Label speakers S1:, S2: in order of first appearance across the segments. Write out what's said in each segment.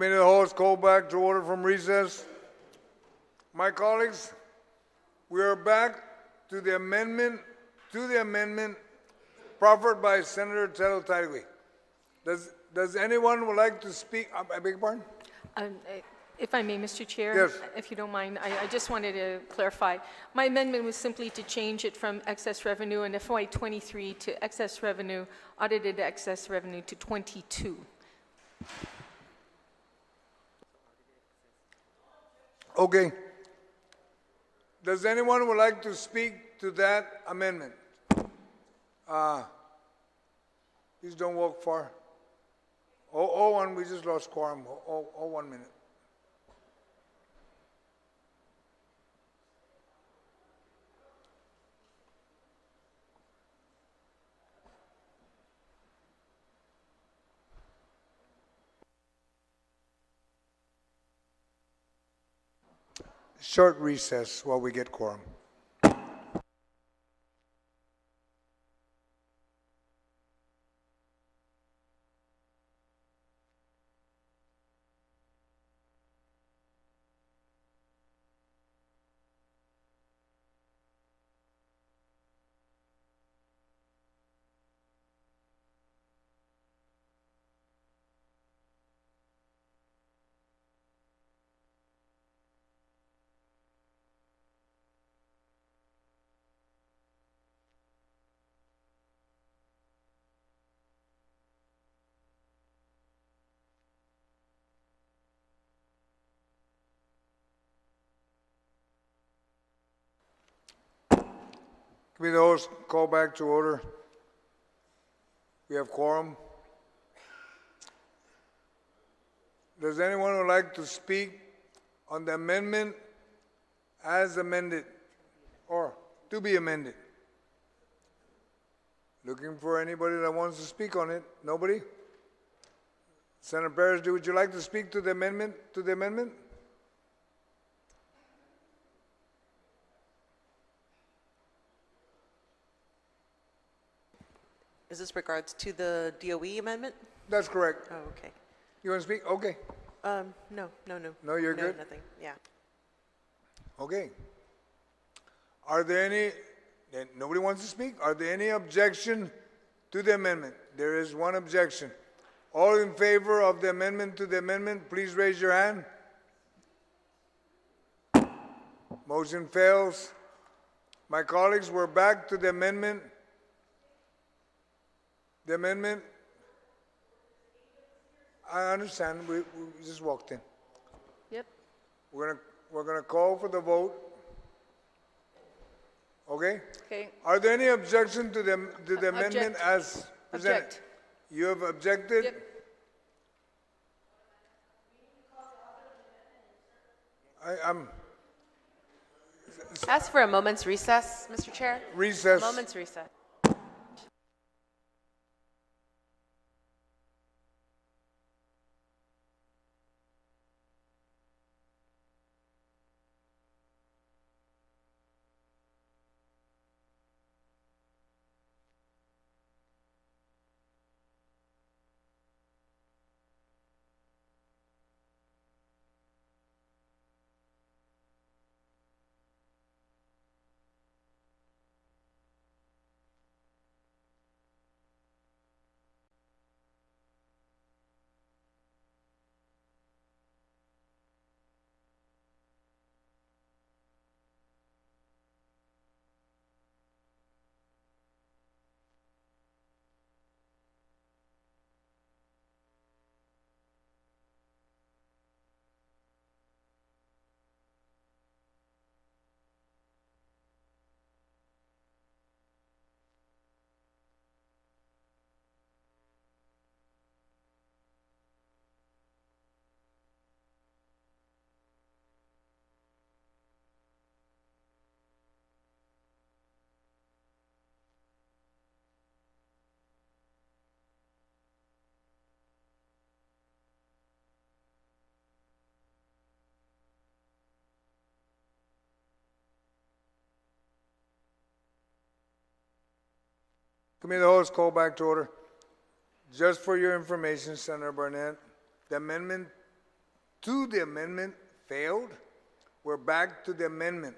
S1: Committee of the Whole is called back to order from recess. My colleagues, we are back to the amendment proffered by Senator Tel Taigui. Does anyone would like to speak? I beg your pardon?
S2: If I may, Mr. Chair,
S1: yes.
S2: If you don't mind, I just wanted to clarify. My amendment was simply to change it from excess revenue in FY23 to excess revenue, audited excess revenue to 22.
S1: Okay. Does anyone would like to speak to that amendment? Please don't walk far. Oh, one, we just lost quorum. Oh, 1 minute. Short recess while we get quorum. Committee of the Host, call back to order. We have quorum. Does anyone would like to speak on the amendment as amended or to be amended? Looking for anybody that wants to speak on it? Nobody? Senator Perez, would you like to speak to the amendment?
S3: Is this regards to the DOE amendment?
S1: That's correct.
S3: Oh, okay.
S1: You want to speak? Okay.
S3: No.
S1: No, you're good?
S3: Nothing, yeah.
S1: Okay. Are there any, nobody wants to speak? Are there any objection to the amendment? There is one objection. All in favor of the amendment to the amendment, please raise your hand. Motion fails. My colleagues, we're back to the amendment. The amendment, I understand, we just walked in.
S2: Yep.
S1: We're gonna call for the vote. Okay?
S2: Okay.
S1: Are there any objection to the amendment as presented?
S2: Object.
S1: You have objected?
S2: Yep.
S1: I'm
S4: Ask for a moment's recess, Mr. Chair.
S1: recess.
S4: A moment's recess.
S1: Committee of the Host, call back to order. Just for your information, Senator Barnett, the amendment to the amendment failed. We're back to the amendment.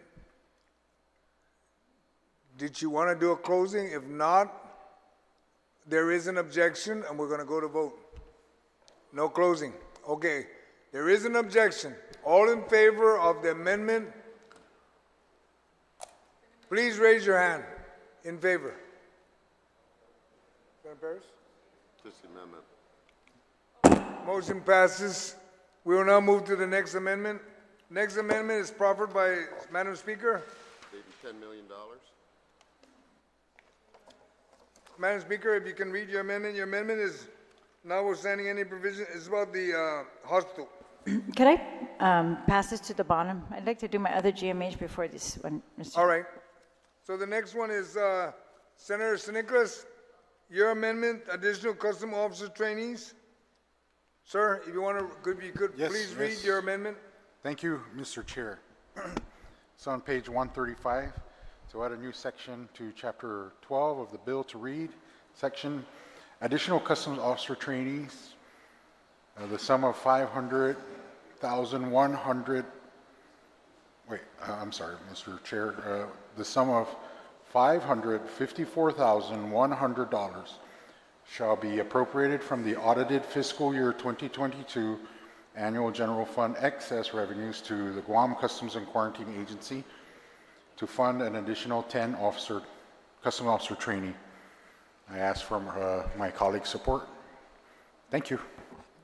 S1: Did you want to do a closing? If not, there is an objection, and we're going to go to vote. No closing. Okay. There is an objection. All in favor of the amendment, please raise your hand. In favor. Senator Paris?
S5: This amendment.
S1: Motion passes. We will now move to the next amendment. Next amendment is proffered by Madam Speaker.
S5: Maybe $10 million.
S1: Madam Speaker, if you can read your amendment is notwithstanding any provision. It's about the hospital.
S6: Could I pass this to the bottom? I'd like to do my other GMH before this one, Mr.
S1: All right. So the next one is Senator Nicholas, your amendment, additional custom officer trainees. Sir, if you want to, if you could
S7: Yes,
S1: please
S7: yes.
S1: read your amendment.
S7: Thank you, Mr. Chair. It's on page 135, to add a new section to Chapter 12 of the bill to read, section additional customs officer trainees, the sum of 500,100. Wait, I'm sorry, Mr. Chair. The sum of $554,100 shall be appropriated from the audited fiscal year 2022 annual general fund excess revenues to the Guam Customs and Quarantine Agency to fund an additional 10 custom officer trainee. I ask for my colleagues' support. Thank you.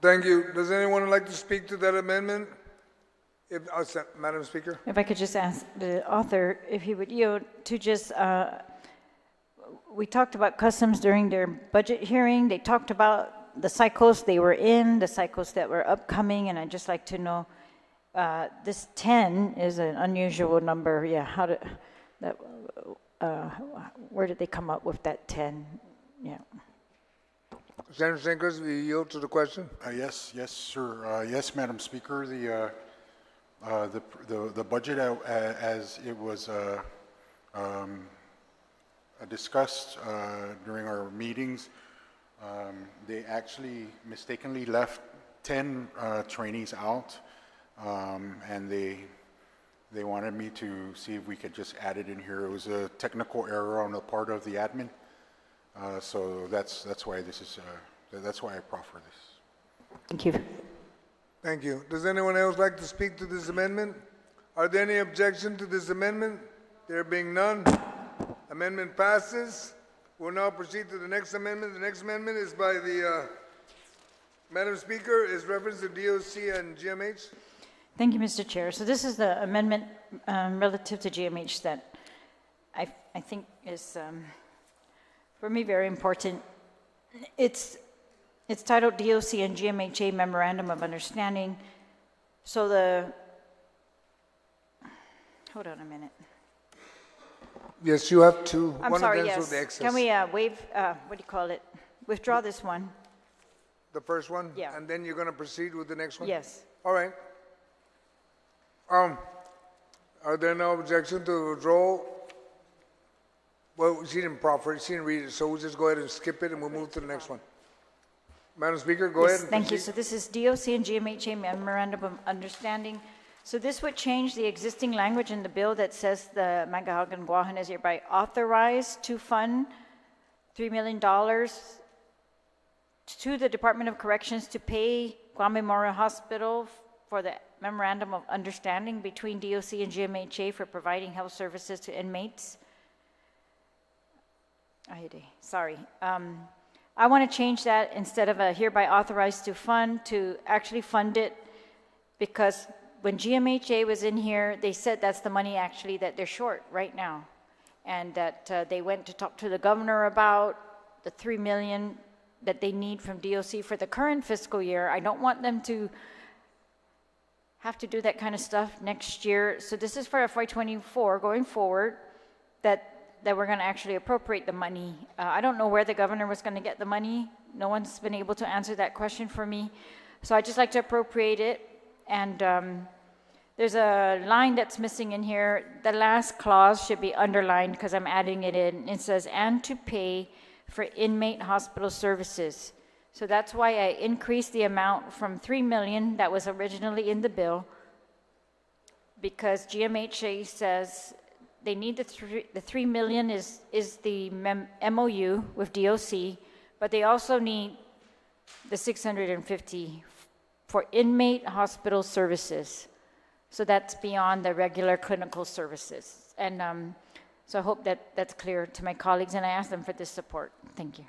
S1: Thank you. Does anyone like to speak to that amendment? Madam Speaker.
S6: If I could just ask the author if he would yield to just, we talked about customs during their budget hearing. They talked about the cycles they were in, the cycles that were upcoming, and I'd just like to know, this 10 is an unusual number. Yeah, how did that, where did they come up with that 10? Yeah.
S1: Senator Sinkers, will you yield to the question?
S7: Yes, sir. Yes, Madam Speaker. The budget as it was discussed during our meetings, they actually mistakenly left 10 trainees out, and they wanted me to see if we could just add it in here. It was a technical error on the part of the admin, so that's why this is that's why I proffer this.
S6: Thank you.
S1: Thank you. Does anyone else like to speak to this amendment? Are there any objection to this amendment? There being none, amendment passes. We'll now proceed to the next amendment. The next amendment is by the Madam Speaker, is reference to DOC and GMH.
S6: Thank you, Mr. Chair. So this is the amendment relative to GMH that I think is, for me, very important. It's titled DOC and GMHA Memorandum of Understanding. So hold on a minute.
S1: Yes, you have two.
S6: I'm
S1: one
S6: sorry,
S1: of them
S6: yes.
S1: is the excess.
S6: Can we waive, what do you call it? Withdraw this one?
S1: The first one?
S6: Yeah.
S1: And then you're going to proceed with the next one?
S6: Yes.
S1: All right. Are there no objection to the withdrawal? Well, she didn't proffer it, she didn't read it, so we'll just go ahead and skip it and we'll move to the next one. Madam Speaker, go ahead. And
S6: thank you.
S1: proceed.
S6: So this is DOC and GMHA Memorandum of Understanding. So this would change the existing language in the bill that says the I Magaʹhågan Guåhan is hereby authorized to fund $3 million to the Department of Corrections to pay Guam Memorial Hospital for the Memorandum of Understanding between DOC and GMHA for providing health services to inmates. Sorry. I want to change that instead of a hereby authorized to fund to actually fund it, because when GMHA was in here, they said that's the money actually that they're short right now, and that they went to talk to the governor about the $3 million that they need from DOC for the current fiscal year. I don't want them to have to do that kind of stuff next year. So this is for FY2024 going forward, that we're going to actually appropriate the money. I don't know where the governor was going to get the money. No one's been able to answer that question for me. So I'd just like to appropriate it. And there's a line that's missing in here. The last clause should be underlined because I'm adding it in. It says, and to pay for inmate hospital services. So that's why I increased the amount from 3 million that was originally in the bill, because GMHA says they need the 3 million is the MOU with DOC, but they also need the 650 for inmate hospital services. So that's beyond the regular clinical services. And so I hope that that's clear to my colleagues, and I ask them for this support. Thank you.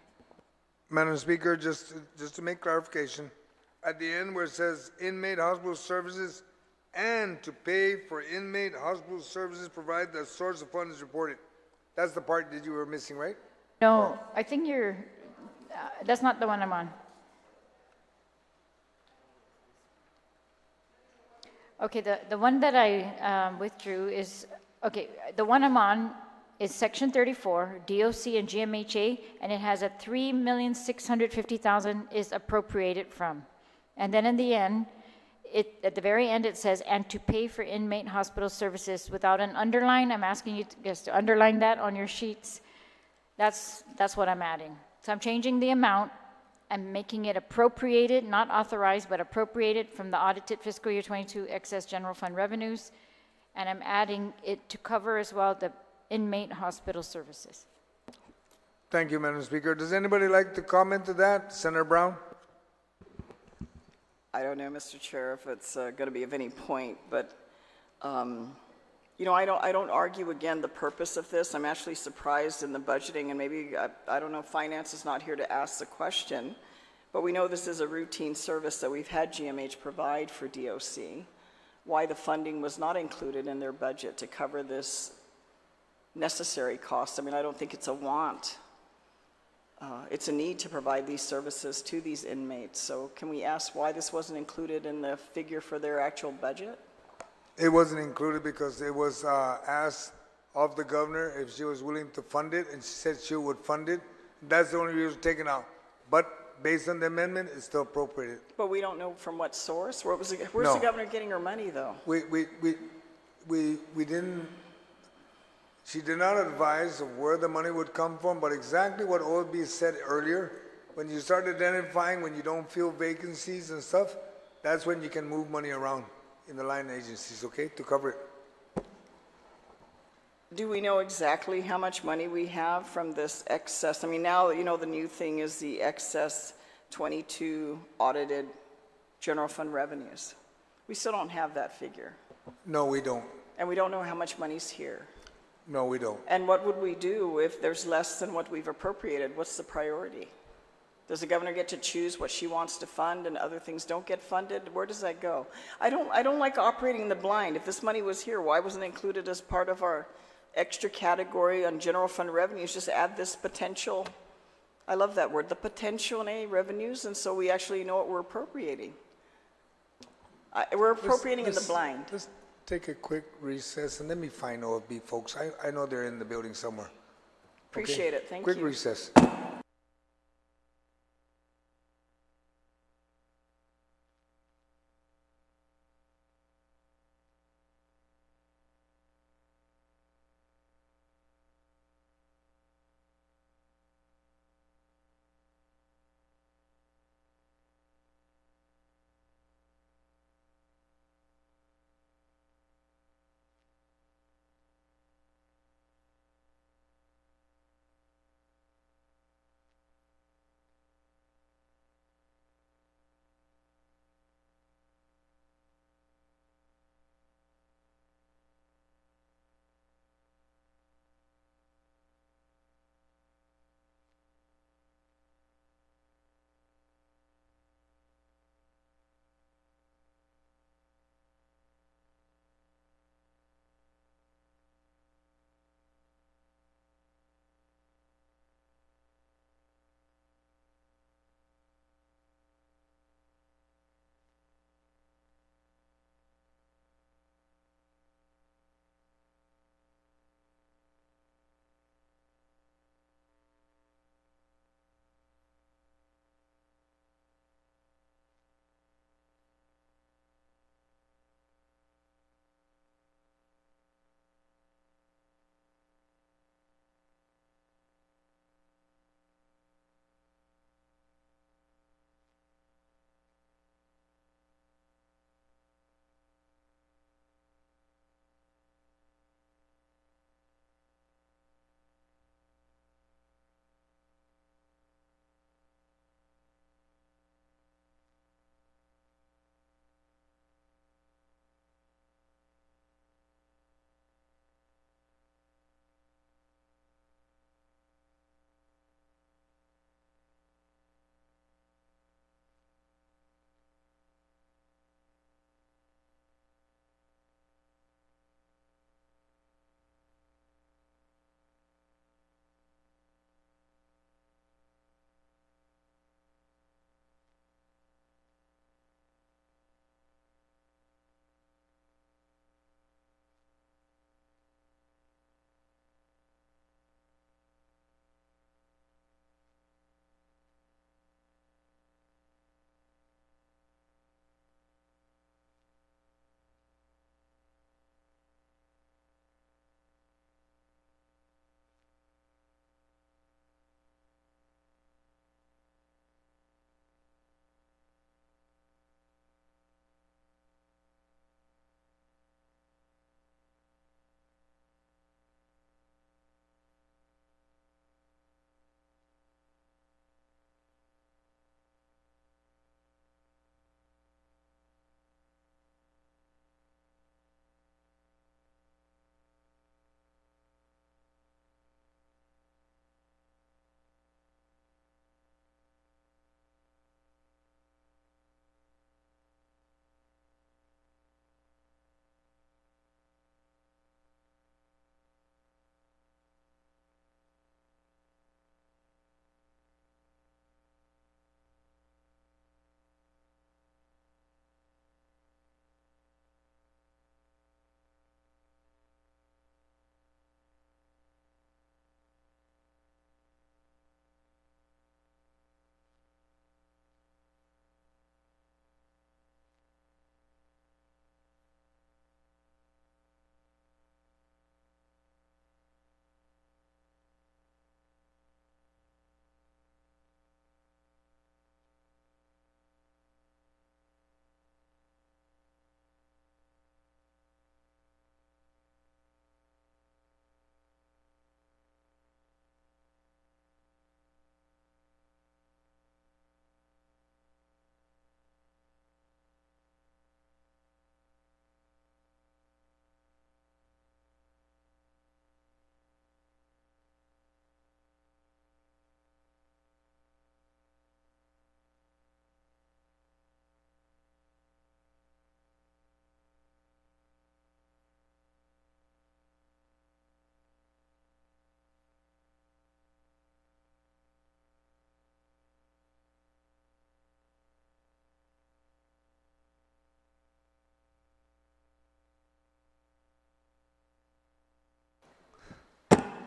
S1: Madam Speaker, just to make clarification, at the end where it says inmate hospital services and to pay for inmate hospital services provided the source of funds is reported. That's the part that you were missing, right?
S6: No, I think you're, that's not the one I'm on. Okay, the one that I withdrew is, okay, the one I'm on is Section 34, DOC and GMHA, and it has a 3,650,000 is appropriated from. And then in the end, at the very end, it says, and to pay for inmate hospital services without an underline. I'm asking you guys to underline that on your sheets. That's what I'm adding. So I'm changing the amount. I'm making it appropriated, not authorized, but appropriated from the audited fiscal year 22 excess general fund revenues. And I'm adding it to cover as well the inmate hospital services.
S1: Thank you, Madam Speaker. Does anybody like to comment to that? Senator Brown?
S8: I don't know, Mr. Chair, if it's going to be of any point, but you know, I don't argue again the purpose of this. I'm actually surprised in the budgeting, and maybe I don't know, finance is not here to ask the question, but we know this is a routine service that we've had GMH provide for DOC. Why the funding was not included in their budget to cover this necessary cost? I mean, I don't think it's a want. It's a need to provide these services to these inmates. So can we ask why this wasn't included in the figure for their actual budget?
S1: It wasn't included because it was asked of the governor if she was willing to fund it, and she said she would fund it. That's the only reason it was taken out. But based on the amendment, it's still appropriated.
S8: But we don't know from what source. Where's
S1: No.
S8: the governor getting her money, though?
S1: We didn't, she did not advise of where the money would come from, but exactly what OB said earlier, when you start identifying when you don't fill vacancies and stuff, that's when you can move money around in the line agencies, okay, to cover it.
S8: Do we know exactly how much money we have from this excess? I mean, now, you know, the new thing is the excess 22 audited general fund revenues. We still don't have that figure.
S1: No, we don't.
S8: And we don't know how much money's here.
S1: No, we don't.
S8: And what would we do if there's less than what we've appropriated? What's the priority? Does the governor get to choose what she wants to fund and other things don't get funded? Where does that go? I don't like operating in the blind. If this money was here, why wasn't it included as part of our extra category on general fund revenues? Just add this potential, I love that word, the potential in revenues, and so we actually know what we're appropriating. We're appropriating in the blind.
S1: Let's take a quick recess and let me find OFB folks. I know they're in the building somewhere.
S8: Appreciate it. Thank you.
S1: Quick recess.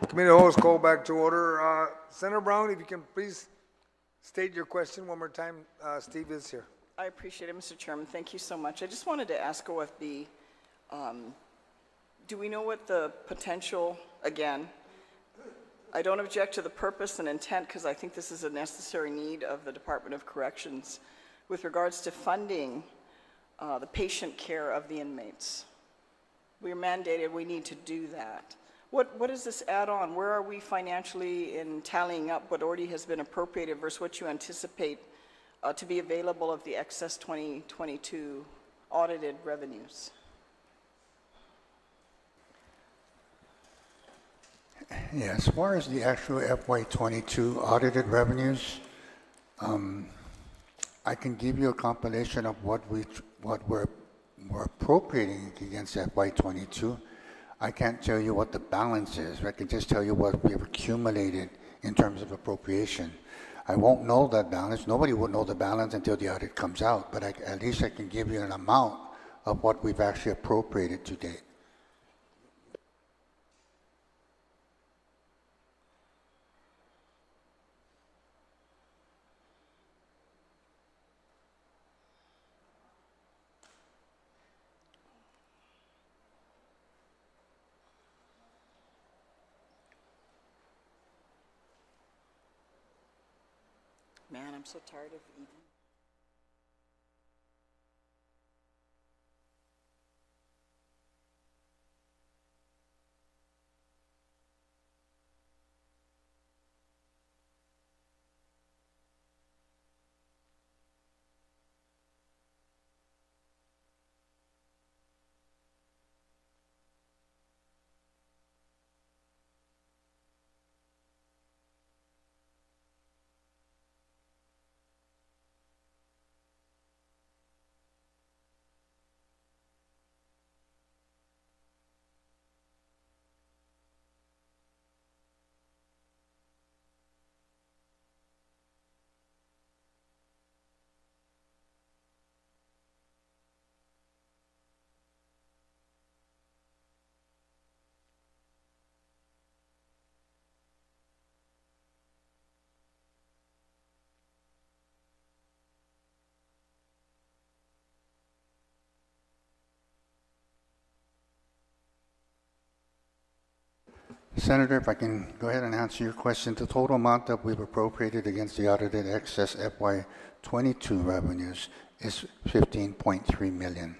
S1: Committee of the whole is called back to order. Senator Brown, if you can please state your question one more time. Steve is here.
S8: I appreciate it, Mr. Chairman. Thank you so much. I just wanted to ask OFB, do we know what the potential, again, I don't object to the purpose and intent because I think this is a necessary need of the Department of Corrections with regards to funding the patient care of the inmates. We're mandated, we need to do that. What does this add on? Where are we financially in tallying up what already has been appropriated versus what you anticipate to be available of the excess 2022 audited revenues?
S9: Yeah, as far as the actual FY22 audited revenues, I can give you a compilation of what we're appropriating against FY22. I can't tell you what the balance is. I can just tell you what we've accumulated in terms of appropriation. I won't know that balance. Nobody will know the balance until the audit comes out, but at least I can give you an amount of what we've actually appropriated to date.
S8: Man, I'm so tired of eating.
S9: Senator, if I can go ahead and answer your question, the total amount that we've appropriated against the audited excess FY22 revenues is $15.3 million.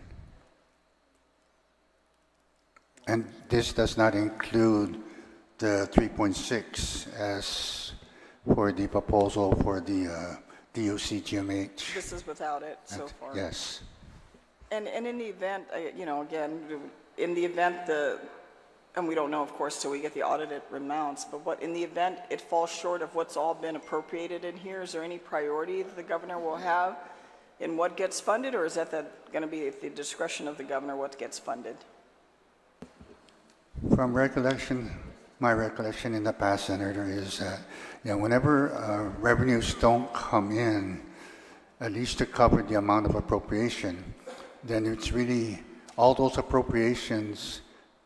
S9: And this does not include the 3.6 as for the proposal for the DOC GMH.
S8: This is without it so far.
S9: Yes.
S8: And in the event, you know, again, in the event and we don't know, of course, till we get the audited amounts, but in the event it falls short of what's all been appropriated in here, is there any priority that the governor will have in what gets funded, or is that going to be at the discretion of the governor what gets funded?
S9: From recollection, my recollection in the past, Senator, is that whenever revenues don't come in, at least to cover the amount of appropriation, then it's really, all those appropriations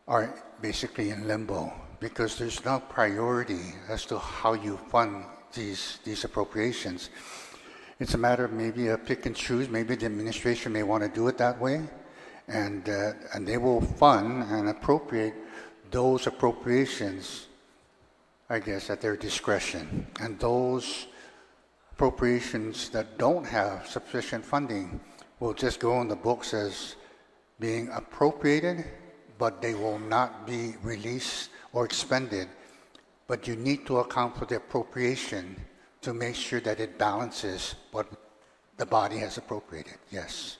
S9: are basically in limbo because there's no priority as to how you fund these appropriations. It's a matter of maybe a pick and choose. Maybe the administration may want to do it that way, and they will fund and appropriate those appropriations, I guess, at their discretion. And those appropriations that don't have sufficient funding will just go on the books as being appropriated, but they will not be released or expended. But you need to account for the appropriation to make sure that it balances what the body has appropriated. Yes.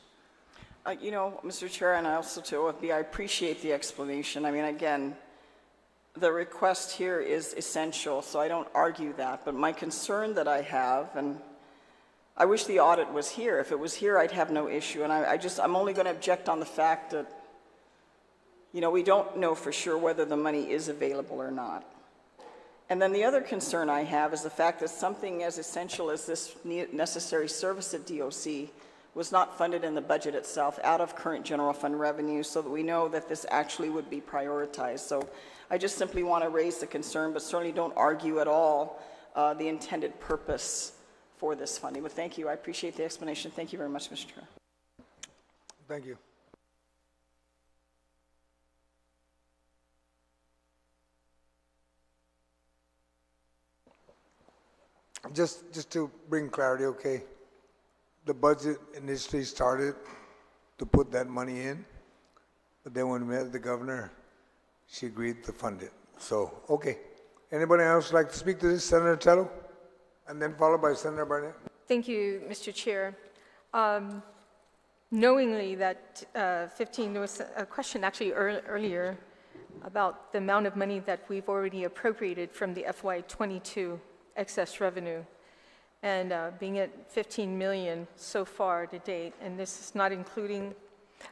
S8: You know, Mr. Chair, and also to OFB, I appreciate the explanation. I mean, again, the request here is essential, so I don't argue that. But my concern that I have, and I wish the audit was here. If it was here, I'd have no issue. And I'm only going to object on the fact that, you know, we don't know for sure whether the money is available or not. And then the other concern I have is the fact that something as essential as this necessary service at DOC was not funded in the budget itself out of current general fund revenue, so that we know that this actually would be prioritized. So I just simply want to raise the concern, but certainly don't argue at all the intended purpose for this funding. But thank you. I appreciate the explanation. Thank you very much, Mr. Chair.
S1: Thank you. Just to bring clarity, okay? The budget initially started to put that money in, but then when we met the governor, she agreed to fund it. So, okay. Anybody else like to speak to this? Senator Tello? And then followed by Senator Barnett.
S2: Thank you, Mr. Chair. Knowingly that 15, there was a question actually earlier about the amount of money that we've already appropriated from the FY22 excess revenue, and being at 15 million so far to date, and this is not including,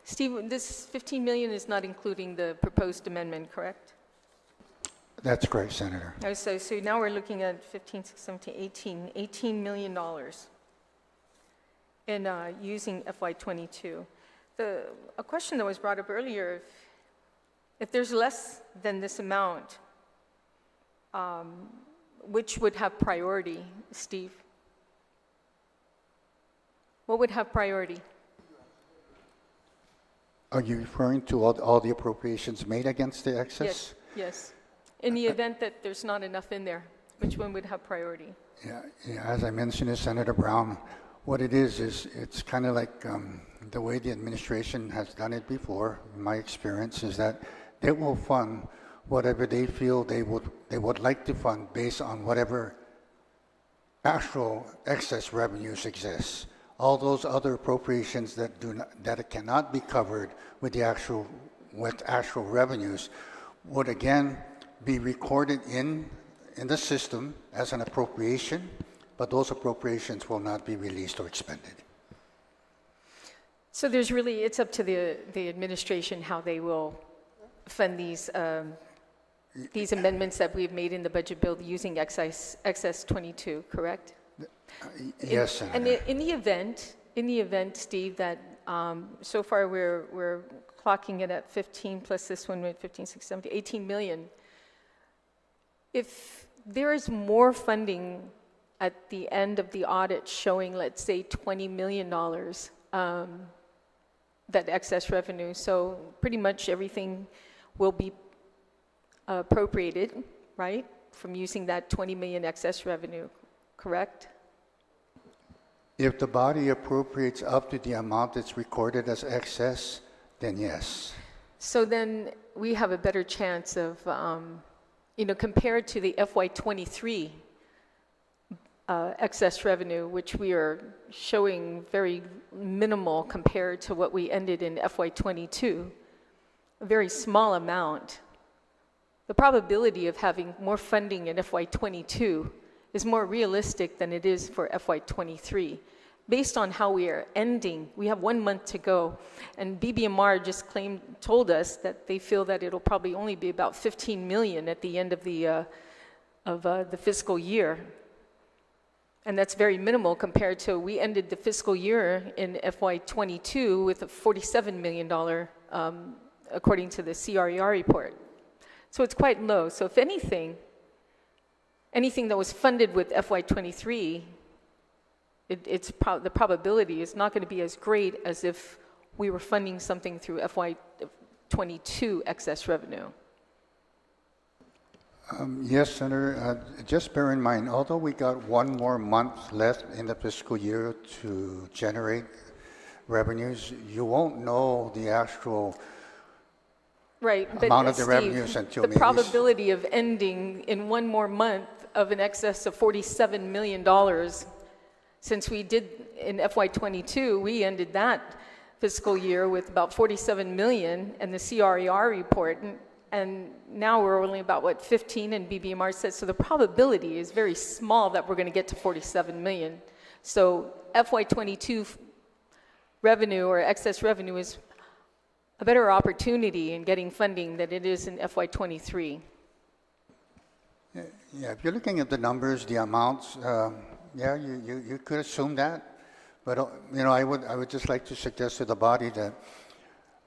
S2: Steve, this 15 million is not including the proposed amendment, correct?
S9: That's correct, Senator.
S2: Oh, so now we're looking at 15, 16, 17, $18 million in using FY22. A question that was brought up earlier, if there's less than this amount, which would have priority, Steve? What would have priority?
S9: Are you referring to all the appropriations made against the excess?
S2: Yes, yes. In the event that there's not enough in there, which one would have priority?
S9: Yeah, as I mentioned to Senator Brown, what it is it's kind of like the way the administration has done it before. My experience is that they will fund whatever they feel they would like to fund based on whatever actual excess revenues exist. All those other appropriations that cannot be covered with actual revenues would again be recorded in the system as an appropriation, but those appropriations will not be released or expended.
S2: So there's really, it's up to the administration how they will fund these amendments that we've made in the budget bill using excess 22, correct?
S9: Yes, Senator.
S2: And in the event, Steve, that so far we're clocking it at 15 plus this one with 15, 16, 17, 18 million. If there is more funding at the end of the audit showing, let's say, $20 million, that excess revenue, so pretty much everything will be appropriated, right, from using that 20 million excess revenue, correct?
S9: If the body appropriates up to the amount that's recorded as excess, then yes.
S2: So then we have a better chance of, compared to the FY23 excess revenue, which we are showing very minimal compared to what we ended in FY22, a very small amount. The probability of having more funding in FY22 is more realistic than it is for FY23. Based on how we are ending, we have 1 month to go, and BBMR just told us that they feel that it'll probably only be about 15 million at the end of the fiscal year. And that's very minimal compared to we ended the fiscal year in FY22 with a $47 million, according to the CRER report. So it's quite low. So if anything that was funded with FY23, the probability is not going to be as great as if we were funding something through FY22 excess revenue.
S9: Yes, Senator. Just bear in mind, although we got 1 more month left in the fiscal year to generate revenues, you won't know the actual amount of the revenues until
S2: the probability of ending in 1 more month of an excess of $47 million, since we did in FY22, we ended that fiscal year with about 47 million and the CRER report, and now we're only about 15, and BBMR says, so the probability is very small that we're going to get to 47 million. So FY22 revenue or excess revenue is a better opportunity in getting funding than it is in FY23.
S9: Yeah, if you're looking at the numbers, the amounts, you could assume that. But, I would just like to suggest to the body that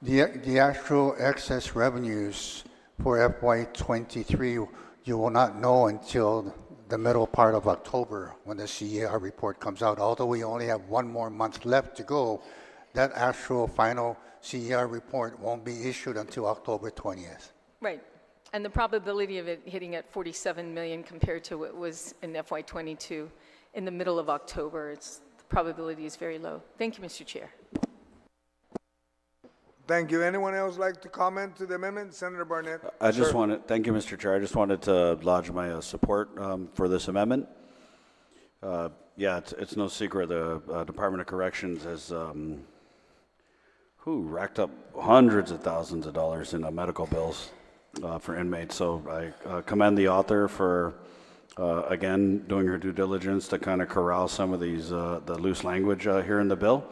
S9: the actual excess revenues for FY23, you will not know until the middle part of October when the CER report comes out. Although we only have 1 more month left to go, that actual final CER report won't be issued until October 20th.
S2: Right. And the probability of it hitting at 47 million compared to what was in FY22 in the middle of October, the probability is very low. Thank you, Mr. Chair.
S1: Thank you. Anyone else like to comment to the amendment? Senator Barnett.
S10: Thank you, Mr. Chair. I just wanted to lodge my support for this amendment. Yeah, it's no secret the Department of Corrections has racked up hundreds of thousands of dollars in medical bills for inmates. So I commend the author for, again, doing her due diligence to kind of corral some of these, the loose language here in the bill.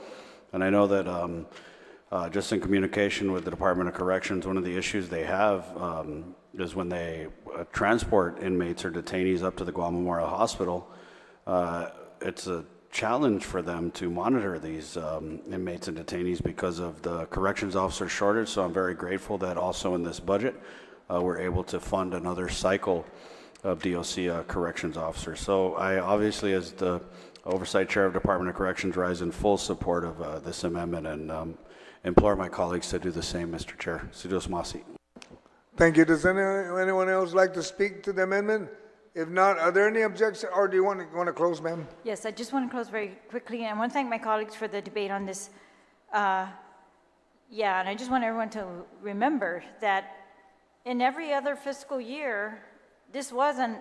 S10: And I know that just in communication with the Department of Corrections, one of the issues they have is when they transport inmates or detainees up to the Guam Memorial Hospital, it's a challenge for them to monitor these inmates and detainees because of the corrections officer shortage. So I'm very grateful that also in this budget, we're able to fund another cycle of DOC corrections officers. So I obviously, as the Oversight Chair of Department of Corrections, rise in full support of this amendment and implore my colleagues to do the same, Mr. Chair. Sidos Masi.
S1: Thank you. Does anyone else like to speak to the amendment? If not, are there any objections, or do you want to close, ma'am?
S6: Yes, I just want to close very quickly, and I want to thank my colleagues for the debate on this. And I just want everyone to remember that in every other fiscal year, this was an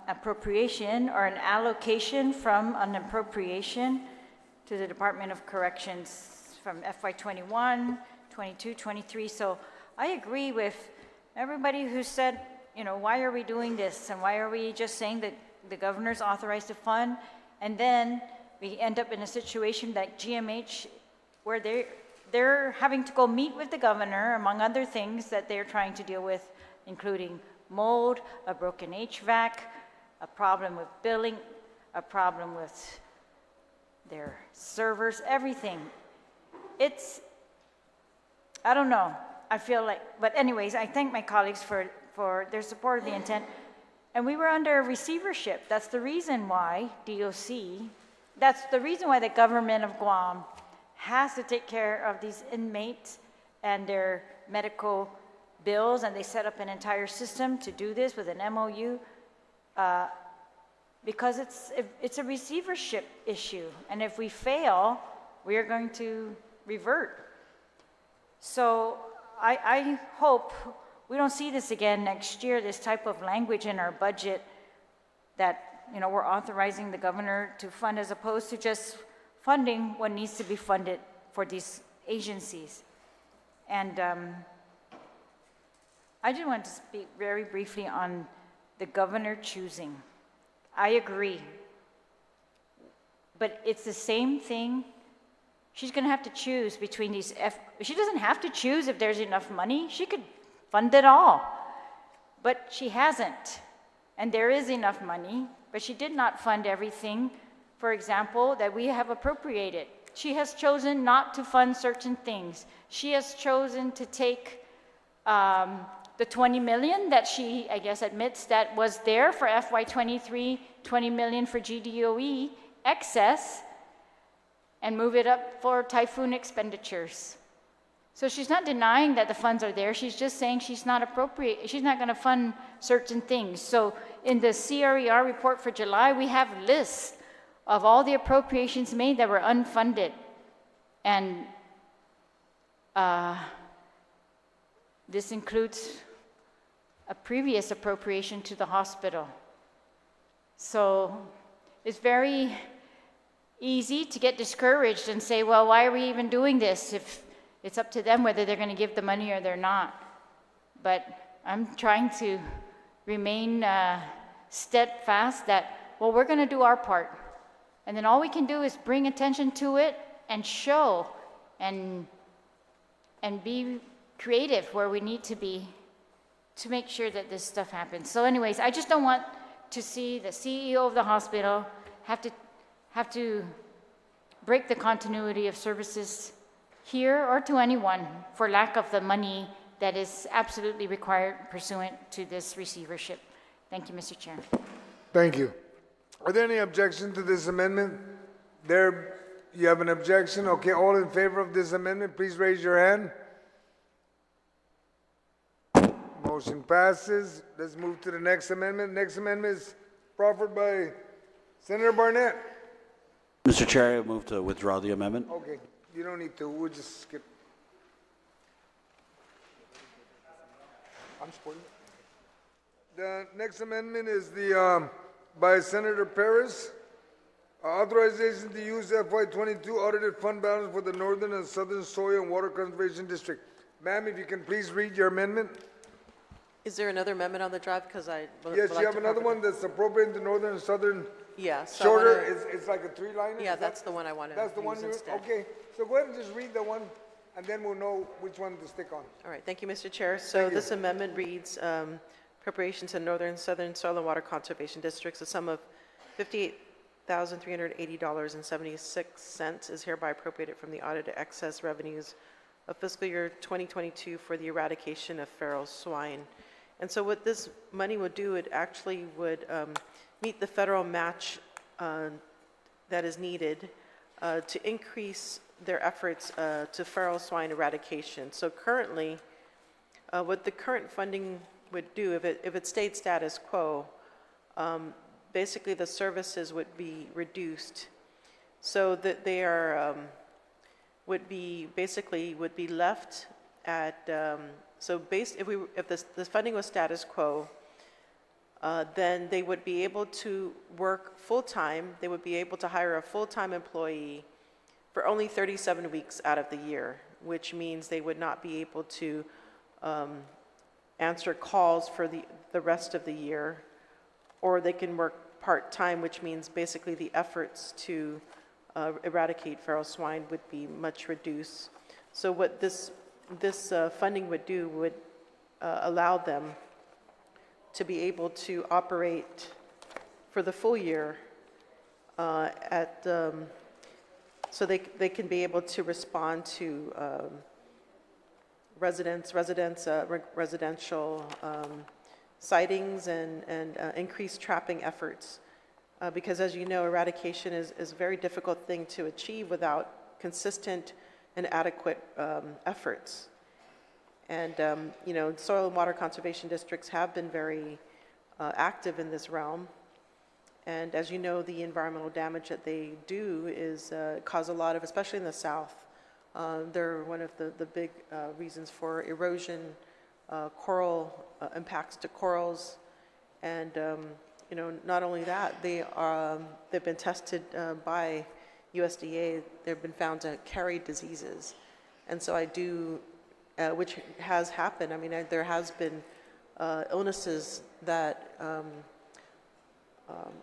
S6: appropriation or an allocation from an appropriation to the Department of Corrections from FY21, 22, 23. So I agree with everybody who said, why are we doing this? And why are we just saying that the governor's authorized to fund? And then we end up in a situation like GMH where they're having to go meet with the governor, among other things that they're trying to deal with, including mold, a broken HVAC, a problem with billing, a problem with their servers, everything. I don't know. I feel like, but anyways, I thank my colleagues for their support of the intent. And we were under a receivership. That's the reason why that's the reason why the government of Guam has to take care of these inmates and their medical bills, and they set up an entire system to do this with an MOU because it's a receivership issue. And if we fail, we are going to revert. So I hope we don't see this again next year, this type of language in our budget that, we're authorizing the governor to fund as opposed to just funding what needs to be funded for these agencies. And I just want to speak very briefly on the governor choosing. I agree. But it's the same thing. She's going to have to choose between these. She doesn't have to choose if there's enough money. She could fund it all. But she hasn't. And there is enough money, but she did not fund everything, for example, that we have appropriated. She has chosen not to fund certain things. She has chosen to take the 20 million that she, I guess, admits that was there for FY23, 20 million for GDOE excess, and move it up for typhoon expenditures. So she's not denying that the funds are there. She's just saying she's not going to fund certain things. So in the CRER report for July, we have lists of all the appropriations made that were unfunded. And this includes a previous appropriation to the hospital. So it's very easy to get discouraged and say, well, why are we even doing this if it's up to them whether they're going to give the money or they're not. But I'm trying to remain steadfast that, well, we're going to do our part. And then all we can do is bring attention to it and show and be creative where we need to be to make sure that this stuff happens. So anyways, I just don't want to see the CEO of the hospital have to break the continuity of services here or to anyone for lack of the money that is absolutely required pursuant to this receivership. Thank you, Mr. Chair.
S1: Thank you. Are there any objections to this amendment? There, you have an objection? Okay, all in favor of this amendment, please raise your hand. Motion passes. Let's move to the next amendment. Next amendment is proffered by Senator Barnett.
S10: Mr. Chair, I move to withdraw the amendment.
S1: Okay, you don't need to. We'll just skip. I'm supporting it. The next amendment is the by Senator Perez. Authorization to use FY22 audited fund balance for the Northern and Southern Soil and Water Conservation District. Ma'am, if you can please read your amendment.
S3: Is there another amendment on the drive? Because I would
S1: Yes,
S3: like
S1: you have
S3: to
S1: another
S3: proffer-
S1: one that's appropriating the Northern and Southern.
S3: Yeah. So I
S1: Shorter,
S3: wanna-
S1: it's like a three-liner?
S3: Yeah,
S1: Is
S3: that's the one I want to
S1: That's the one
S3: use
S1: you,
S3: instead.
S1: okay. So go ahead and just read the one, and then we'll know which one to stick on.
S3: All right, thank you, Mr. Chair. So this amendment reads, appropriations to Northern and Southern Soil and Water Conservation Districts, a sum of $58,380.76 is hereby appropriated from the audited excess revenues of fiscal year 2022 for the eradication of feral swine. And so what this money would do, it actually would meet the federal match that is needed to increase their efforts to feral swine eradication. So currently, what the current funding would do, if it stayed status quo, basically the services would be reduced, so that they are would be left at if the funding was status quo, then they would be able to work full-time. They would be able to hire a full-time employee for only 37 weeks out of the year, which means they would not be able to answer calls for the rest of the year, or they can work part-time, which means basically the efforts to eradicate feral swine would be much reduced. So what this funding would do would allow them to be able to operate for the full year so they can be able to respond to residential sightings and increased trapping efforts. Because as you know, eradication is a very difficult thing to achieve without consistent and adequate efforts. And, soil and water conservation districts have been very active in this realm. And as you know, the environmental damage that they do is cause a lot of, especially in the South, they're one of the big reasons for erosion, coral impacts to corals, and not only that, they've been tested by USDA. They've been found to carry diseases, and so which has happened. I mean, there has been illnesses that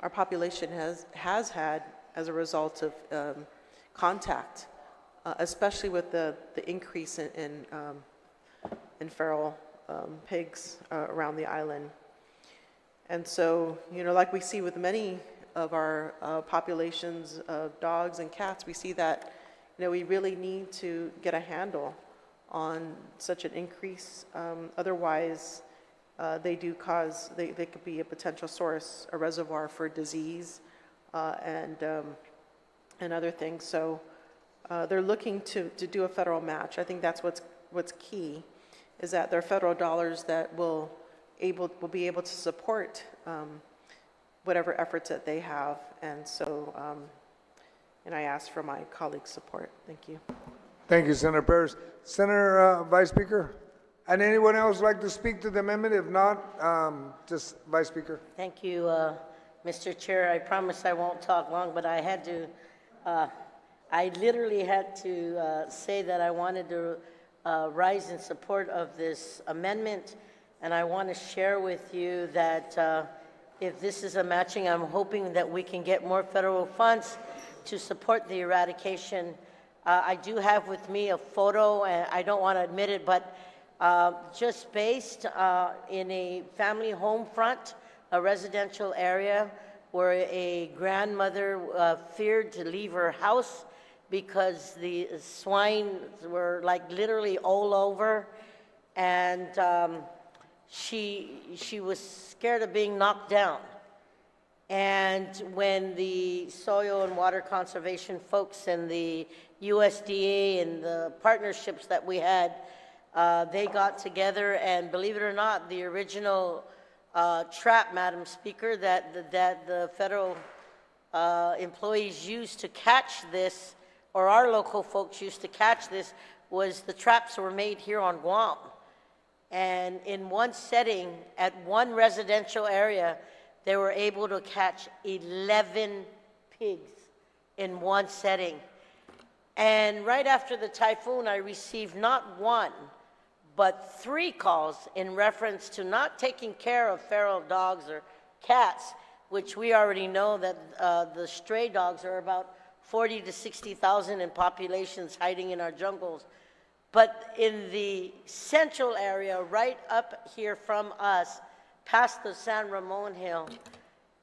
S3: our population has had as a result of contact, especially with the increase in feral pigs around the island. And so, like we see with many of our populations of dogs and cats, we see that, we really need to get a handle on such an increase. Otherwise, they could be a potential source, a reservoir for disease and other things. So they're looking to do a federal match. I think that's what's key, is that there are federal dollars that will be able to support whatever efforts that they have. And so, and I ask for my colleagues' support. Thank you.
S1: Thank you, Senator Perez. Senator Vice Speaker, and anyone else like to speak to the amendment? If not, just Vice Speaker.
S11: Thank you, Mr. Chair. I promise I won't talk long, but I had to, I literally had to say that I wanted to rise in support of this amendment, and I want to share with you that if this is a matching, I'm hoping that we can get more federal funds to support the eradication. I do have with me a photo, and I don't want to admit it, but just based in a family home front, a residential area where a grandmother feared to leave her house because the swine were like literally all over, and she was scared of being knocked down. And when the soil and water conservation folks and the USDA and the partnerships that we had, they got together, and believe it or not, the original trap, Madam Speaker, that the federal employees used to catch this, or our local folks used to catch this, was the traps were made here on Guam. And in one setting, at one residential area, they were able to catch 11 pigs in one setting. And right after the typhoon, I received not one, but 3 calls in reference to not taking care of feral dogs or cats, which we already know that the stray dogs are about 40 to 60,000 in populations hiding in our jungles. But in the central area, right up here from us, past the San Ramon Hill,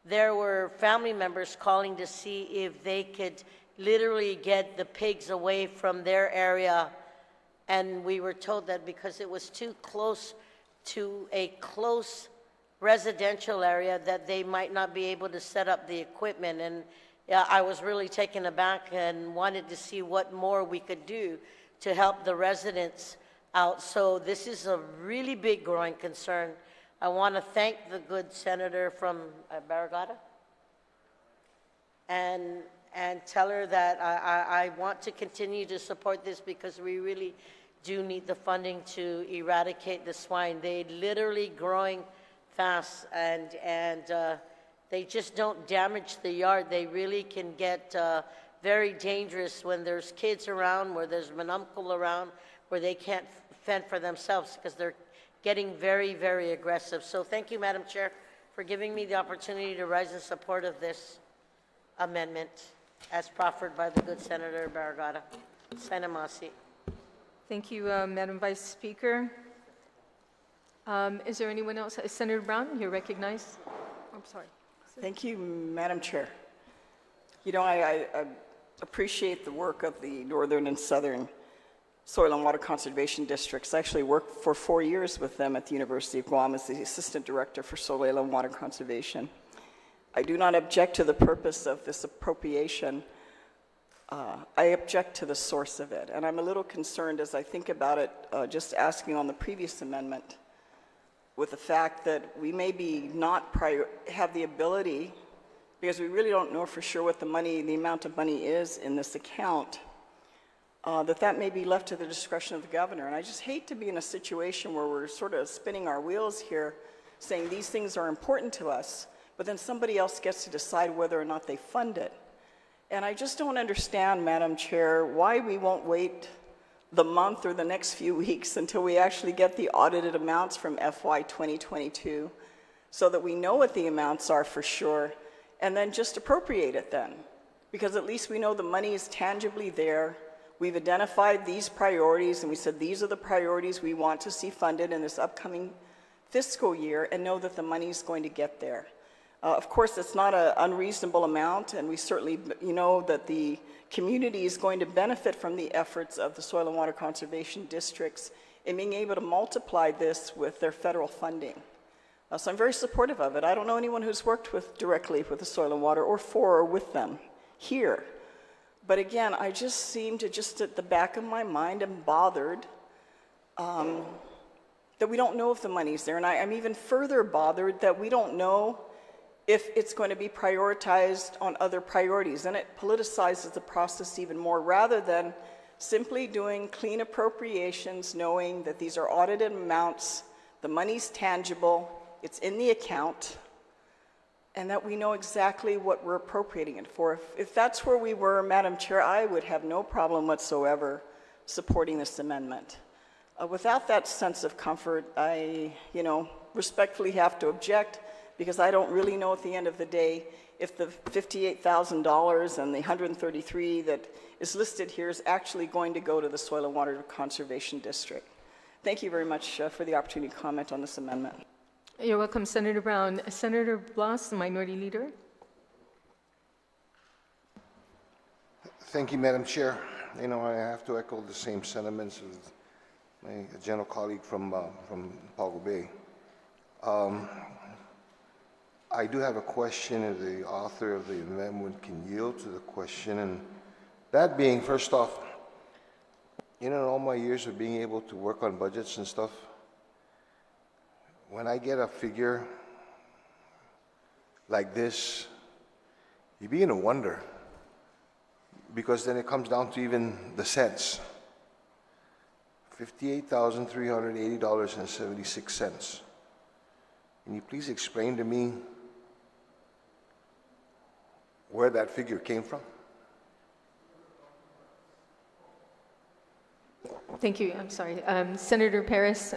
S11: there were family members calling to see if they could literally get the pigs away from their area. And we were told that because it was too close to a close residential area, that they might not be able to set up the equipment. And I was really taken aback and wanted to see what more we could do to help the residents out. So this is a really big growing concern. I want to thank the good senator from Barragata and tell her that I want to continue to support this, because we really do need the funding to eradicate the swine. They're literally growing fast, and they just don't damage the yard. They really can get very dangerous when there's kids around, where there's an uncle around, where they can't fend for themselves because they're getting very, very aggressive. So thank you, Madam Chair, for giving me the opportunity to rise in support of this amendment as proffered by the good Senator Barragata. Senamasi.
S2: Thank you, Madam Vice Speaker. Is there anyone else? Senator Brown, you're recognized. I'm sorry.
S8: Thank you, Madam Chair. You know, I appreciate the work of the Northern and Southern Soil and Water Conservation Districts. I actually worked for 4 years with them at the University of Guam as the Assistant Director for Soil and Water Conservation. I do not object to the purpose of this appropriation. I object to the source of it. And I'm a little concerned as I think about it, just asking on the previous amendment, with the fact that we maybe not have the ability, because we really don't know for sure what the amount of money is in this account, that may be left to the discretion of the governor. And I just hate to be in a situation where we're sort of spinning our wheels here, saying these things are important to us, but then somebody else gets to decide whether or not they fund it. And I just don't understand, Madam Chair, why we won't wait the month or the next few weeks until we actually get the audited amounts from FY2022, so that we know what the amounts are for sure, and then just appropriate it then. Because at least we know the money is tangibly there. We've identified these priorities, and we said these are the priorities we want to see funded in this upcoming fiscal year, and know that the money is going to get there. Of course, it's not an unreasonable amount, and we certainly know that the community is going to benefit from the efforts of the Soil and Water Conservation Districts in being able to multiply this with their federal funding. So I'm very supportive of it. I don't know anyone who's worked directly with the Soil and Water or for or with them here. But again, I just seem to at the back of my mind, am bothered that we don't know if the money's there. And I'm even further bothered that we don't know if it's going to be prioritized on other priorities. And it politicizes the process even more, rather than simply doing clean appropriations, knowing that these are audited amounts, the money's tangible, it's in the account, and that we know exactly what we're appropriating it for. If that's where we were, Madam Chair, I would have no problem whatsoever supporting this amendment. Without that sense of comfort, I, respectfully have to object, because I don't really know at the end of the day if the $58,000 and the $133 that is listed here is actually going to go to the Soil and Water Conservation District. Thank you very much for the opportunity to comment on this amendment.
S2: You're welcome, Senator Brown. Senator Blas, the Minority Leader.
S12: Thank you, Madam Chair. You know, I have to echo the same sentiments of my general colleague from Pago Bay. I do have a question if the author of the amendment can yield to the question, and that being, first off, you know, in all my years of being able to work on budgets and stuff, when I get a figure like this, you begin to wonder, because then it comes down to even the cents. $58,380.76. Can you please explain to me where that figure came from?
S2: Thank you. I'm sorry. Senator Paris,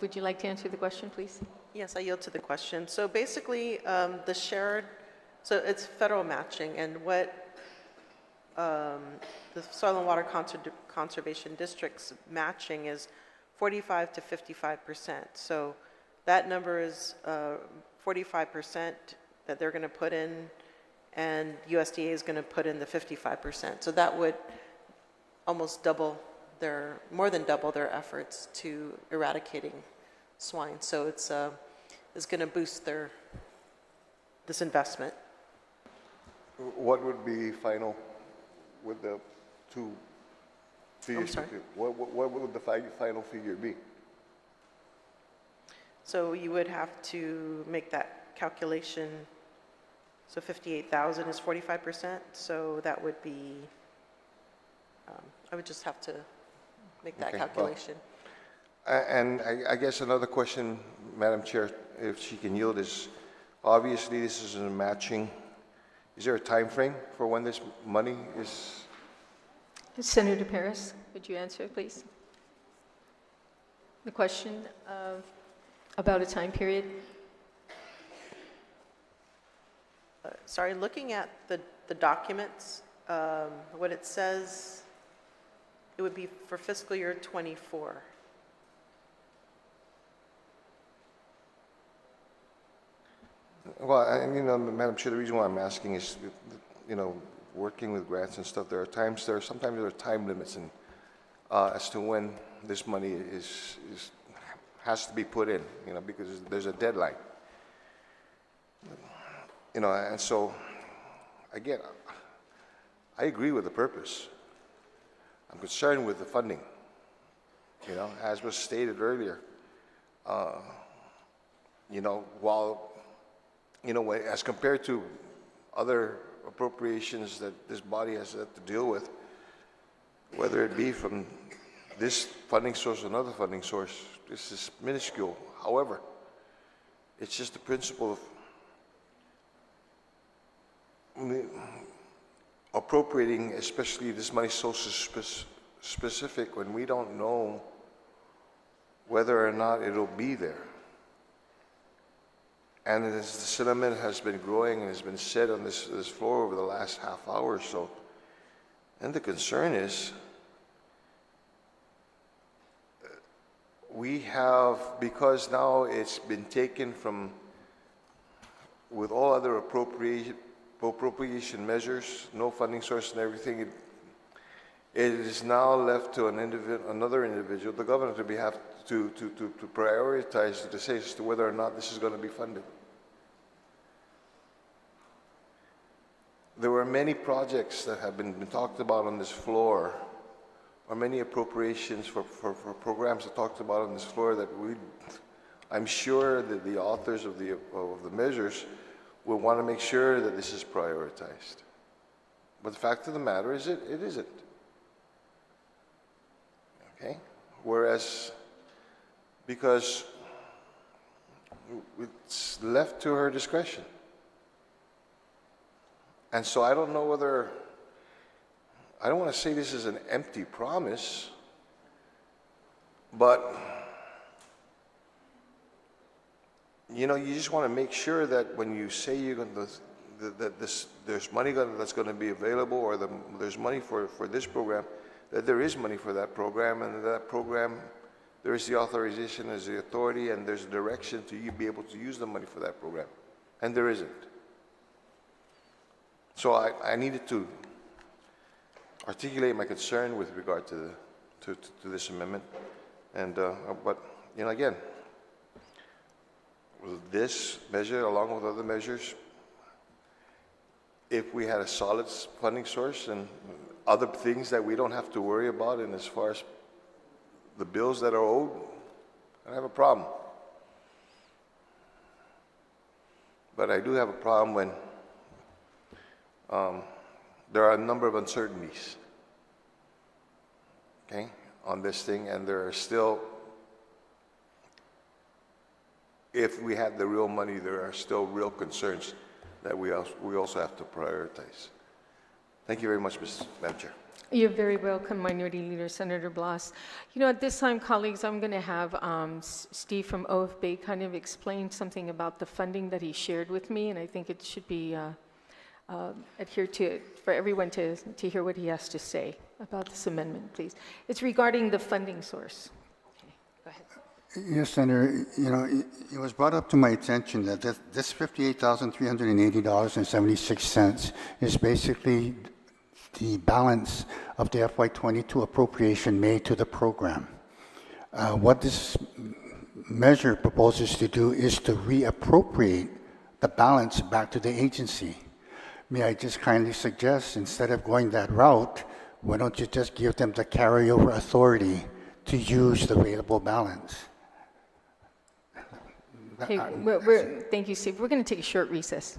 S2: would you like to answer the question, please?
S3: Yes, I yield to the question. So basically, the shared, so it's federal matching, and what the Soil and Water Conservation District's matching is 45 to 55%. So that number is 45% that they're going to put in, and USDA is going to put in the 55%. So that would almost double more than double their efforts to eradicating swine. So it's going to boost this investment.
S12: What would be final with the two figures?
S3: I'm sorry?
S12: What would the final figure be?
S3: So you would have to make that calculation. So 58,000 is 45%. So that would be, I would just have to make that calculation.
S12: Well, and I guess another question, Madam Chair, if she can yield, is obviously this is a matching. Is there a time frame for when this money is?
S2: Senator Paris, would you answer, please? The question about a time period.
S3: Sorry, looking at the documents, what it says, it would be for fiscal year 24.
S12: Well, and, you know, Madam Chair, the reason why I'm asking is, you know, working with grants and stuff, sometimes there are time limits and as to when this money has to be put in, you know, because there's a deadline. You know, and so, again, I agree with the purpose. I'm concerned with the funding. You know, as was stated earlier, you know, while, you know, as compared to other appropriations that this body has had to deal with, whether it be from this funding source or another funding source, this is minuscule. However, it's just the principle of appropriating, especially this money so specific when we don't know whether or not it'll be there. And as the sentiment has been growing and has been said on this floor over the last half hour or so, and the concern is we have, because now it's been taken from, with all other appropriation measures, no funding source and everything, it is now left to another individual, the governor, to prioritize, to say as to whether or not this is going to be funded. There were many projects that have been talked about on this floor, or many appropriations for programs that talked about on this floor that I'm sure that the authors of the measures will want to make sure that this is prioritized. But the fact of the matter is it isn't. Okay? Whereas, because it's left to her discretion. And so I don't know whether, I don't want to say this is an empty promise, but you know, you just want to make sure that when you say you're going to, there's money that's going to be available, or there's money for this program, that there is money for that program, and that program, there is the authorization, there's the authority, and there's a direction to you be able to use the money for that program. And there isn't. So I needed to articulate my concern with regard to this amendment. And, but, you know, again, with this measure, along with other measures, if we had a solid funding source and other things that we don't have to worry about, and as far as the bills that are owed, I don't have a problem. But I do have a problem when there are a number of uncertainties, okay, on this thing, and there are still, if we had the real money, there are still real concerns that we also have to prioritize. Thank you very much, Madam Chair.
S2: You're very welcome, Minority Leader Senator Blas. You know, at this time, colleagues, I'm going to have Steve from OFB kind of explain something about the funding that he shared with me, and I think it should be adhered to for everyone to hear what he has to say about this amendment, please. It's regarding the funding source. Okay, go ahead.
S9: Yes, Senator. You know, it was brought up to my attention that this $58,380.76 is basically the balance of the FY22 appropriation made to the program. What this measure proposes to do is to reappropriate the balance back to the agency. May I just kindly suggest, instead of going that route, why don't you just give them the carryover authority to use the available balance?
S2: Okay, thank you, Steve. We're going to take a short recess.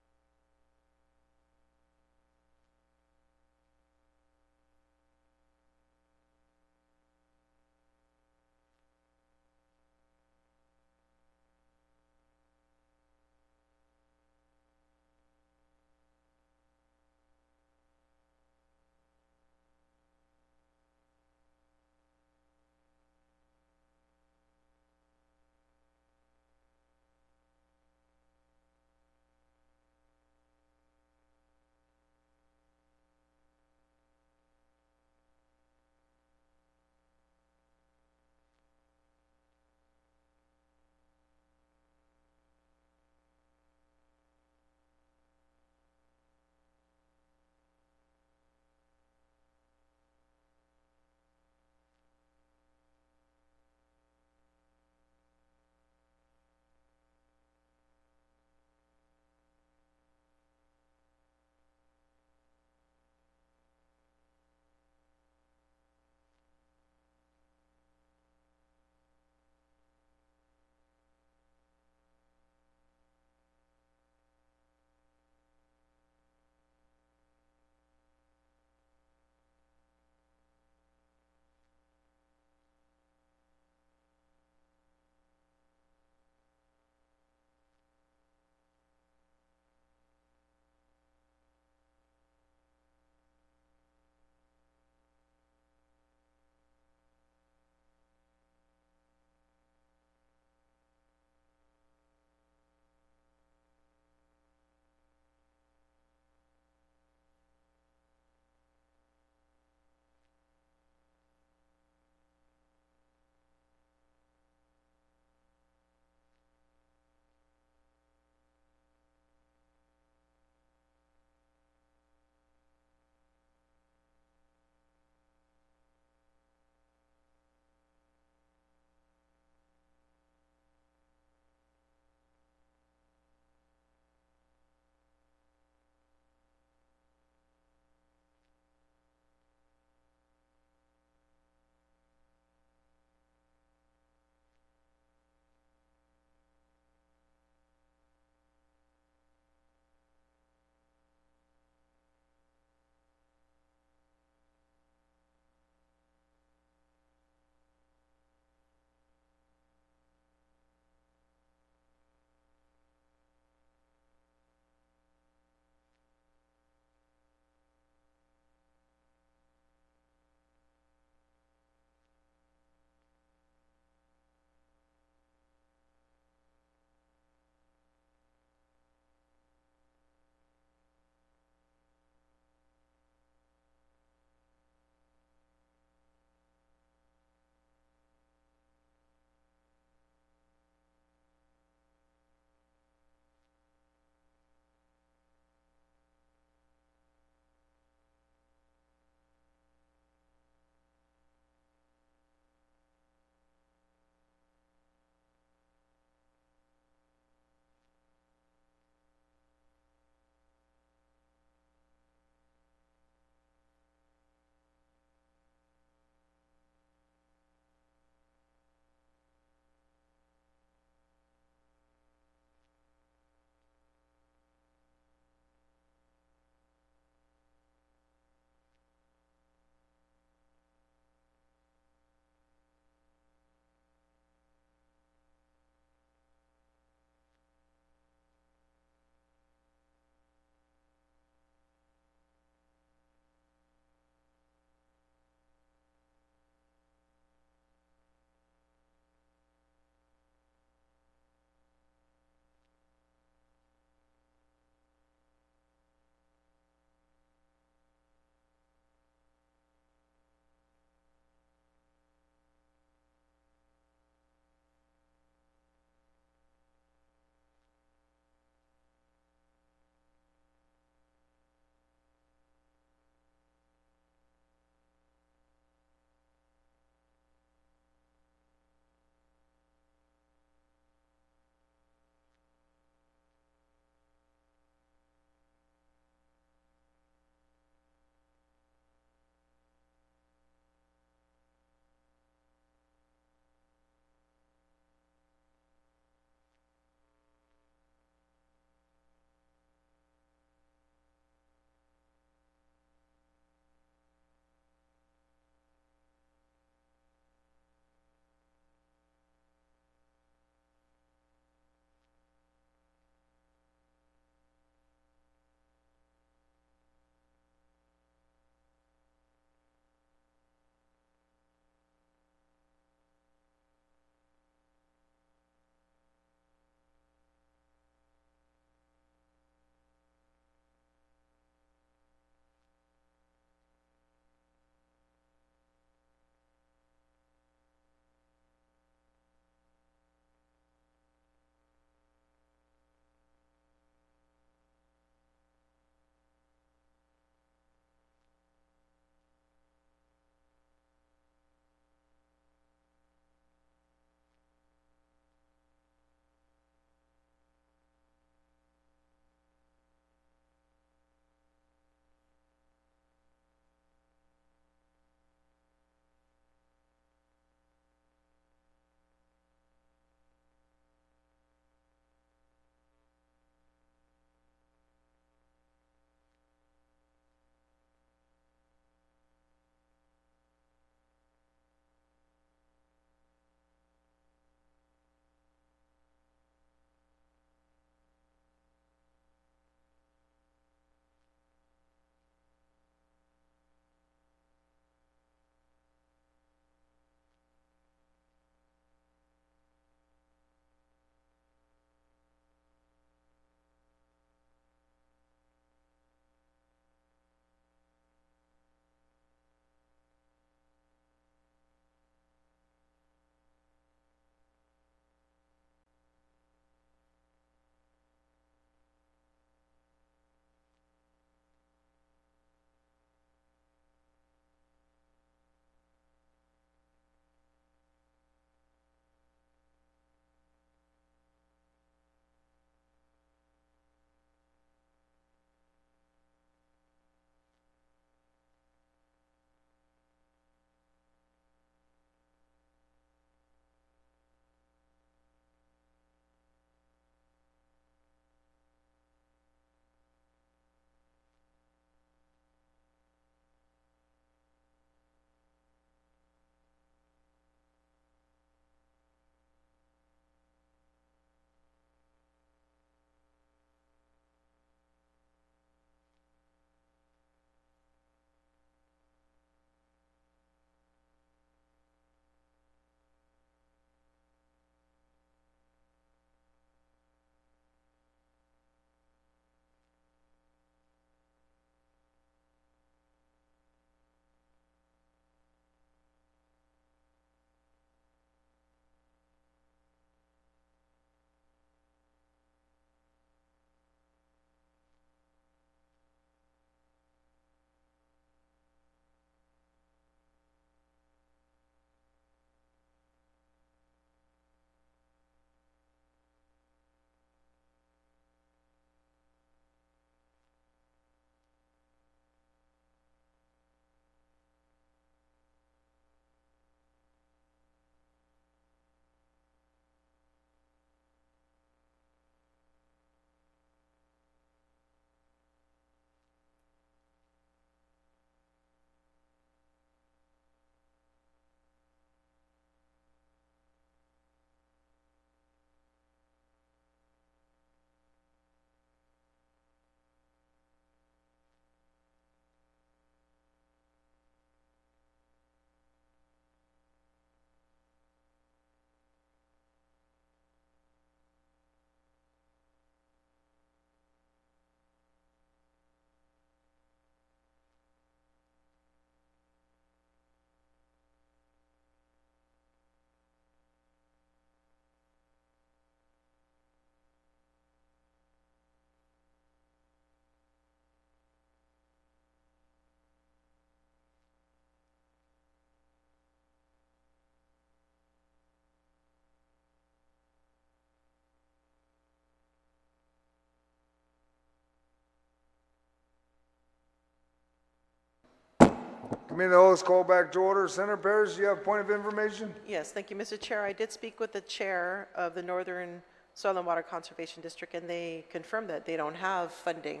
S1: Committee of the whole is called back to order. Senator Parrish, you have a point of information?
S3: Yes, thank you, Mr. Chair. I did speak with the chair of the Northern Soil and Water Conservation District, and they confirmed that they don't have funding,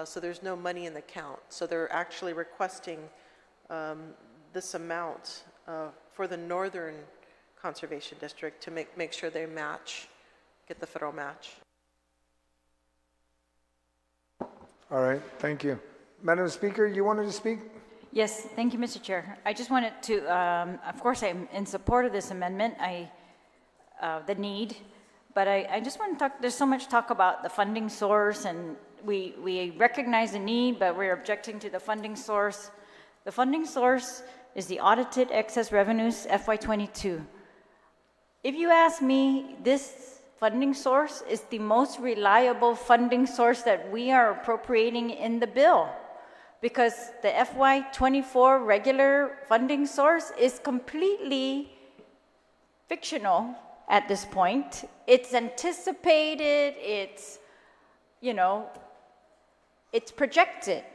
S3: so there's no money in the count. So they're actually requesting this amount for the Northern Conservation District to make sure they match, get the federal match.
S1: All right, thank you. Madam Speaker, you wanted to speak?
S6: Yes, thank you, Mr. Chair. I just wanted to, of course, I'm in support of this amendment, the need, but I just want to talk, there's so much talk about the funding source, and we recognize the need, but we're objecting to the funding source. The funding source is the audited excess revenues FY22. If you ask me, this funding source is the most reliable funding source that we are appropriating in the bill, because the FY24 regular funding source is completely fictional at this point. It's anticipated, it's, you know, it's projected.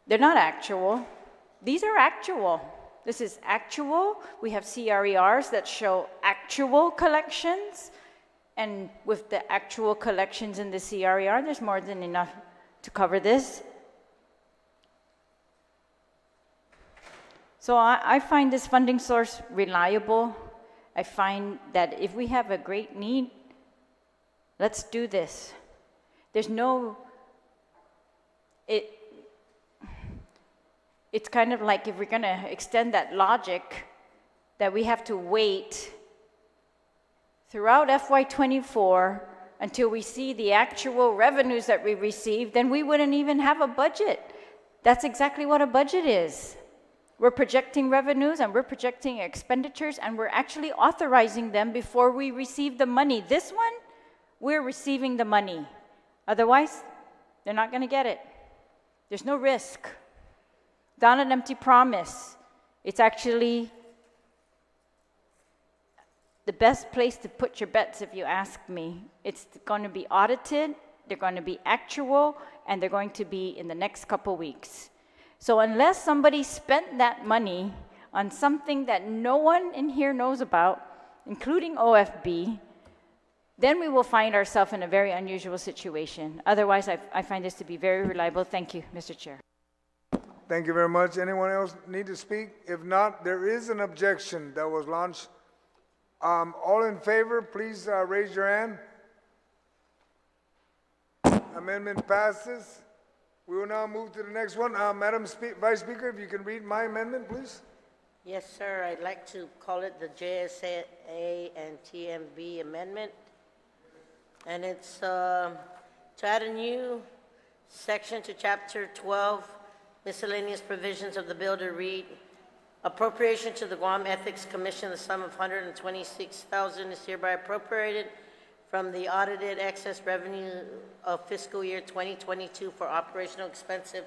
S6: They're not actual. These are actual. This is actual. We have CRERs that show actual collections, and with the actual collections in the CRER, there's more than enough to cover this. So I find this funding source reliable. I find that if we have a great need, let's do this. There's no, it's kind of like if we're going to extend that logic that we have to wait throughout FY24 until we see the actual revenues that we receive, then we wouldn't even have a budget. That's exactly what a budget is. We're projecting revenues and we're projecting expenditures, and we're actually authorizing them before we receive the money. This one, we're receiving the money. Otherwise, they're not going to get it. There's no risk. Not an empty promise. It's actually the best place to put your bets, if you ask me. It's going to be audited, they're going to be actual, and they're going to be in the next couple weeks. So unless somebody spent that money on something that no one in here knows about, including OFB, then we will find ourselves in a very unusual situation. Otherwise, I find this to be very reliable. Thank you, Mr. Chair.
S1: Thank you very much. Anyone else need to speak? If not, there is an objection that was launched. All in favor, please raise your hand. Amendment passes. We will now move to the next one. Madam Vice Speaker, if you can read my amendment, please.
S11: Yes, sir. I'd like to call it the JSA and TMB amendment. And it's to add a new section to Chapter 12, miscellaneous provisions of the bill, to read, appropriation to the Guam Ethics Commission, the sum of $126,000 is hereby appropriated from the audited excess revenue of fiscal year 2022 for operational expenses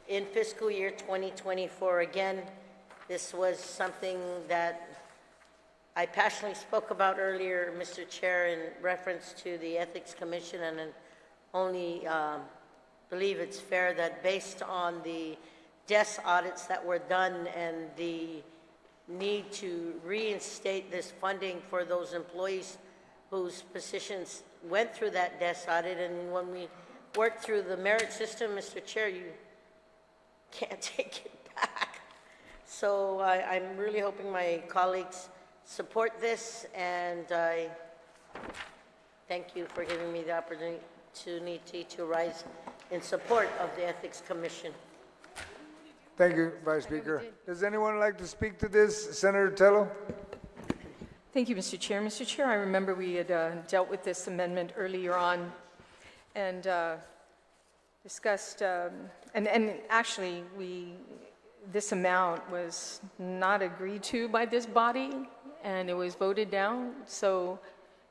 S11: in fiscal year 2024. Again, this was something that I passionately spoke about earlier, Mr. Chair, in reference to the Ethics Commission, and only believe it's fair that based on the desk audits that were done and the need to reinstate this funding for those employees whose positions went through that desk audit, and when we worked through the merit system, Mr. Chair, you can't take it back. So I'm really hoping my colleagues support this, and I thank you for giving me the opportunity to rise in support of the Ethics Commission.
S1: Thank you, Vice Speaker. Does anyone like to speak to this? Senator Tello?
S2: Thank you, Mr. Chair. Mr. Chair, I remember we had dealt with this amendment earlier on and discussed, and actually this amount was not agreed to by this body, and it was voted down. So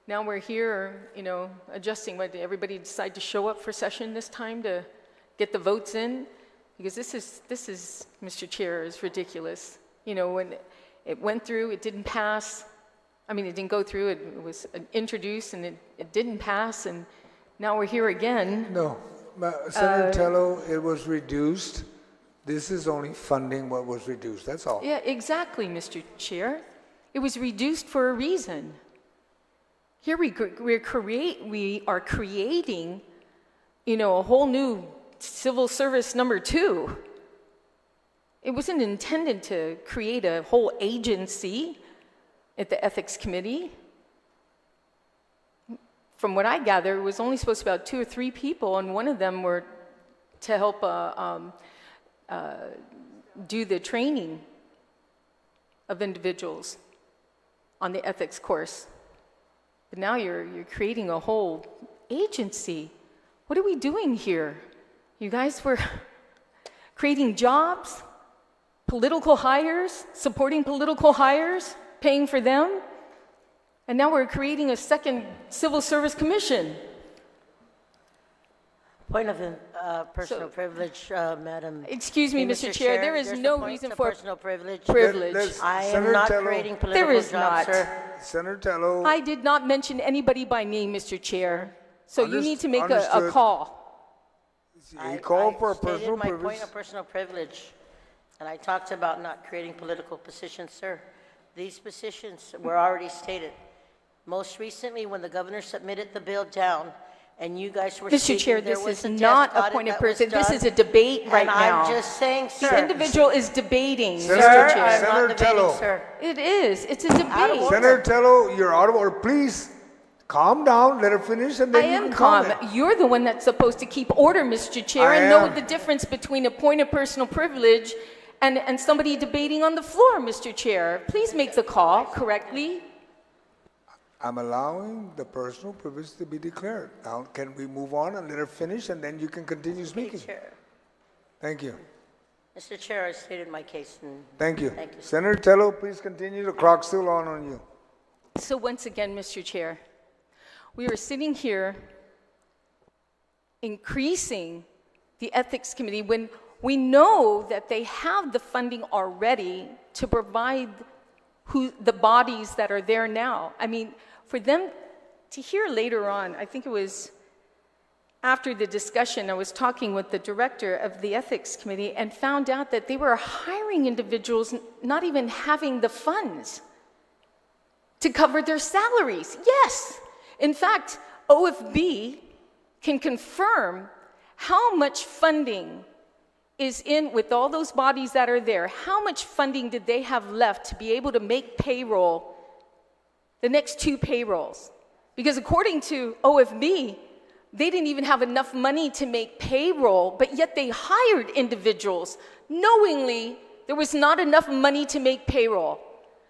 S2: now we're here, you know, adjusting. What, did everybody decide to show up for session this time to get the votes in? Because this is, Mr. Chair, is ridiculous. You know, when it went through, it didn't pass. I mean, it didn't go through, it was introduced and it didn't pass, and now we're here again.
S1: No, Senator Tello, it was reduced This is only funding what was reduced, that's all.
S2: Yeah, exactly, Mr. Chair. It was reduced for a reason. Here we are creating, a whole new civil service number 2. It wasn't intended to create a whole agency at the Ethics Committee. From what I gather, it was only supposed to be about 2 or 3 people, and one of them were to help do the training of individuals on the ethics course. But now you're creating a whole agency. What are we doing here? You guys were creating jobs, political hires, supporting political hires, paying for them, and now we're creating a second civil service commission.
S11: Point of personal privilege, Madam.
S2: Excuse me, Mr. Chair, there is
S11: there's
S2: no
S11: a point
S2: reason
S11: of
S2: for
S11: personal privilege. I am
S1: Senator
S11: not
S1: Tello.
S11: creating
S2: There
S11: political
S2: is
S11: jobs,
S2: not.
S11: sir.
S1: Senator Tello,
S2: I did not mention anybody by name, Mr. Chair. So you need to make a
S1: Understood.
S2: call.
S1: he called for a
S11: I stated
S1: personal
S11: my
S1: privilege.
S11: point of personal privilege, and I talked about not creating political positions, sir. These positions were already stated. Most recently, when the governor submitted the bill down, and you guys were
S2: Mr.
S11: speaking,
S2: Chair,
S11: there
S2: this
S11: was
S2: is
S11: a
S2: not
S11: desk
S2: a
S11: audit
S2: point of
S11: that was
S2: person. This
S11: done,
S2: is a debate right
S11: and
S2: now.
S11: I'm just saying,
S2: The
S11: sir.
S2: individual is debating,
S1: Senator-
S2: Mr.
S11: Sir,
S2: Chair.
S11: I'm
S1: Senator
S11: not debating,
S1: Tello.
S11: sir.
S2: It is. It's a
S11: Out of
S2: debate.
S11: order.
S1: Senator Tello, you're out of order. Please calm down, let her finish, and
S2: I
S1: then you
S2: am
S1: can
S2: calm.
S1: comment.
S2: You're the one that's supposed to keep order, Mr. Chair,
S1: I
S2: and know
S1: am.
S2: the difference between a point of personal privilege and somebody debating on the floor, Mr. Chair. Please make the call correctly.
S1: I'm allowing the personal privilege to be declared. Now, can we move on and let her finish, and then you can continue speaking?
S11: Chair.
S1: Thank you.
S11: Mr. Chair, I stated my case, and
S1: Thank you.
S11: Thank you.
S1: Senator Tello, please continue. The clock's still on you.
S2: So once again, Mr. Chair, we are sitting here increasing the Ethics Committee when we know that they have the funding already to provide the bodies that are there now. I mean, for them to hear later on, I think it was after the discussion, I was talking with the director of the Ethics Committee and found out that they were hiring individuals not even having the funds to cover their salaries. Yes. In fact, OFB can confirm how much funding is in with all those bodies that are there. How much funding did they have left to be able to make payroll, the next 2 payrolls? Because according to OFB, they didn't even have enough money to make payroll, but yet they hired individuals knowingly there was not enough money to make payroll.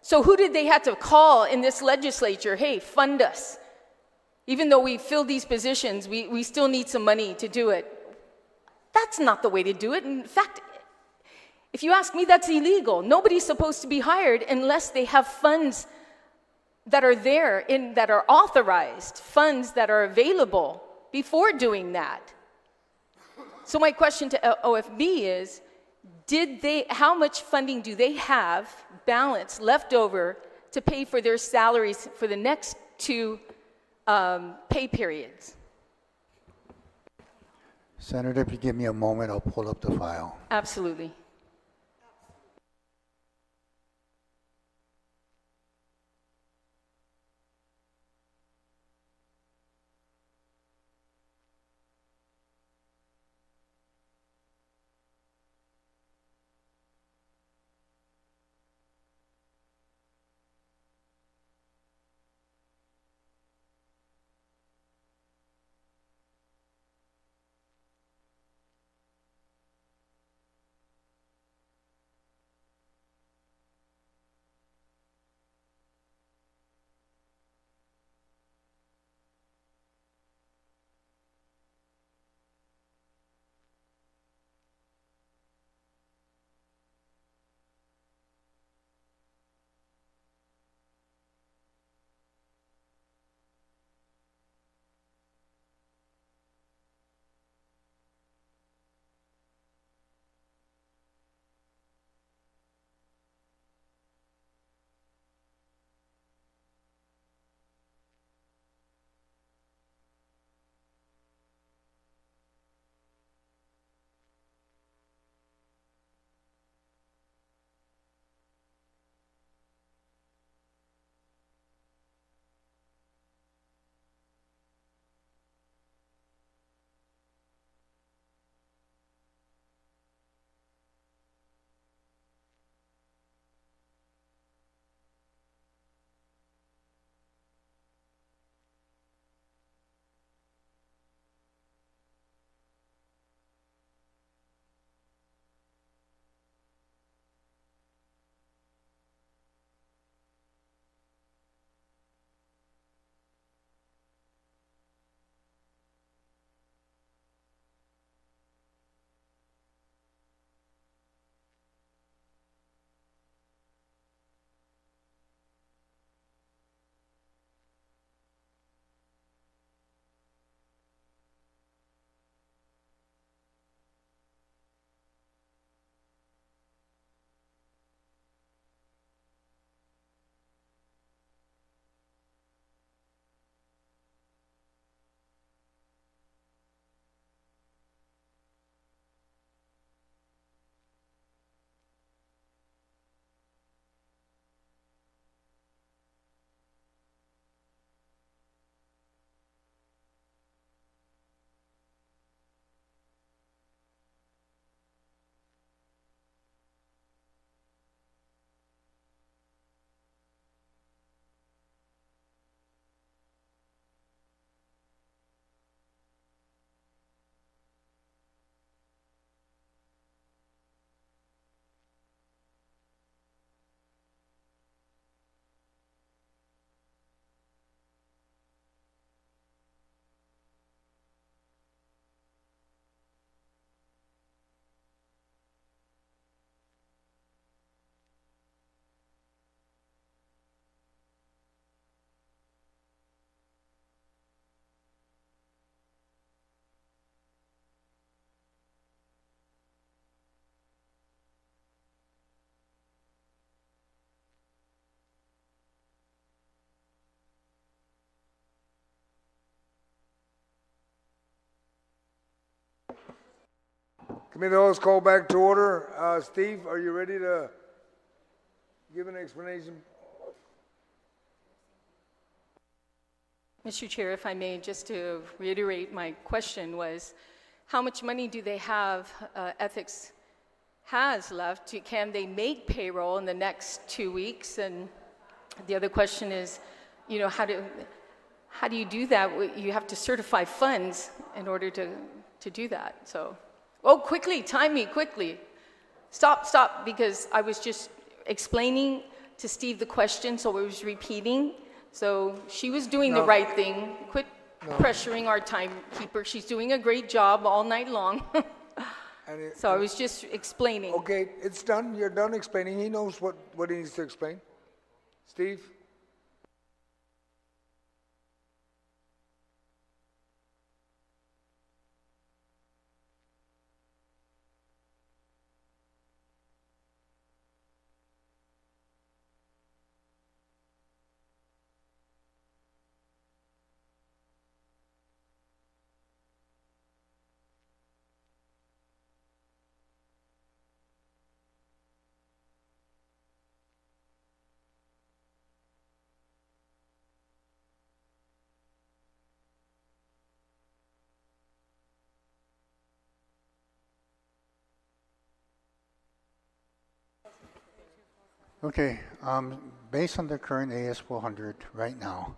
S2: So who did they have to call in this legislature? Hey, fund us. Even though we filled these positions, we still need some money to do it. That's not the way to do it. In fact, if you ask me, that's illegal. Nobody's supposed to be hired unless they have funds that are there, that are authorized, funds that are available before doing that. So my question to OFB is, how much funding do they have balance left over to pay for their salaries for the next 2 pay periods?
S9: Senator, if you give me a moment, I'll pull up the file.
S2: Absolutely.
S1: Committee of the Whole is called back to order. Steve, are you ready to give an explanation?
S2: Mr. Chair, if I may, just to reiterate, my question was, how much money do they have, ethics has left? Can they make payroll in the next 2 weeks? And the other question is, you know, how do you do that? You have to certify funds in order to do that. So, oh, quickly, time me, quickly. Stop, because I was just explaining to Steve the question, so I was repeating. So she was doing the right thing. Quit pressuring our timekeeper. She's doing a great job all night long. So I was just explaining.
S1: Okay, it's done. You're done explaining. He knows what he needs to explain. Steve?
S9: Okay, based on the current AS 400 right now,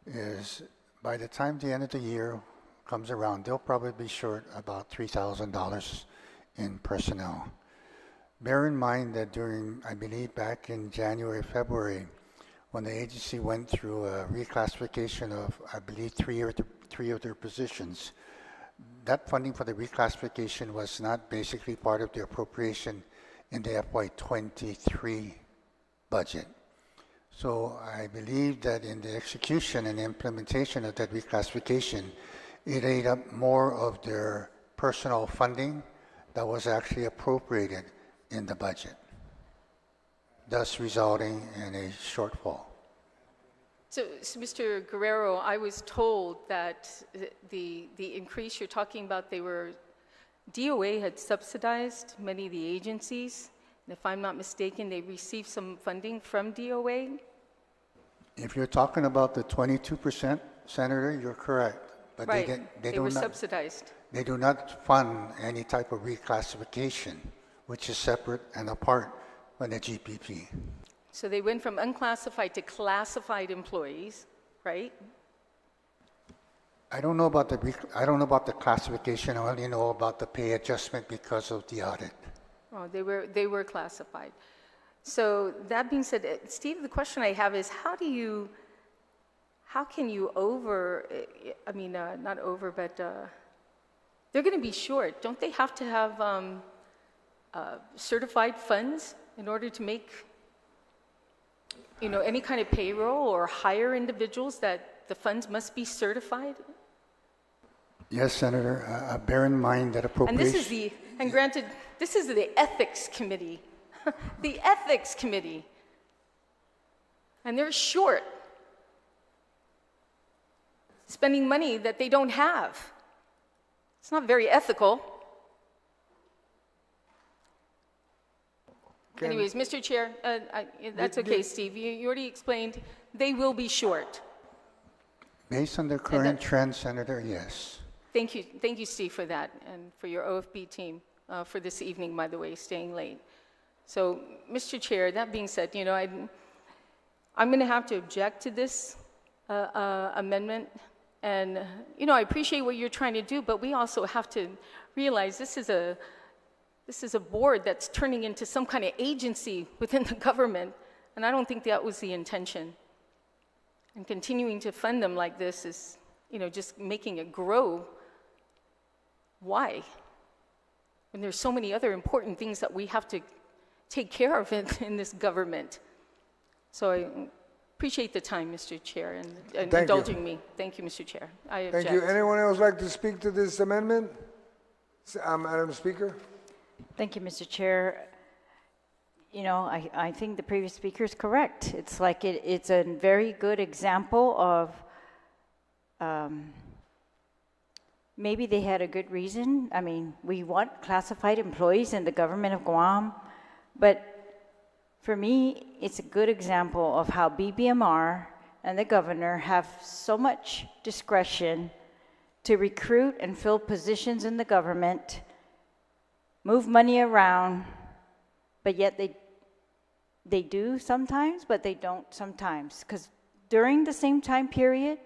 S9: is by the time the end of the year comes around, they'll probably be short about $3,000 in personnel. Bear in mind that during, I believe back in January, February, when the agency went through a reclassification of, I believe, three of their positions, that funding for the reclassification was not basically part of the appropriation in the FY2023 budget. So I believe that in the execution and implementation of that reclassification, it ate up more of their personal funding that was actually appropriated in the budget, thus resulting in a shortfall.
S2: So Mr. Guerrero, I was told that the increase you're talking about, DOA had subsidized many of the agencies. And if I'm not mistaken, they received some funding from DOA.
S9: If you're talking about the 22%, Senator, you're correct. But
S2: right, they were subsidized.
S9: They do not fund any type of reclassification, which is separate and apart from the GPP.
S2: So they went from unclassified to classified employees, right?
S9: I don't know about the classification. I only know about the pay adjustment because of the audit.
S2: Oh, they were classified. So that being said, Steve, the question I have is how can you they're going to be short. Don't they have to have certified funds in order to make, any kind of payroll or hire individuals that the funds must be certified?
S9: Yes, Senator. Bear in mind that appropriation...
S2: And granted, this is the Ethics Committee. The Ethics Committee. And they're short. Spending money that they don't have. It's not very ethical. Anyways, Mr. Chair, that's okay, Steve. You already explained they will be short.
S9: Based on the current trend, Senator, yes.
S2: Thank you, Steve, for that, and for your OFB team for this evening, by the way, staying late. So, Mr. Chair, that being said, I'm going to have to object to this amendment. And, I appreciate what you're trying to do, but we also have to realize this is a board that's turning into some kind of agency within the government, and I don't think that was the intention. And continuing to fund them like this is, just making it grow. Why? When there's so many other important things that we have to take care of in this government. So I appreciate the time, Mr. Chair, and indulging me. Thank you, Mr. Chair. I object.
S1: Thank you. Anyone else like to speak to this amendment? Madam Speaker.
S6: Thank you, Mr. Chair. I think the previous speaker is correct. It's like it's a very good example of maybe they had a good reason. I mean, we want classified employees in the government of Guam, but for me, it's a good example of how BBMR and the governor have so much discretion to recruit and fill positions in the government, move money around, but yet they do sometimes, but they don't sometimes. Because during the same time period,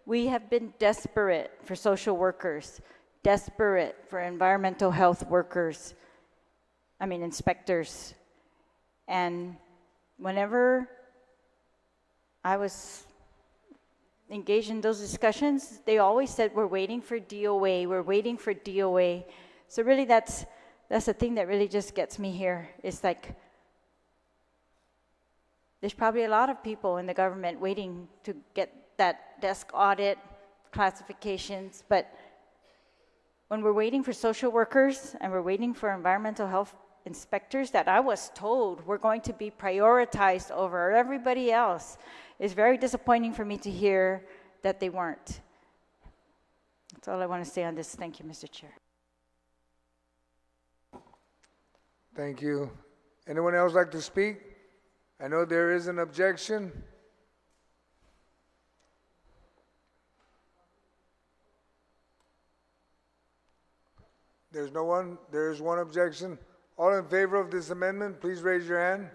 S6: we have been desperate for social workers, desperate for environmental health workers, inspectors. And whenever I was engaged in those discussions, they always said, we're waiting for DOA, we're waiting for DOA. So really that's the thing that really just gets me here. It's like, there's probably a lot of people in the government waiting to get that desk audit, classifications, but when we're waiting for social workers and we're waiting for environmental health inspectors that I was told were going to be prioritized over everybody else, it's very disappointing for me to hear that they weren't. That's all I want to say on this. Thank you, Mr. Chair.
S1: Thank you. Anyone else like to speak? I know there is an objection. There's no one. There is one objection. All in favor of this amendment, please raise your hand.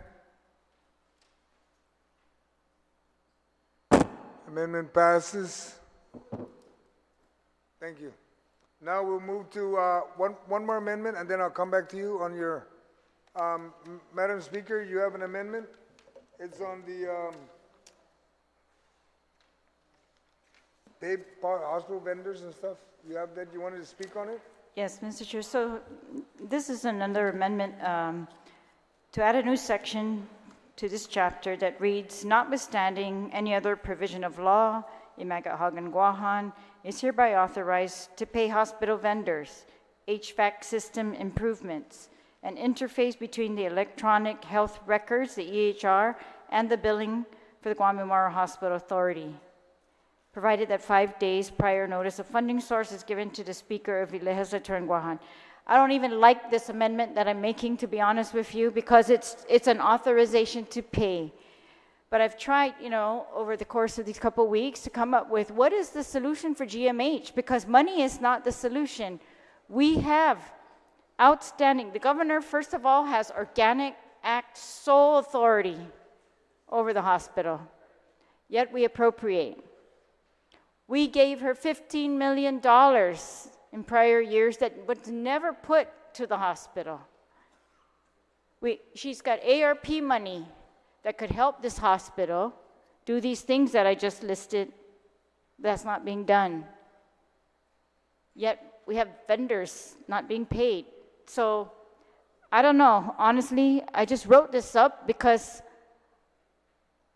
S1: Amendment passes. Thank you. Now we'll move to one more amendment, and then I'll come back to you on your... Madam Speaker, you have an amendment. It's on the paid hospital vendors and stuff. You have that? You wanted to speak on it?
S6: Yes, Mr. Chair. So this is another amendment to add a new section to this chapter that reads, notwithstanding any other provision of law, I Magaʹhågan Guåhan is hereby authorized to pay hospital vendors, HVAC system improvements, an interface between the electronic health records, the EHR, and the billing for the Guam Memorial Hospital Authority, provided that 5 days prior notice of funding source is given to the Speaker of the Legislature in Guåhan. I don't even like this amendment that I'm making, to be honest with you, because it's an authorization to pay. But I've tried, over the course of these couple weeks to come up with what is the solution for GMH, because money is not the solution. We have outstanding, the governor, first of all, has Organic Act sole authority over the hospital, yet we appropriate. We gave her $15 million in prior years that was never put to the hospital. She's got ARP money that could help this hospital do these things that I just listed. That's not being done. Yet we have vendors not being paid. So I don't know. Honestly, I just wrote this up because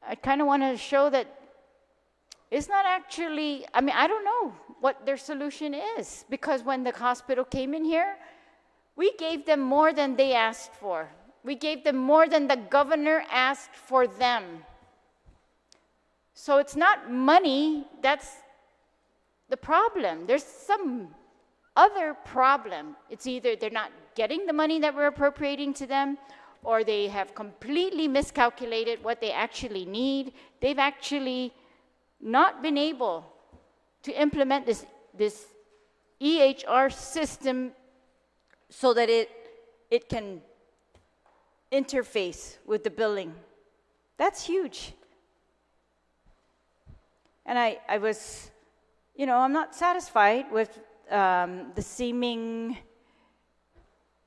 S6: I kind of want to show that it's not actually, I don't know what their solution is, because when the hospital came in here, we gave them more than they asked for. We gave them more than the governor asked for them. So it's not money that's the problem. There's some other problem. It's either they're not getting the money that we're appropriating to them, or they have completely miscalculated what they actually need. They've actually not been able to implement this EHR system so that it can interface with the billing. That's huge. And I was, I'm not satisfied with the seeming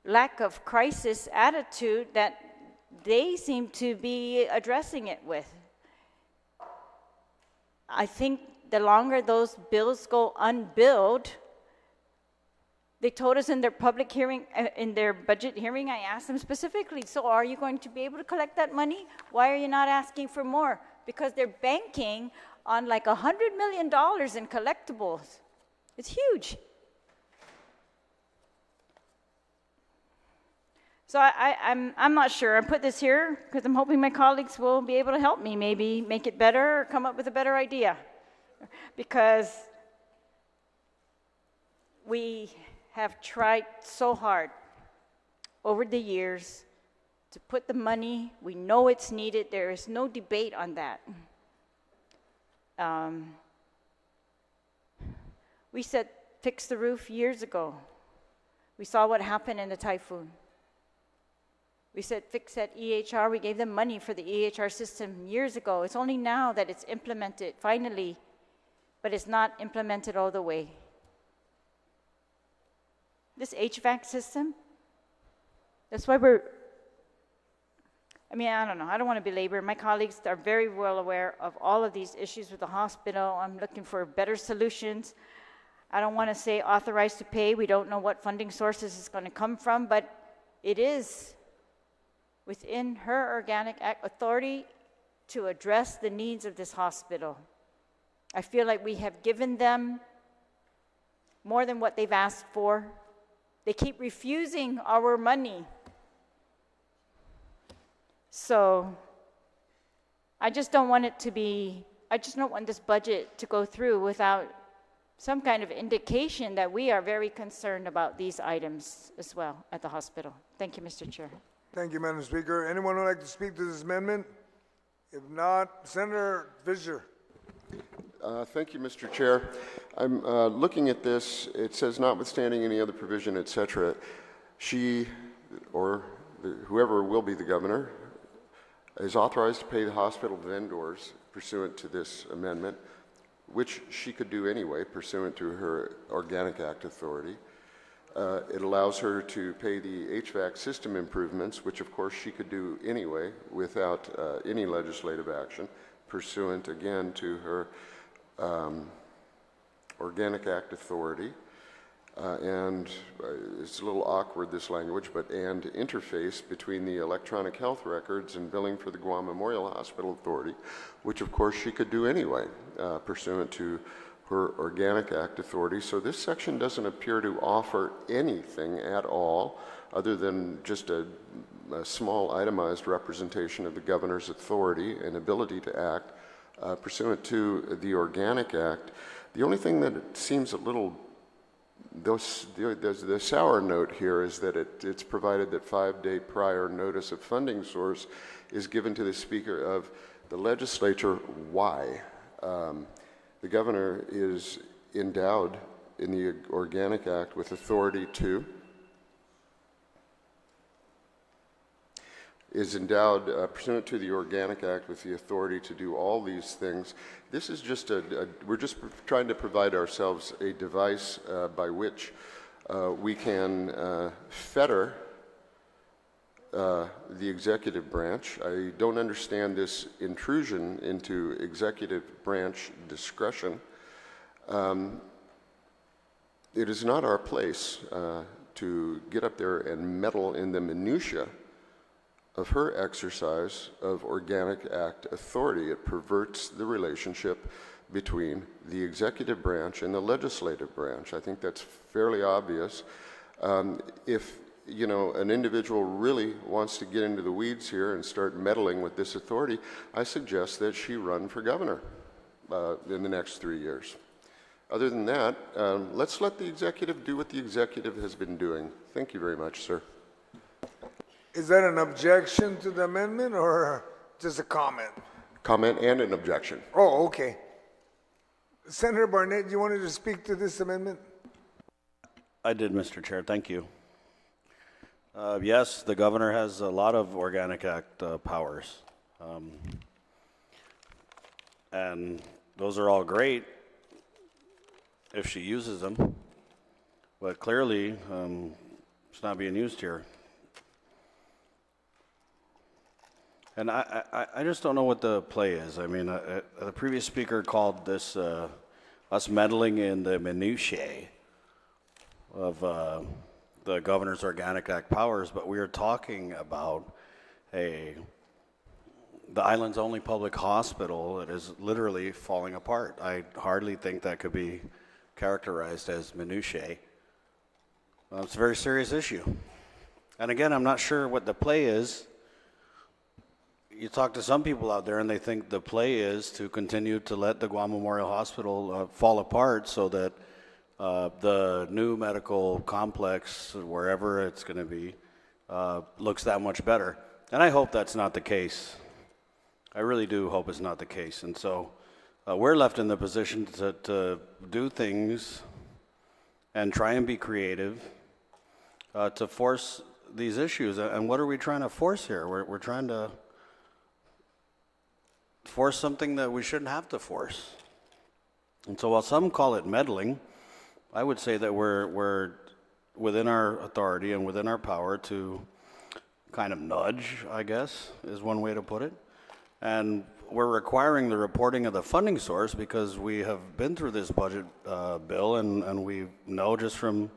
S6: lack of crisis attitude that they seem to be addressing it with. I think the longer those bills go unbilled, they told us in their public hearing, in their budget hearing, I asked them specifically, so are you going to be able to collect that money? Why are you not asking for more? Because they're banking on like $100 million in collectibles. It's huge. So I'm not sure. I put this here because I'm hoping my colleagues will be able to help me, maybe make it better or come up with a better idea. Because we have tried so hard over the years to put the money, we know it's needed, there is no debate on that. We said fix the roof years ago. We saw what happened in the typhoon. We said fix that EHR, we gave them money for the EHR system years ago. It's only now that it's implemented, finally, but it's not implemented all the way. This HVAC system, that's why I don't know, I don't want to belabor. My colleagues are very well aware of all of these issues with the hospital. I'm looking for better solutions. I don't want to say authorized to pay. We don't know what funding sources it's going to come from, but it is within her Organic Act authority to address the needs of this hospital. I feel like we have given them more than what they've asked for. They keep refusing our money. So I just don't want it to be, I just don't want this budget to go through without some kind of indication that we are very concerned about these items as well at the hospital. Thank you, Mr. Chair.
S1: Thank you, Madam Speaker. Anyone who would like to speak to this amendment? If not, Senator Fisher.
S5: Thank you, Mr. Chair. I'm looking at this. It says, notwithstanding any other provision, et cetera, she or whoever will be the governor is authorized to pay the hospital vendors pursuant to this amendment, which she could do anyway pursuant to her Organic Act authority. It allows her to pay the HVAC system improvements, which of course she could do anyway without any legislative action, pursuant again to her Organic Act authority. And it's a little awkward, this language, but and interface between the electronic health records and billing for the Guam Memorial Hospital Authority, which of course she could do anyway, pursuant to her Organic Act authority. So this section doesn't appear to offer anything at all other than just a small itemized representation of the governor's authority and ability to act pursuant to the Organic Act. The only thing that seems a little the sour note here is that it's provided that 5-day prior notice of funding source is given to the Speaker of the Legislature. Why? The governor is endowed in the Organic Act with authority to, pursuant to the Organic Act with the authority to do all these things. This is just we're just trying to provide ourselves a device by which we can fetter the executive branch. I don't understand this intrusion into executive branch discretion. It is not our place to get up there and meddle in the minutia of her exercise of Organic Act authority. It perverts the relationship between the executive branch and the legislative branch. I think that's fairly obvious. If an individual really wants to get into the weeds here and start meddling with this authority, I suggest that she run for governor in the next 3 years. Other than that, let's let the executive do what the executive has been doing. Thank you very much, sir.
S1: Is that an objection to the amendment or just a comment?
S5: Comment and an objection.
S1: Oh, okay. Senator Barnett, you wanted to speak to this amendment?
S10: I did, Mr. Chair. Thank you. Yes, the governor has a lot of Organic Act powers. And those are all great if she uses them. But clearly, it's not being used here. And I just don't know what the play is. I mean, the previous speaker called this us meddling in the minutiae of the governor's Organic Act powers, but we are talking about the island's only public hospital that is literally falling apart. I hardly think that could be characterized as minutiae. It's a very serious issue. And again, I'm not sure what the play is. You talk to some people out there and they think the play is to continue to let the Guam Memorial Hospital fall apart so that the new medical complex, wherever it's going to be, looks that much better. And I hope that's not the case. I really do hope it's not the case. And so we're left in the position to do things and try and be creative to force these issues. And what are we trying to force here? We're trying to force something that we shouldn't have to force. And so while some call it meddling, I would say that we're within our authority and within our power to kind of nudge, I guess, is one way to put it. And we're requiring the reporting of the funding source because we have been through this budget bill, and we know just from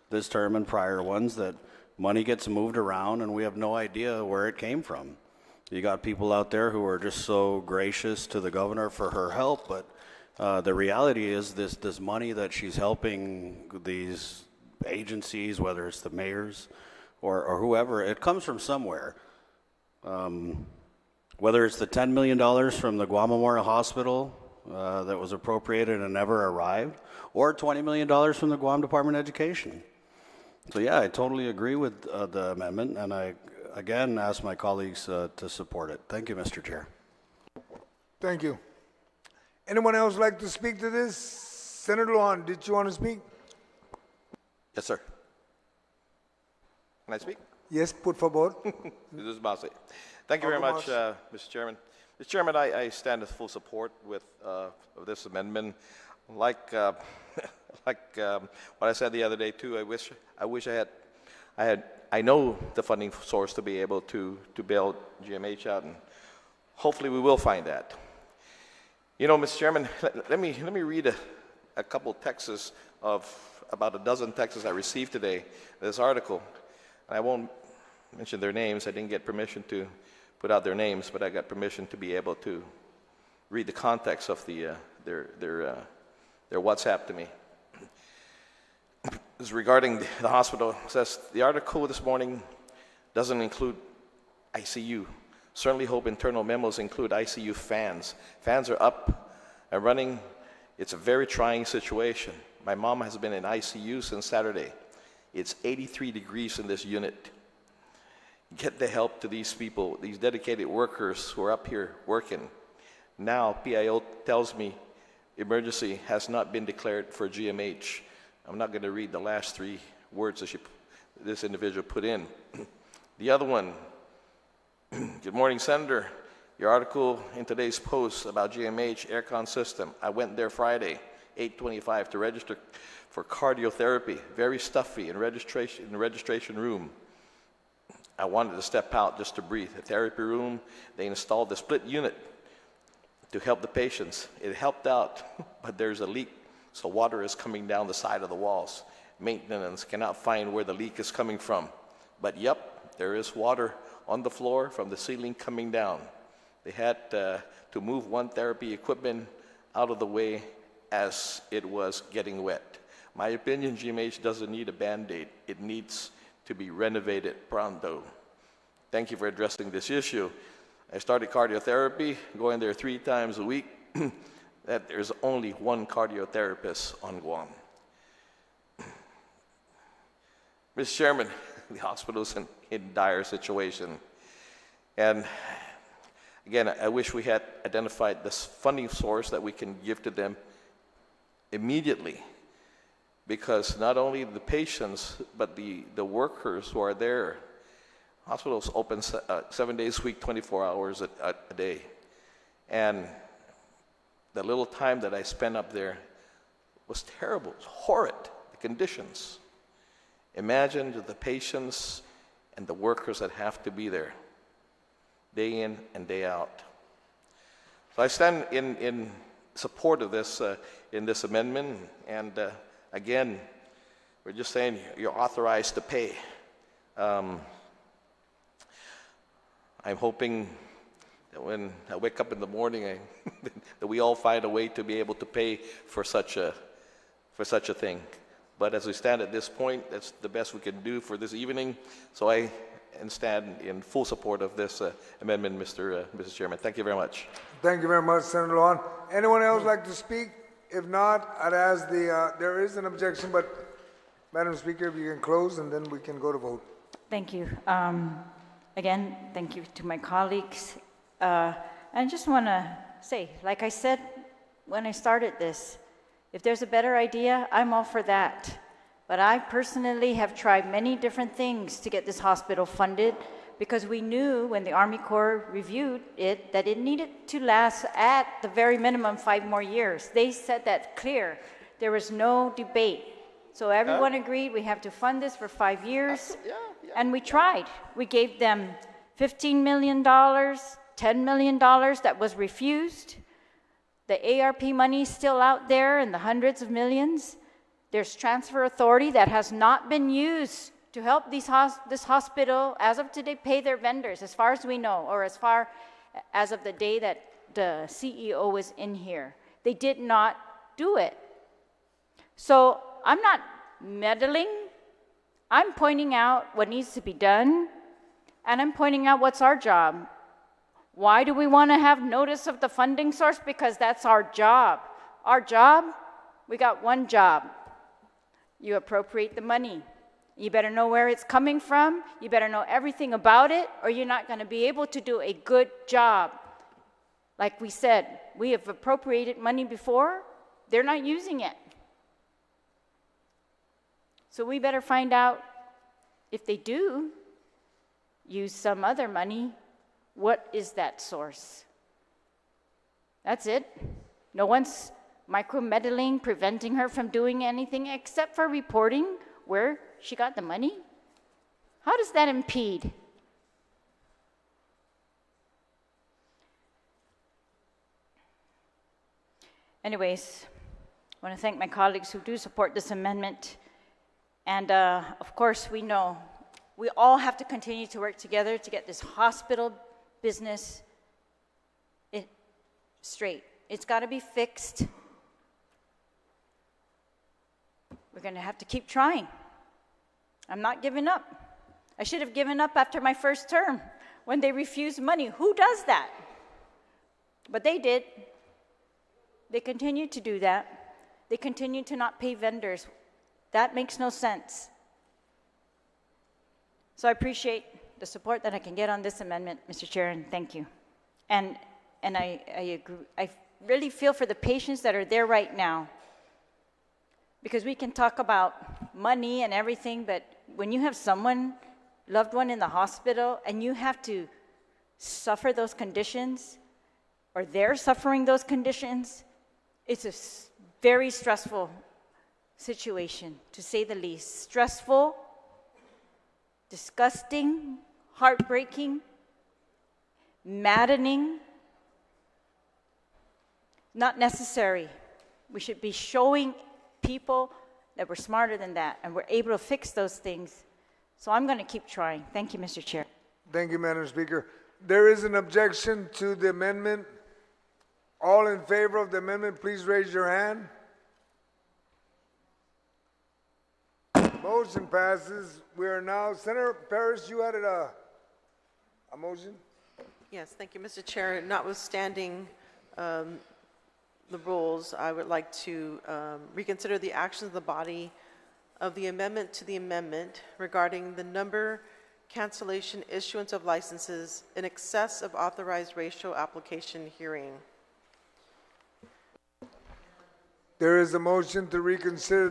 S10: this term and prior ones that money gets moved around and we have no idea where it came from. You got people out there who are just so gracious to the governor for her help, but the reality is this money that she's helping these agencies, whether it's the mayors or whoever, it comes from somewhere. Whether it's the $10 million from the Guam Memorial Hospital that was appropriated and never arrived, or $20 million from the Guam Department of Education. So yeah, I totally agree with the amendment, and I again ask my colleagues to support it. Thank you, Mr. Chair.
S1: Thank you. Anyone else like to speak to this? Senator Guåhan, did you want to speak?
S13: Yes, sir. Can I speak?
S1: Yes, por favor.
S13: This is Masi. Thank you very much, Mr. Chairman. Mr. Chairman, I stand in full support with of this amendment. Like what I said the other day too, I wish I know the funding source to be able to bail GMH out, and hopefully we will find that. You know, Mr. Chairman, let me read a couple texts of about a dozen texts I received today. This article, and I won't mention their names. I didn't get permission to put out their names, but I got permission to be able to read the context of their WhatsApp to me. This is regarding the hospital. It says the article this morning doesn't include ICU. Certainly hope internal memos include ICU fans. Fans are up and running. It's a very trying situation. My mom has been in ICU since Saturday. It's 83 degrees in this unit. Get the help to these people, these dedicated workers who are up here working. Now, PIO tells me emergency has not been declared for GMH. I'm not going to read the last three words that this individual put in. The other one, good morning, Senator. Your article in today's post about GMH aircon system. I went there Friday, 8/25, to register for cardiotherapy. Very stuffy in the registration room. I wanted to step out just to breathe. The therapy room, they installed the split unit to help the patients. It helped out, but there's a leak, so water is coming down the side of the walls. Maintenance cannot find where the leak is coming from. But yep, there is water on the floor from the ceiling coming down. They had to move one therapy equipment out of the way as it was getting wet. My opinion, GMH doesn't need a Band-Aid. It needs to be renovated pronto. Thank you for addressing this issue. I started cardiotherapy, going there 3 times a week. That there's only one cardiotherapist on Guam. Mr. Chairman, the hospital's in dire situation. And again, I wish we had identified this funding source that we can give to them immediately, because not only the patients, but the workers who are there. Hospitals open 7 days a week, 24 hours a day. And the little time that I spent up there was terrible. It was horrid, the conditions. Imagine the patients and the workers that have to be there day in and day out. So I stand in support of this in this amendment, and again, we're just saying you're authorized to pay. I'm hoping that when I wake up in the morning, that we all find a way to be able to pay for such a thing. But as we stand at this point, that's the best we can do for this evening. So I stand in full support of this amendment, Mr. Chairman. Thank you very much.
S1: Thank you very much, Senator Guåhan. Anyone else like to speak? If not, I'd ask there is an objection, but Madam Speaker, if you can close and then we can go to vote.
S6: Thank you. Again, thank you to my colleagues. I just want to say, like I said when I started this, if there's a better idea, I'm all for that. But I personally have tried many different things to get this hospital funded because we knew when the Army Corps reviewed it that it needed to last at the very minimum 5 more years. They said that clear. There was no debate. So everyone agreed we have to fund this for 5 years. And we tried. We gave them $15 million, $10 million that was refused. The ARP money is still out there in the hundreds of millions. There's transfer authority that has not been used to help this hospital, as of today, pay their vendors, as far as we know, or as far as of the day that the CEO was in here. They did not do it. So I'm not meddling. I'm pointing out what needs to be done, and I'm pointing out what's our job. Why do we want to have notice of the funding source? Because that's our job. Our job, we got one job. You appropriate the money. You better know where it's coming from. You better know everything about it, or you're not going to be able to do a good job. Like we said, we have appropriated money before. They're not using it. So we better find out if they do use some other money, what is that source? That's it. No one's micromeddling, preventing her from doing anything except for reporting where she got the money. How does that impede? Anyways, I want to thank my colleagues who do support this amendment. And of course, we know we all have to continue to work together to get this hospital business straight. It's got to be fixed. We're going to have to keep trying. I'm not giving up. I should have given up after my first term when they refused money. Who does that? But they did. They continue to do that. They continue to not pay vendors. That makes no sense. So I appreciate the support that I can get on this amendment, Mr. Chair, and thank you. And I agree. I really feel for the patients that are there right now, because we can talk about money and everything, but when you have someone, loved one in the hospital, and you have to suffer those conditions, or they're suffering those conditions, it's a very stressful situation, to say the least. Stressful, disgusting, heartbreaking, maddening, not necessary. We should be showing people that we're smarter than that and we're able to fix those things. So I'm going to keep trying. Thank you, Mr. Chair.
S1: Thank you, Madam Speaker. There is an objection to the amendment. All in favor of the amendment, please raise your hand. Motion passes. We are now, Senator Parrish, you had a motion?
S3: Yes, thank you, Mr. Chair. Notwithstanding the rules, I would like to reconsider the actions of the body of the amendment to the amendment regarding the number, cancellation, issuance of licenses in excess of authorized ratio application hearing.
S1: There is a motion to reconsider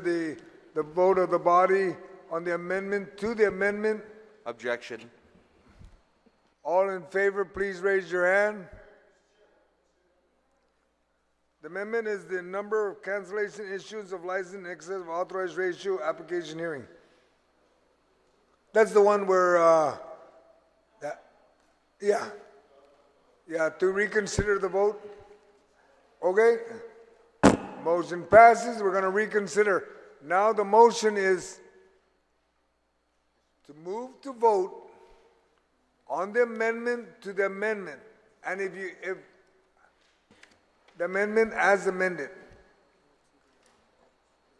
S1: the vote of the body on the amendment to the amendment.
S13: Objection.
S1: All in favor, please raise your hand. The amendment is the number of cancellation issues of license in excess of authorized ratio application hearing. That's the one where, to reconsider the vote. Okay? Motion passes. We're going to reconsider. Now the motion is to move to vote on the amendment to the amendment. And if the amendment as amended,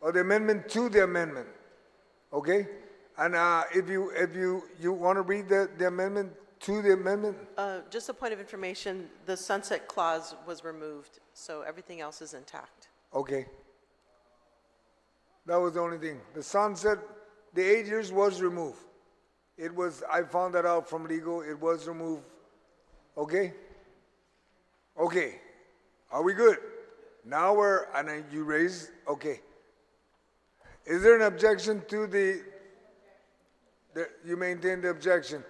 S1: or the amendment to the amendment, okay? And if you want to read the amendment to the amendment?
S3: Just a point of information, the sunset clause was removed, so everything else is intact.
S1: Okay. That was the only thing. The sunset, the 8 years was removed. It was, I found that out from legal, it was removed. Okay? Okay. Are we good? Now we're, and then you raised, okay. Is there an objection to you maintain the objection?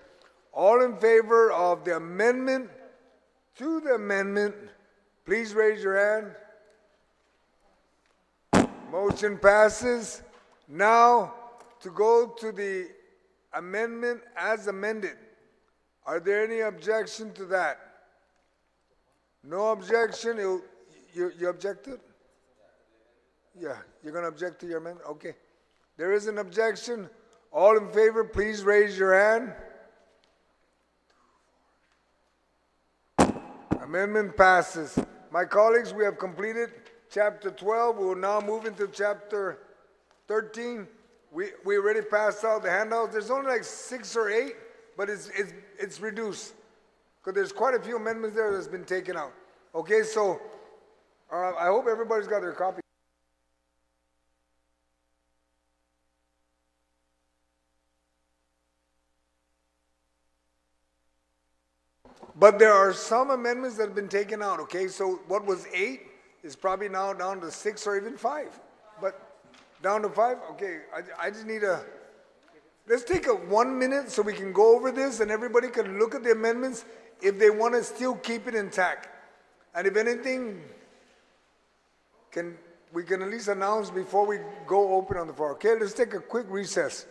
S1: All in favor of the amendment to the amendment, please raise your hand. Motion passes. Now, to go to the amendment as amended. Are there any objection to that? No objection. You objected? Yeah, you're going to object to your amendment? Okay. There is an objection. All in favor, please raise your hand. Amendment passes. My colleagues, we have completed Chapter 12. We will now move into Chapter 13. We already passed out the handouts. There's only like 6 or 8, but it's reduced because there's quite a few amendments there that's been taken out. Okay, so I hope everybody's got their copy. But there are some amendments that have been taken out, okay? So what was 8 is probably now down to 6 or even 5. But down to 5? Okay, I just need let's take a 1 minute so we can go over this and everybody can look at the amendments if they want to still keep it intact. And if anything, we can at least announce before we go open on the floor. Okay, let's take a quick recess.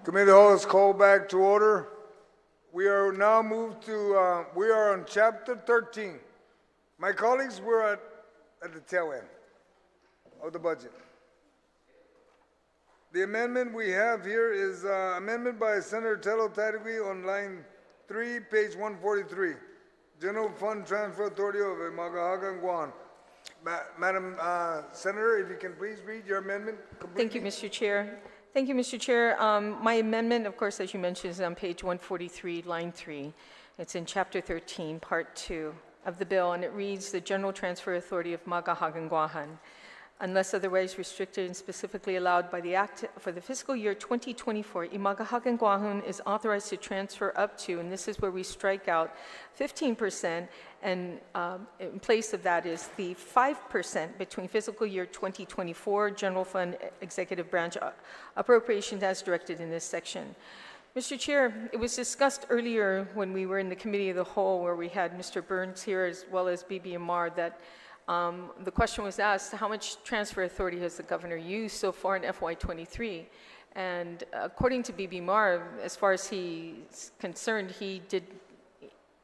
S1: Committee of the Whole is called back to order. We are now moved to, we are on chapter 13. My colleagues, we're at the tail end of the budget. The amendment we have here is amendment by Senator Tello Tadigui on line 3, page 143. General Fund Transfer Authority of I Magaʹhågan, Guåhan. Madam Senator, if you can please read your amendment completely.
S2: Thank you, Mr. Chair. Thank you, Mr. Chair. My amendment, of course, as you mentioned, is on page 143, line 3. It's in Chapter 13, Part 2 of the bill, and it reads, the General Transfer Authority of Magaʹhågan, Guåhan, unless otherwise restricted and specifically allowed by the Act for the fiscal year 2024, I Magaʹhågan, Guåhan is authorized to transfer up to, and this is where we strike out 15%, and in place of that is the 5% between fiscal year 2024 General Fund Executive Branch Appropriations as directed in this section. Mr. Chair, it was discussed earlier when we were in the Committee of the Whole where we had Mr. Burns here as well as BB&R that the question was asked, how much transfer authority has the governor used so far in FY23? And according to BB&R, as far as he's concerned, he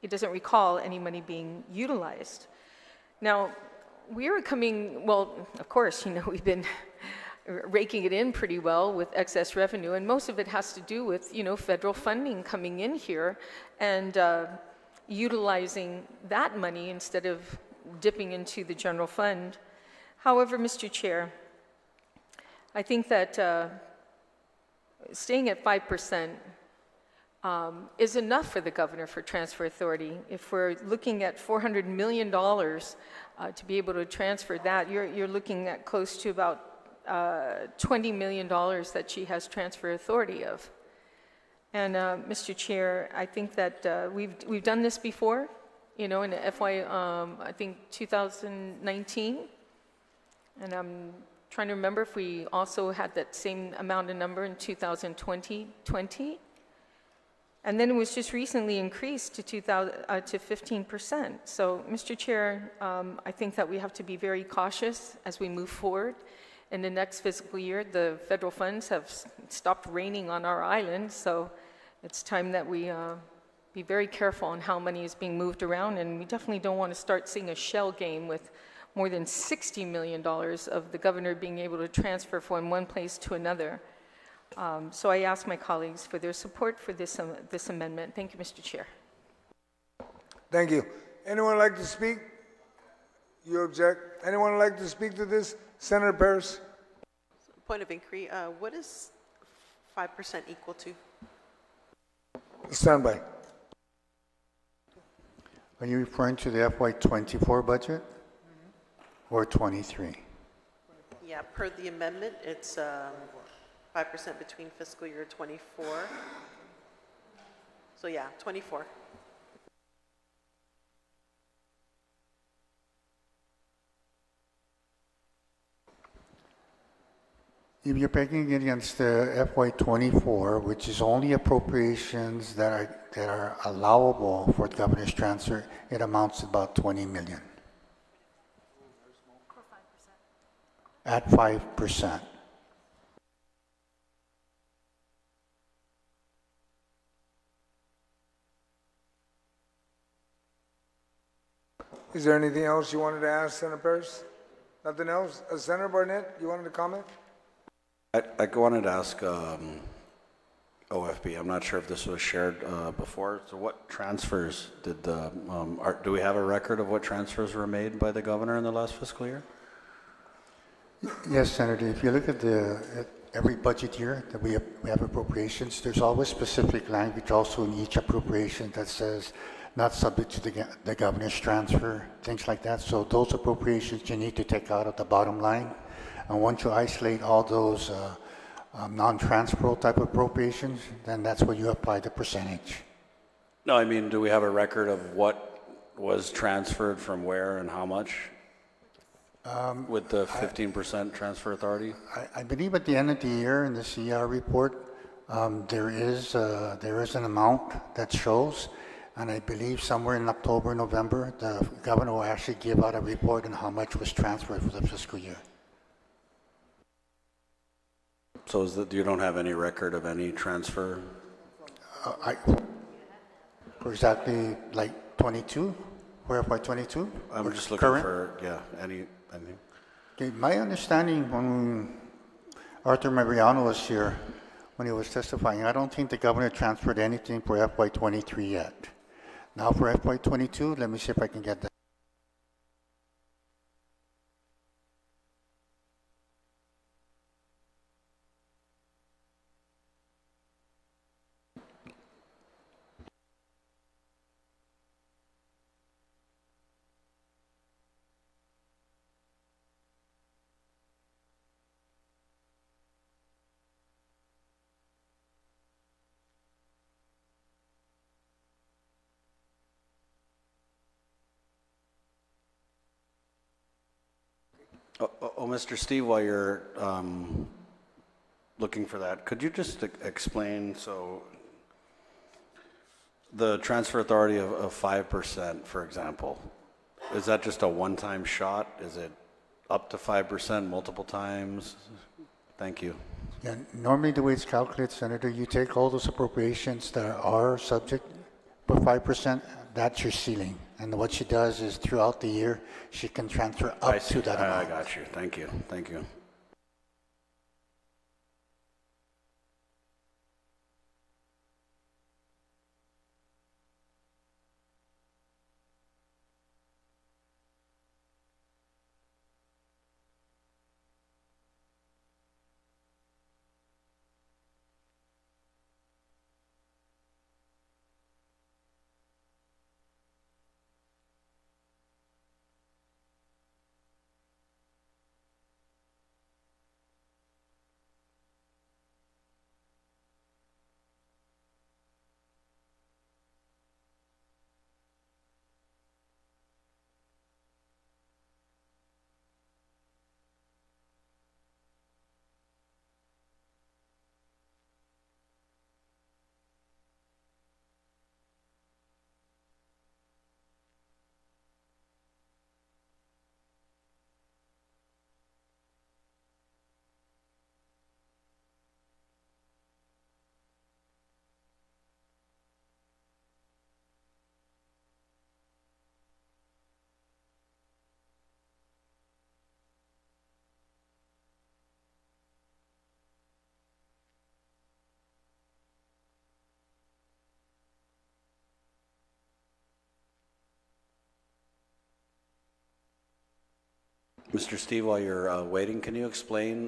S2: doesn't recall any money being utilized. Now, we are coming, well, of course, we've been raking it in pretty well with excess revenue, and most of it has to do with, federal funding coming in here and utilizing that money instead of dipping into the general fund. However, Mr. Chair, I think that staying at 5% is enough for the governor for transfer authority. If we're looking at $400 million to be able to transfer that, you're looking at close to about $20 million that she has transfer authority of. And Mr. Chair, I think that we've done this before. In FY, I think 2019, and I'm trying to remember if we also had that same amount of number in 2020, and then it was just recently increased to 15%. So, Mr. Chair, I think that we have to be very cautious as we move forward. In the next fiscal year, the federal funds have stopped raining on our island, so it's time that we be very careful on how money is being moved around, and we definitely don't want to start seeing a shell game with more than $60 million of the governor being able to transfer from one place to another. So I ask my colleagues for their support for this amendment. Thank you, Mr. Chair.
S1: Thank you. Anyone like to speak? You object? Anyone like to speak to this? Senator Paris.
S3: Point of inquiry, what is 5% equal to?
S1: Stand by.
S9: Are you referring to the FY24 budget or 23?
S3: Yeah, per the amendment, it's 5% between fiscal year 24. So yeah, 24.
S9: If you're picking it against the FY24, which is only appropriations that are allowable for the governor's transfer, it amounts to about $20 million. At 5%.
S1: Is there anything else you wanted to ask, Senator Paris? Nothing else? Senator Barnett, you wanted to comment?
S10: I wanted to ask OFB, I'm not sure if this was shared before, so what transfers did do we have a record of what transfers were made by the governor in the last fiscal year?
S9: Yes, Senator, if you look at every budget year that we have appropriations, there's always specific language also in each appropriation that says not subject to the governor's transfer, things like that. So those appropriations you need to take out of the bottom line. And once you isolate all those non-transferable type of appropriations, then that's where you apply the percentage.
S10: No, I mean, do we have a record of what was transferred from where and how much with the 15% transfer authority?
S9: I believe at the end of the year in the CR report, there is an amount that shows, and I believe somewhere in October, November, the governor will actually give out a report on how much was transferred for the fiscal year.
S10: So you don't have any record of any transfer?
S9: For exactly like 22, for FY22?
S10: I'm just looking
S9: current?
S10: for, yeah, anything.
S9: Okay, my understanding when Arthur Mariano was here, when he was testifying, I don't think the governor transferred anything for FY23 yet. Now for FY22, let me see if I can get that.
S10: Mr. Steve, while you're looking for that, could you just explain, so the transfer authority of 5%, for example, is that just a one-time shot? Is it up to 5% multiple times? Thank you.
S9: Yeah, normally the way it's calculated, Senator, you take all those appropriations that are subject for 5%, that's your ceiling. And what she does is throughout the year, she can transfer up to that amount.
S10: I got you. Thank you. Thank you. Mr. Steve, while you're waiting, can you explain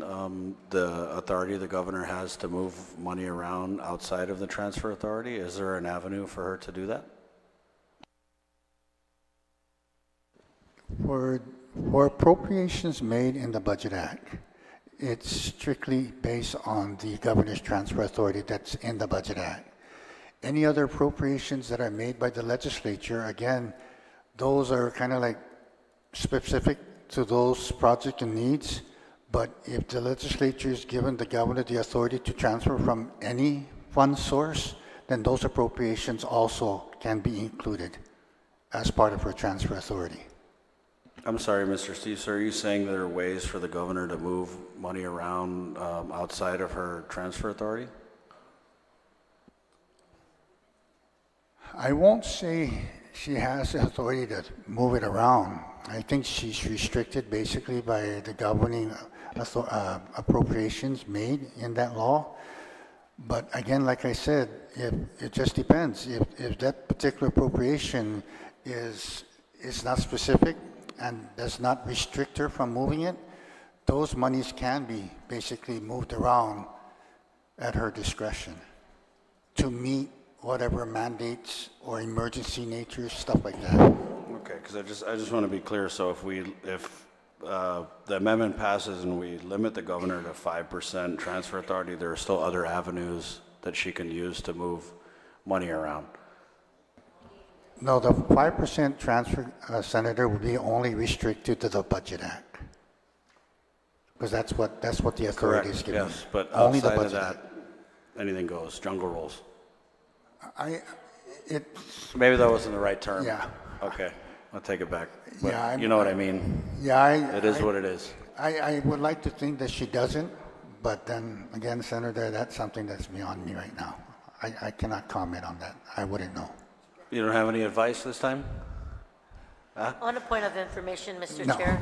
S10: the authority the governor has to move money around outside of the transfer authority? Is there an avenue for her to do that?
S9: For appropriations made in the Budget Act, it's strictly based on the governor's transfer authority that's in the Budget Act. Any other appropriations that are made by the legislature, again, those are kind of like specific to those projects and needs, but if the legislature is given the governor the authority to transfer from any fund source, then those appropriations also can be included as part of her transfer authority.
S10: I'm sorry, Mr. Steve, so are you saying there are ways for the governor to move money around outside of her transfer authority?
S9: I won't say she has the authority to move it around. I think she's restricted basically by the governing appropriations made in that law. But again, like I said, it just depends. If that particular appropriation is not specific and does not restrict her from moving it, those monies can be basically moved around at her discretion to meet whatever mandates or emergency nature, stuff like that.
S10: Okay, because I just want to be clear. So if the amendment passes and we limit the governor to 5% transfer authority, there are still other avenues that she can use to move money around.
S9: No, the 5% transfer, Senator, would be only restricted to the Budget Act, because that's what the authority is given.
S10: Yes, but
S9: only
S10: outside
S9: the
S10: of
S9: Budget
S10: that, anything goes. Jungle rules.
S9: Maybe
S10: that wasn't the right term.
S9: Yeah.
S10: Okay, I'll take it back. But
S9: Yeah,
S10: you know what I mean.
S9: Yeah,
S10: It is what it is.
S9: I would like to think that she doesn't, But then again, Senator, that's something that's beyond me right now. I cannot comment on that. I wouldn't know.
S10: You don't have any advice this time?
S11: On a point of information, Mr.
S9: No.
S11: Chair.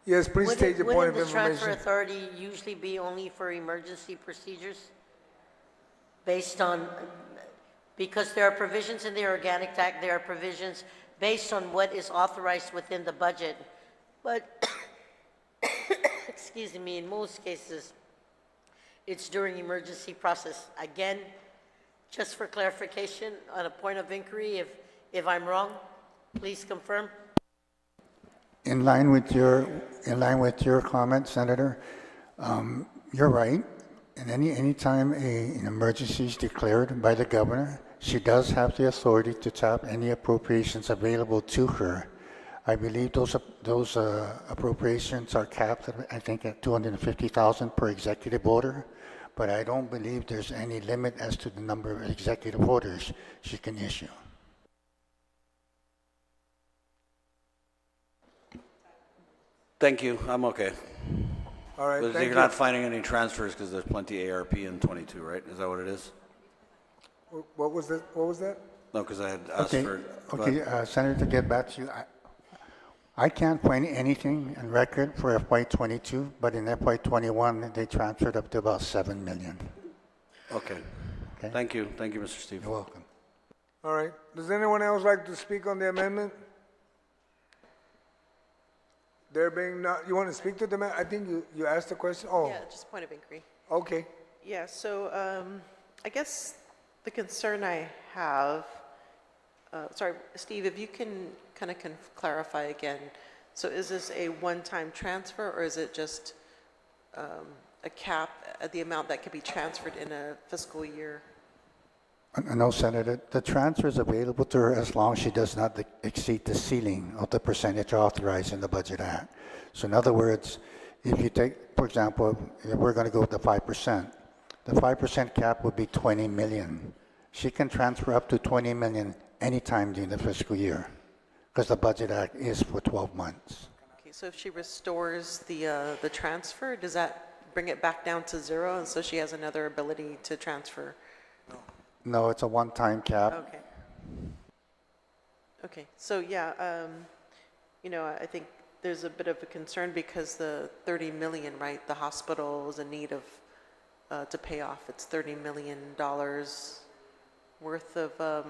S1: Yes, please state your point of
S11: Wouldn't the transfer
S1: information.
S11: authority usually be only for emergency procedures? Based on, because there are provisions in the Organic Act, there are provisions based on what is authorized within the budget. But, excuse me, in most cases, it's during emergency process. Again, just for clarification, on a point of inquiry, if I'm wrong, please confirm.
S9: In line with your comment, Senator, you're right. And any time an emergency is declared by the governor, she does have the authority to tap any appropriations available to her. I believe those appropriations are capped, I think, at $250,000 per executive order. But I don't believe there's any limit as to the number of executive orders she can issue.
S10: Thank you. I'm okay.
S1: All right,
S10: But
S1: thank
S10: you're
S1: you.
S10: not finding any transfers because there's plenty ARP in 22, right? Is that what it is?
S1: What was that? What was that?
S10: No, because I had asked
S9: Okay,
S10: for.
S9: Senator, to get back to you, I can't find anything in record for FY22, but in FY21, they transferred up to about $7 million.
S10: Okay.
S9: Okay.
S10: Thank you. Thank you, Mr. Steve.
S9: You're welcome.
S1: All right. Does anyone else like to speak on the amendment? There being not, you want to speak to the amendment? I think you asked the question. Oh,
S3: Yeah, just a point of inquiry.
S1: okay.
S3: Yeah, so I guess the concern I have, sorry, Steve, if you can kind of clarify again. So is this a one-time transfer, or is it just a cap at the amount that could be transferred in a fiscal year?
S9: No, Senator, the transfer is available to her as long as she does not exceed the ceiling of the percentage authorized in the Budget Act. So in other words, if you take, for example, if we're going to go with the 5%, the 5% cap would be $20 million. She can transfer up to $20 million anytime during the fiscal year because the Budget Act is for 12 months.
S3: Okay, so if she restores the transfer, does that bring it back down to zero, and so she has another ability to transfer?
S9: No, it's a one-time cap.
S3: Okay. Okay, so yeah, you know, I think there's a bit of a concern because the 30 million, right, the hospital is in need of, to pay off. It's $30 million worth of,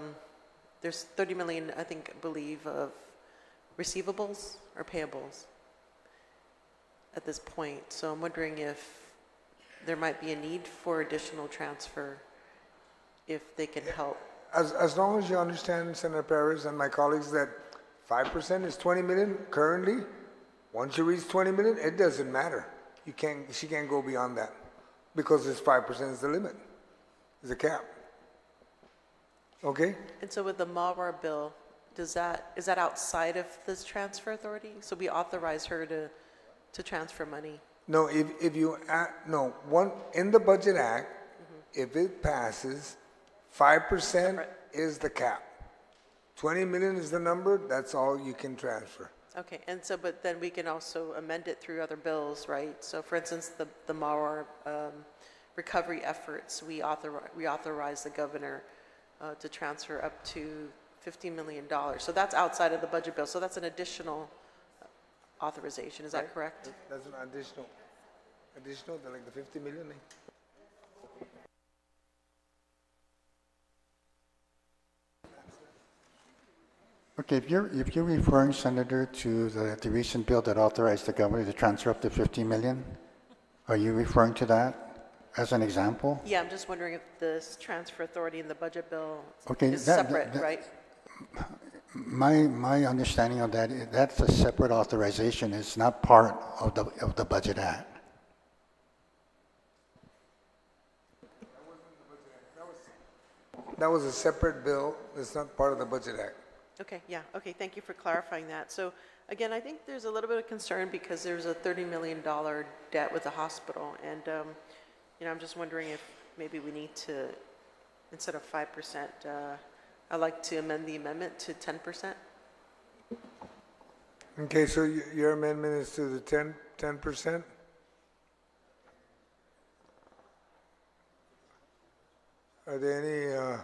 S3: there's 30 million, I believe, of receivables or payables at this point. So I'm wondering if there might be a need for additional transfer if they can help.
S1: As long as you understand, Senator Perez and my colleagues, that 5% is 20 million currently. Once you reach 20 million, it doesn't matter. She can't go beyond that because this 5% is the limit, is the cap. Okay?
S3: And so with the MAWA bill, is that outside of this transfer authority? So we authorize her to transfer money?
S1: No, if you in the Budget Act, if it passes, 5% is the cap. 20 million is the number, that's all you can transfer.
S3: Okay, and so, but then we can also amend it through other bills, right? So for instance, the MAWA recovery efforts, we authorize the governor to transfer up to $50 million. So that's outside of the budget bill. So that's an additional authorization, is that correct?
S1: That's an additional, like the 50 million.
S9: Okay, if you're referring, Senator, to the recent bill that authorized the governor to transfer up to $50 million, are you referring to that as an example?
S3: Yeah, I'm just wondering if this transfer authority in the budget bill
S9: Okay,
S3: is separate, right?
S9: My understanding of that, that's a separate authorization. It's not part of the Budget Act.
S1: That was a separate bill. It's not part of the Budget Act.
S3: Okay, yeah, okay, thank you for clarifying that. So again, I think there's a little bit of concern because there's a $30 million debt with the hospital. And, you know, I'm just wondering if maybe we need to, instead of 5%, I'd like to amend the amendment to 10%.
S1: Okay, so your amendment is to the 10%? Are there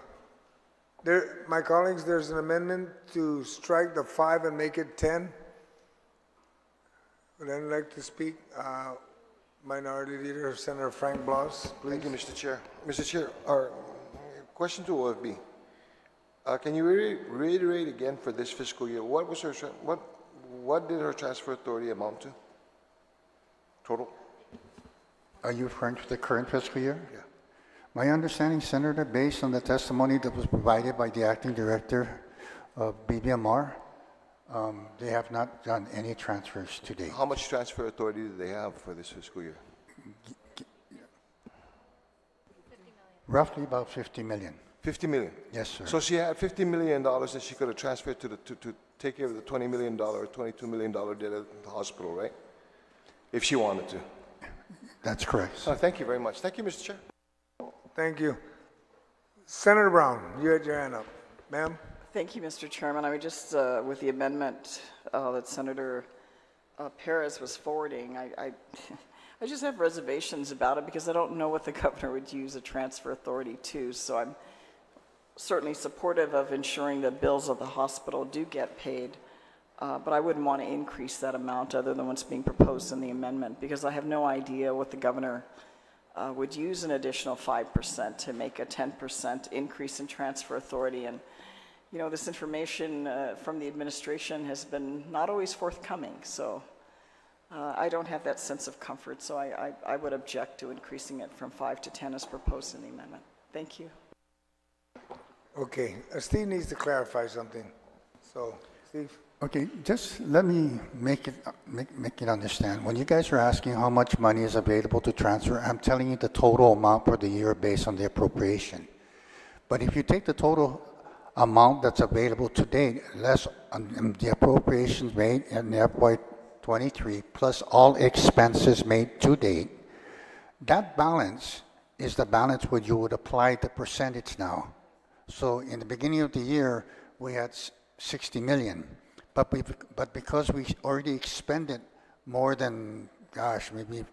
S1: any, my colleagues, there's an amendment to strike the 5 and make it 10. Would anyone like to speak? Minority Leader, Senator Frank Blas, please.
S12: Thank you, Mr. Chair. Mr. Chair, our question to OFB. Can you reiterate again for this fiscal year, what was her, what did her transfer authority amount to? Total?
S9: Are you referring to the current fiscal year?
S12: Yeah.
S9: My understanding, Senator, based on the testimony that was provided by the acting director of BBMR, they have not done any transfers to date.
S12: How much transfer authority do they have for this fiscal year?
S9: Roughly about 50 million.
S12: 50 million?
S9: Yes, sir.
S12: So she had $50 million that she could have transferred to take care of the $20 million, $22 million debt at the hospital, right? If she wanted to.
S9: That's correct.
S12: Thank you very much. Thank you, Mr. Chair.
S1: Thank you. Senator Brown, you had your hand up. Ma'am?
S8: Thank you, Mr. Chairman. I would just, with the amendment that Senator Perez was forwarding, I just have reservations about it because I don't know what the governor would use a transfer authority to. So I'm certainly supportive of ensuring that bills of the hospital do get paid, but I wouldn't want to increase that amount other than what's being proposed in the amendment because I have no idea what the governor would use an additional 5% to make a 10% increase in transfer authority. And you know, this information from the administration has been not always forthcoming, so I don't have that sense of comfort, so I would object to increasing it from 5 to 10 as proposed in the amendment. Thank you.
S1: Okay, Steve needs to clarify something. So, Steve?
S9: Okay, just let me make it understand. When you guys are asking how much money is available to transfer, I'm telling you the total amount for the year based on the appropriation. But if you take the total amount that's available to date, less the appropriations made in FY23 plus all expenses made to date, that balance is the balance where you would apply the percentage now. So in the beginning of the year, we had 60 million, but because we already expended more than, gosh, maybe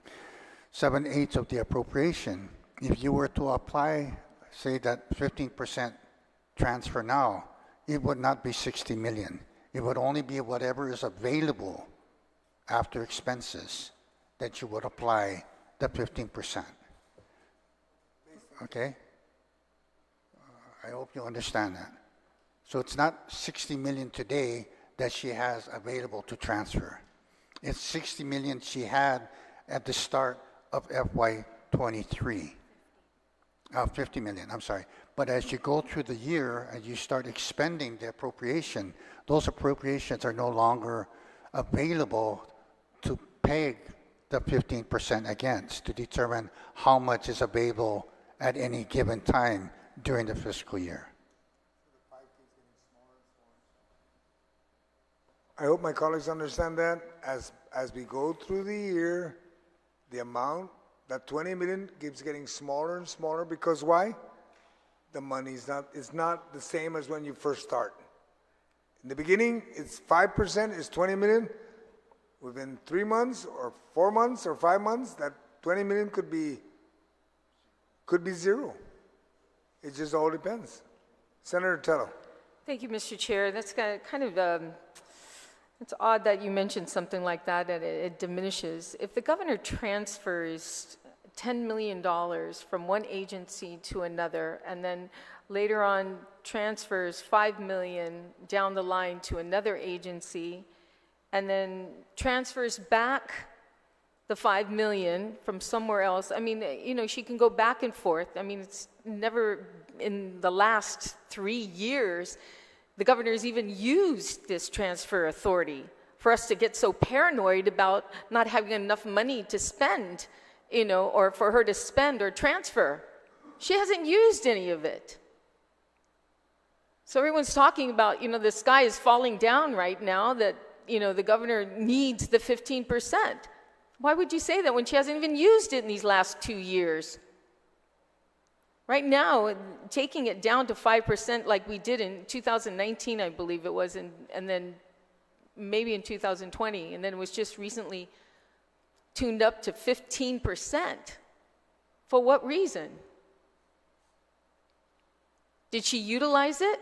S9: 7/8 of the appropriation, if you were to apply, say that 15% transfer now, it would not be 60 million. It would only be whatever is available after expenses that you would apply the 15%. Okay? I hope you understand that. So it's not 60 million today that she has available to transfer. It's 60 million she had at the start of FY23. 50 million, I'm sorry. But as you go through the year and you start expending the appropriation, those appropriations are no longer available to peg the 15% against to determine how much is available at any given time during the fiscal year.
S1: I hope my colleagues understand that as we go through the year, the amount, that 20 million keeps getting smaller and smaller because why? The money is not the same as when you first start. In the beginning, it's 5% is 20 million. Within 3 months or 4 months or 5 months, that 20 million could be zero. It just all depends. Senator Tello.
S2: Thank you, Mr. Chair. That's kind of, it's odd that you mentioned something like that, that it diminishes. If the governor transfers $10 million from one agency to another, and then later on transfers $5 million down the line to another agency, and then transfers back the $5 million from somewhere else. I mean, you know, she can go back and forth. I mean, it's never in the last 3 years, the governor's even used this transfer authority for us to get so paranoid about not having enough money to spend, you know, or for her to spend or transfer. She hasn't used any of it. So everyone's talking about, you know, the sky is falling down right now, that, you know, the governor needs the 15%. Why would you say that when she hasn't even used it in these last 2 years? Right now, taking it down to 5% like we did in 2019, I believe it was, and then maybe in 2020, and then it was just recently tuned up to 15%. For what reason? Did she utilize it?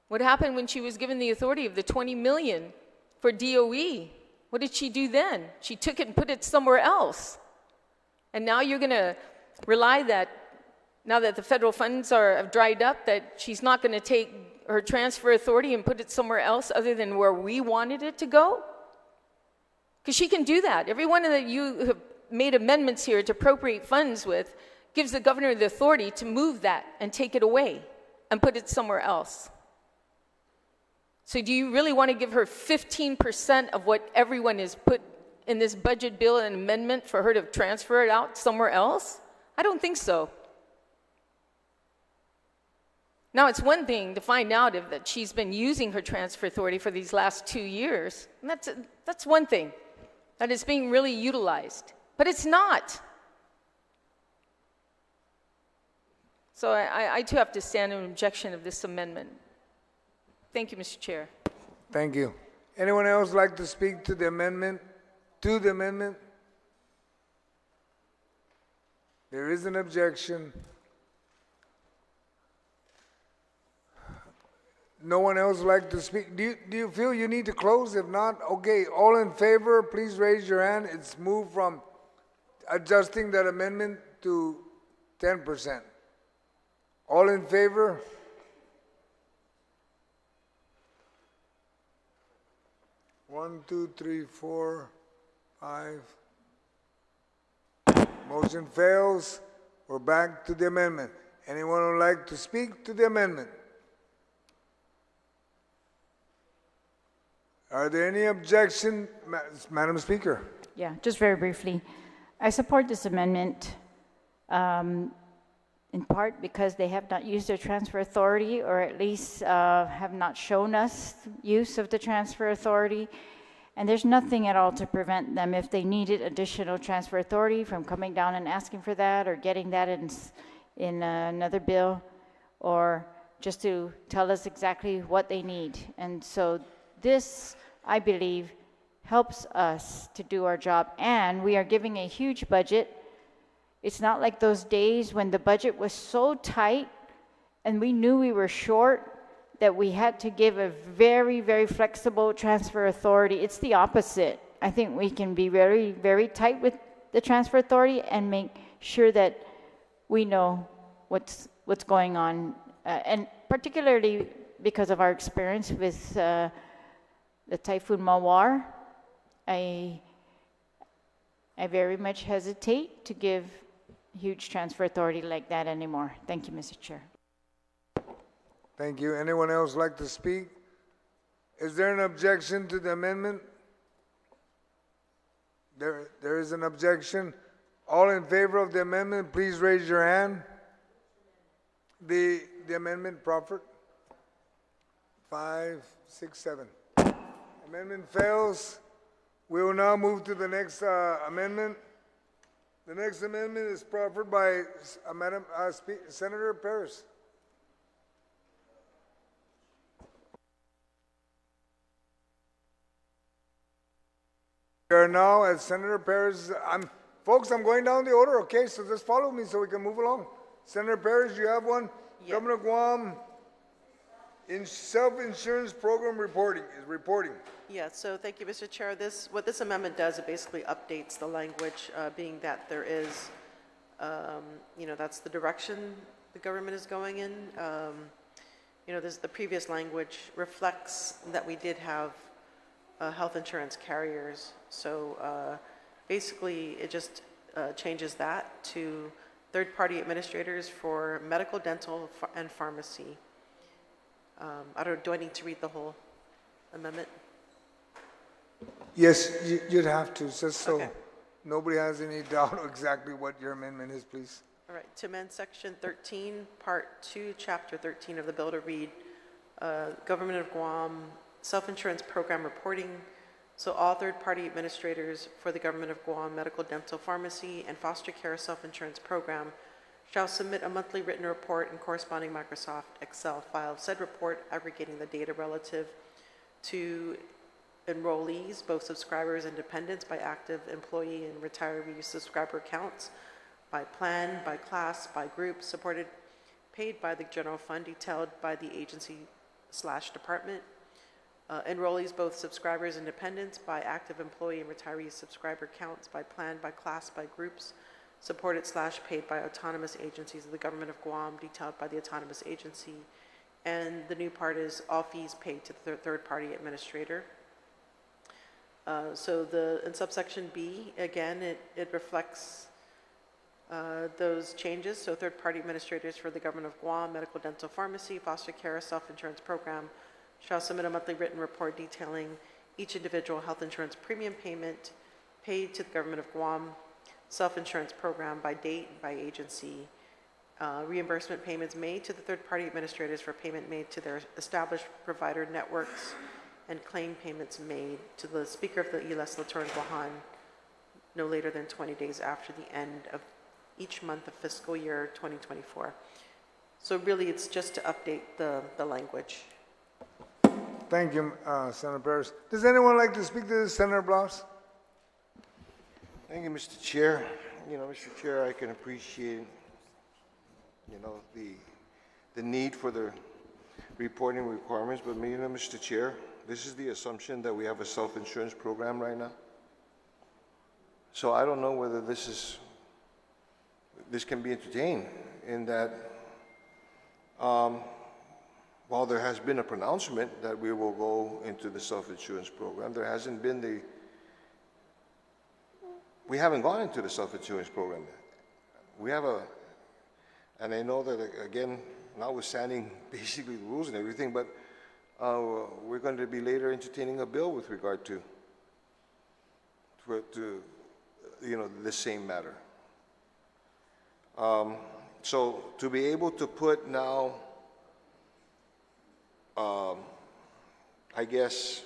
S2: What happened when she was given the authority of the 20 million for DOE? What did she do then? She took it and put it somewhere else. And now you're going to rely that, now that the federal funds have dried up, that she's not going to take her transfer authority and put it somewhere else other than where we wanted it to go? Because she can do that. Every one that you have made amendments here to appropriate funds with gives the governor the authority to move that and take it away and put it somewhere else. So do you really want to give her 15% of what everyone has put in this budget bill and amendment for her to transfer it out somewhere else? I don't think so. Now, it's one thing to find out that she's been using her transfer authority for these last 2 years. And that's one thing, that it's being really utilized. But it's not. So I too have to stand in objection of this amendment. Thank you, Mr. Chair.
S1: Thank you. Anyone else like to speak to the amendment? To the amendment? There is an objection. No one else like to speak? Do you feel you need to close? If not, okay. All in favor, please raise your hand. It's moved from adjusting that amendment to 10%. All in favor? One, two, three, four, 5. Motion fails. We're back to the amendment. Anyone would like to speak to the amendment? Are there any objections, Madam Speaker?
S6: Yeah, just very briefly. I support this amendment in part because they have not used their transfer authority, or at least have not shown us use of the transfer authority. And there's nothing at all to prevent them, if they needed additional transfer authority, from coming down and asking for that, or getting that in another bill, or just to tell us exactly what they need. And so this, I believe, helps us to do our job. And we are giving a huge budget. It's not like those days when the budget was so tight and we knew we were short that we had to give a very, very flexible transfer authority. It's the opposite. I think we can be very, very tight with the transfer authority and make sure that we know what's going on. And particularly because of our experience with the Typhoon Mawar, I very much hesitate to give huge transfer authority like that anymore. Thank you, Mr. Chair.
S1: Thank you. Anyone else like to speak? Is there an objection to the amendment? There is an objection. All in favor of the amendment, please raise your hand. The amendment proffered. 5, 6, 7. Amendment fails. We will now move to the next amendment. The next amendment is proffered by Senator Paris. We are now at Senator Paris. Folks, I'm going down the order, okay? So just follow me so we can move along. Senator Paris, you have one? Yeah. Governor Guam in self-insurance program reporting.
S3: Yeah, so thank you, Mr. Chair. What this amendment does, it basically updates the language, being that there is, that's the direction the government is going in. The previous language reflects that we did have health insurance carriers. So basically, it just changes that to third-party administrators for medical, dental, and pharmacy. Do I need to read the whole amendment?
S1: Yes, you'd have to, just so nobody has any doubt exactly what your amendment is, please.
S3: All right, to amend Section 13, Part 2, Chapter 13 of the bill to read, Government of Guam Self-Insurance Program Reporting. So all third-party administrators for the Government of Guam Medical, Dental, Pharmacy, and Foster Care Self-Insurance Program shall submit a monthly written report and corresponding Microsoft Excel file. Said report aggregating the data relative to enrollees, both subscribers and dependents, by active employee and retiree subscriber counts, by plan, by class, by group, supported paid by the general fund detailed by the agency/department. Enrollees, both subscribers and dependents, by active employee and retiree subscriber counts, by plan, by class, by groups, supported/paid by autonomous agencies of the government of Guam, detailed by the autonomous agency. And the new part is all fees paid to the third-party administrator. So in subsection B, again, it reflects those changes. So third-party administrators for the government of Guam, medical, dental, pharmacy, foster care, self-insurance program shall submit a monthly written report detailing each individual health insurance premium payment paid to the government of Guam, self-insurance program by date and by agency, reimbursement payments made to the third-party administrators for payment made to their established provider networks, and claim payments made to the Speaker of the Legislature in Guåhan no later than 20 days after the end of each month of fiscal year 2024. So really, it's just to update the language.
S1: Thank you, Senator Perez. Does anyone like to speak to this, Senator Blas?
S12: Thank you, Mr. Chair. Mr. Chair, I can appreciate, the need for the reporting requirements, but Mr. Chair, this is the assumption that we have a self-insurance program right now. So I don't know whether this can be entertained in that while there has been a pronouncement that we will go into the self-insurance program, there hasn't been we haven't gone into the self-insurance program yet. We have and I know that, again, notwithstanding basically the rules and everything, but we're going to be later entertaining a bill with regard to this same matter. So to be able to put now, I guess,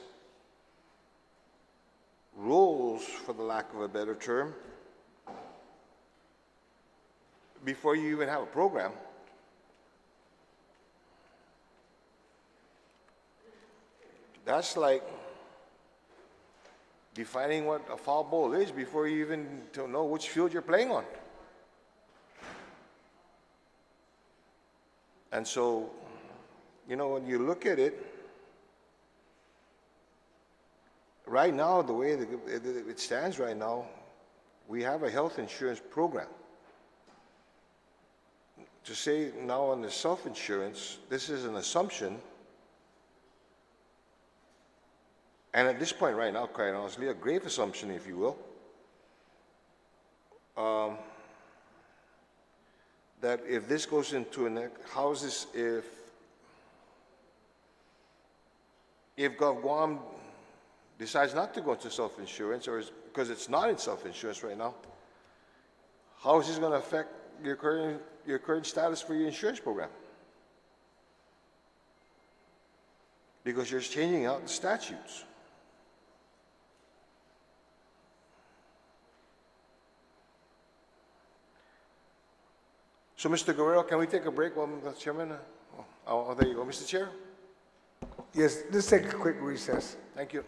S12: rules, for the lack of a better term, before you even have a program, that's like defining what a foul ball is before you even know which field you're playing on. And so, when you look at it, right now, the way it stands right now, we have a health insurance program. To say now on the self-insurance, this is an assumption. And at this point right now, quite honestly, a grave assumption, if you will, that if this goes into how is this if Guam decides not to go into self-insurance, or because it's not in self-insurance right now, how is this going to affect your current status for your insurance program? Because you're changing out the statutes. So, Mr. Guerrero, can we take a break while the chairman? Oh, there you go, Mr. Chair.
S1: Yes, let's take a quick recess.
S12: Thank you.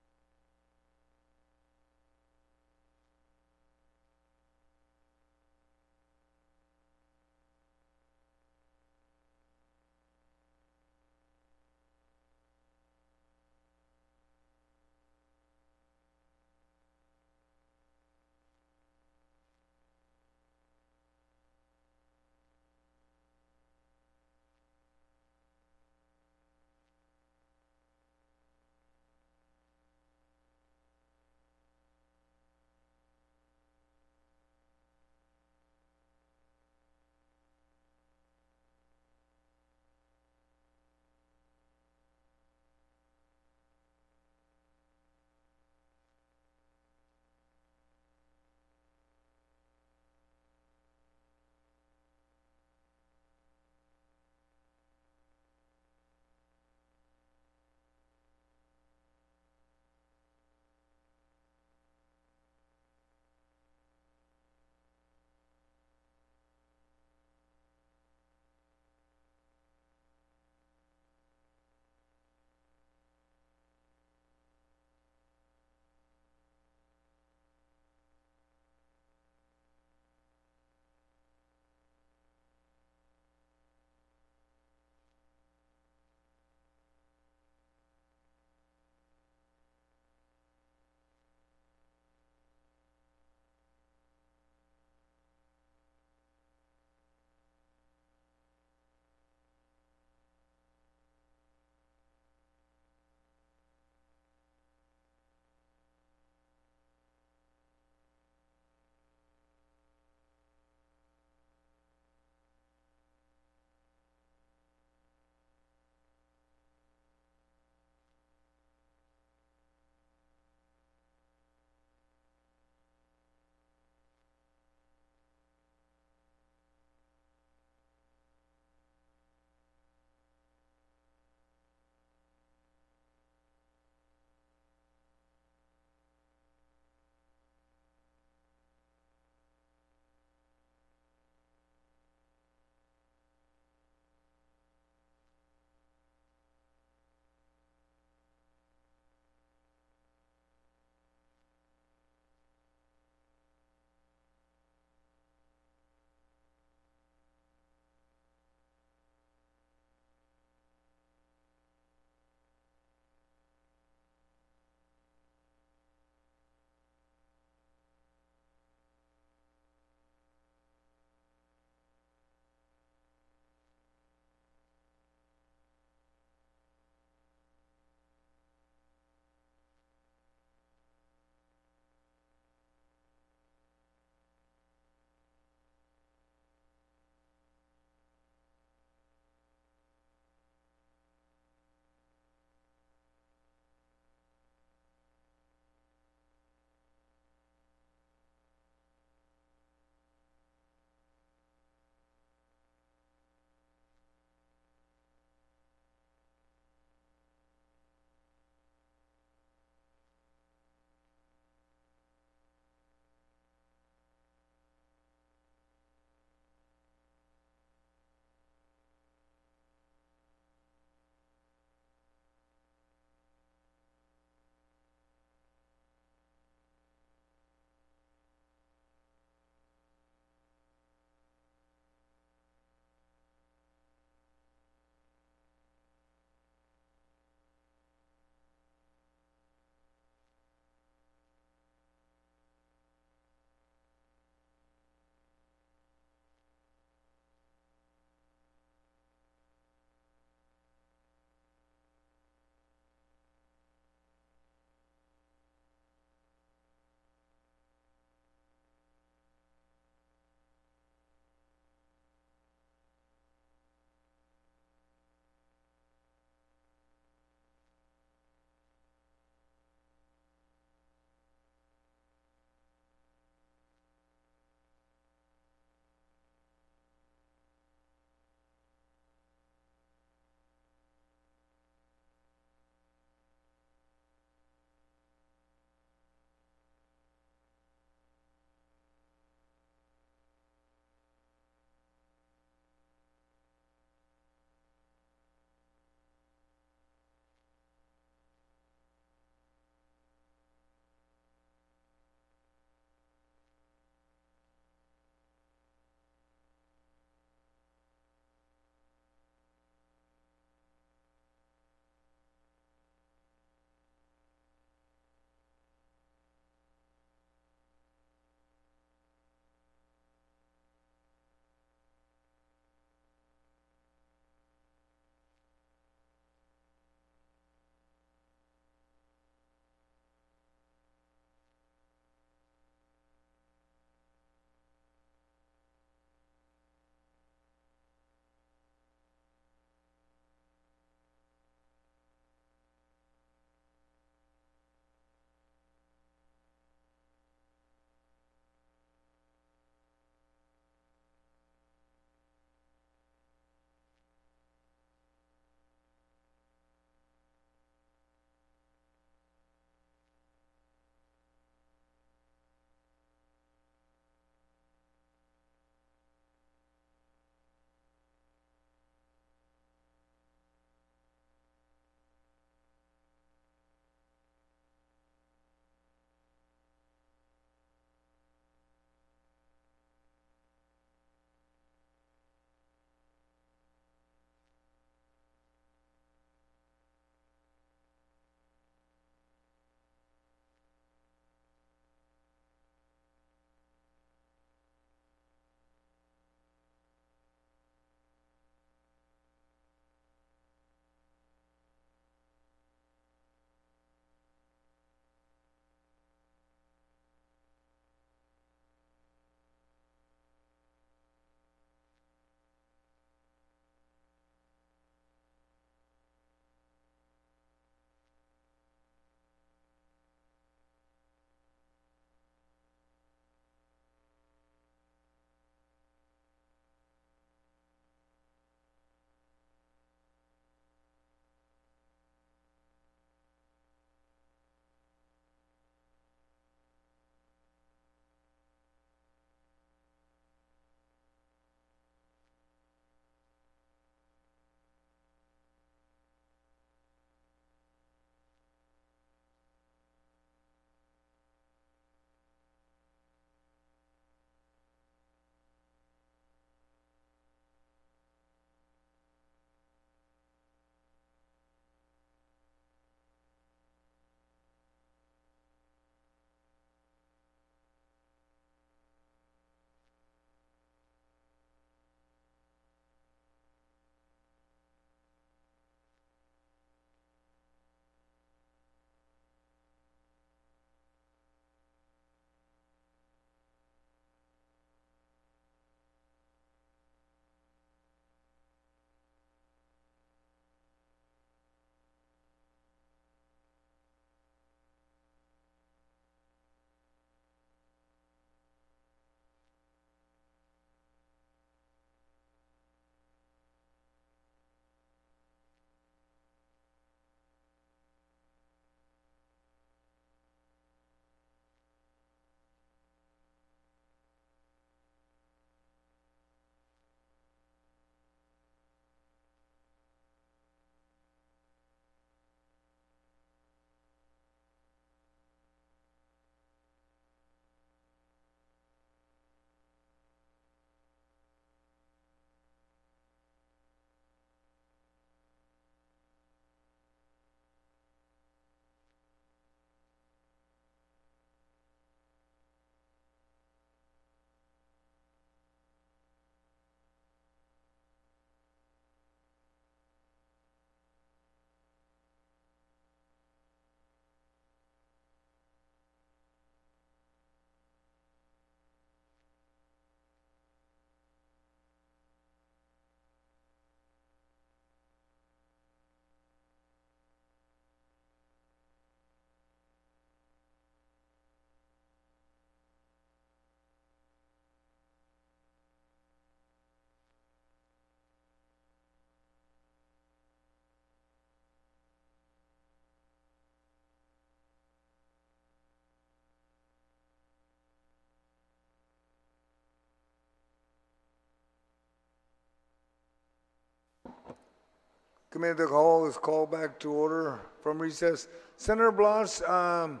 S1: Committee of the Whole is called back to order from recess. Senator Blas,
S12: Thank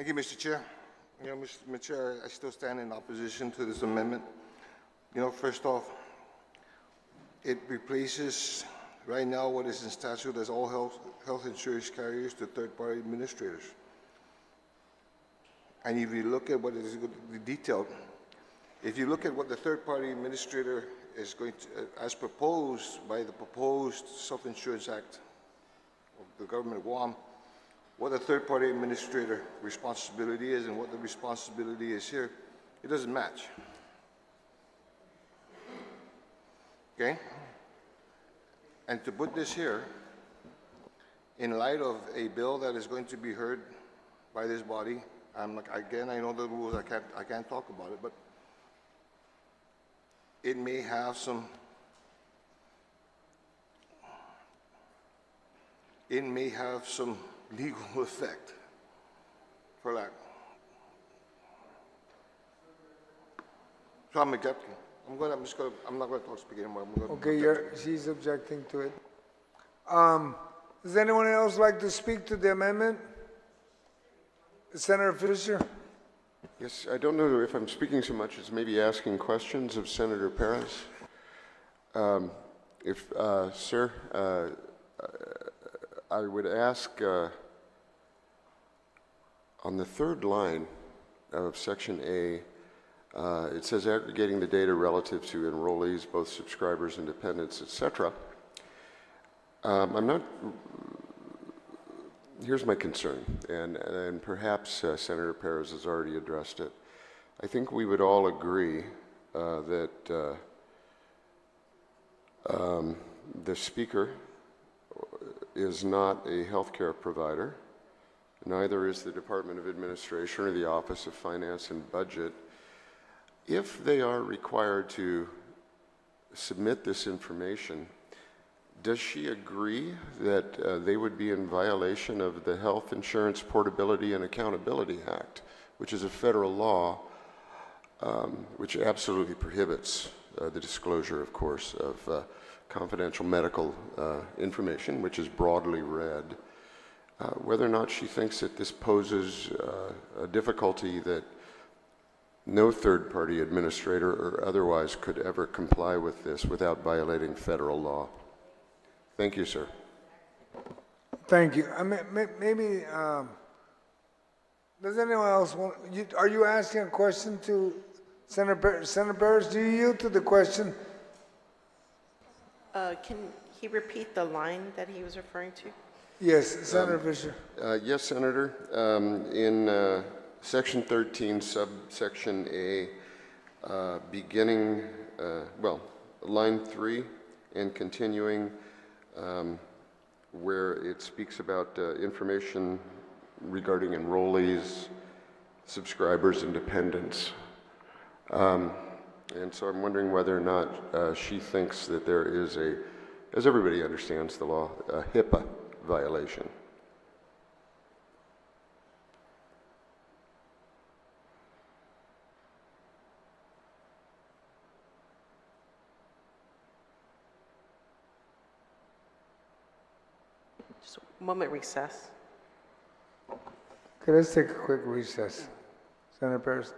S12: you, Mr. Chair. You know, Mr. Chair, I still stand in opposition to this amendment. You know, first off, it replaces right now what is in statute as all health insurance carriers to third-party administrators. And if you look at what is detailed, if you look at what the third-party administrator is going to, as proposed by the proposed Self-Insurance Act of the government of Guam, what the third-party administrator responsibility is and what the responsibility is here, it doesn't match. Okay? And to put this here, in light of a bill that is going to be heard by this body, I'm like, again, I know the rules, I can't talk about it, but it may have some legal effect for that. So I'm objecting. I'm not going to speak anymore.
S1: okay, she's objecting to it. Does anyone else like to speak to the amendment? Senator Fisher?
S5: Yes, I don't know if I'm speaking so much as maybe asking questions of Senator Perez. Sir, I would ask on the third line of Section A, it says aggregating the data relative to enrollees, both subscribers and dependents, etc. Here's my concern, and perhaps Senator Perez has already addressed it. I think we would all agree that the speaker is not a healthcare provider, neither is the Department of Administration or the Office of Finance and Budget. If they are required to submit this information, does she agree that they would be in violation of the Health Insurance Portability and Accountability Act, which is a federal law which absolutely prohibits the disclosure, of course, of confidential medical information, which is broadly read? Whether or not she thinks that this poses a difficulty that no third-party administrator or otherwise could ever comply with this without violating federal law. Thank you, sir.
S1: Thank you. I mean, maybe, does anyone else want, are you asking a question to Senator Perez? Do you yield to the question?
S3: Can he repeat the line that he was referring to?
S1: Yes, Senator Fisher.
S5: Yes, Senator. In Section 13, subsection A, beginning, line 3 and continuing, where it speaks about information regarding enrollees, subscribers, and dependents. And so I'm wondering whether or not she thinks that there is a, as everybody understands the law, a HIPAA violation.
S3: Just a moment recess.
S1: Okay, let's take a quick recess. Senator Perez.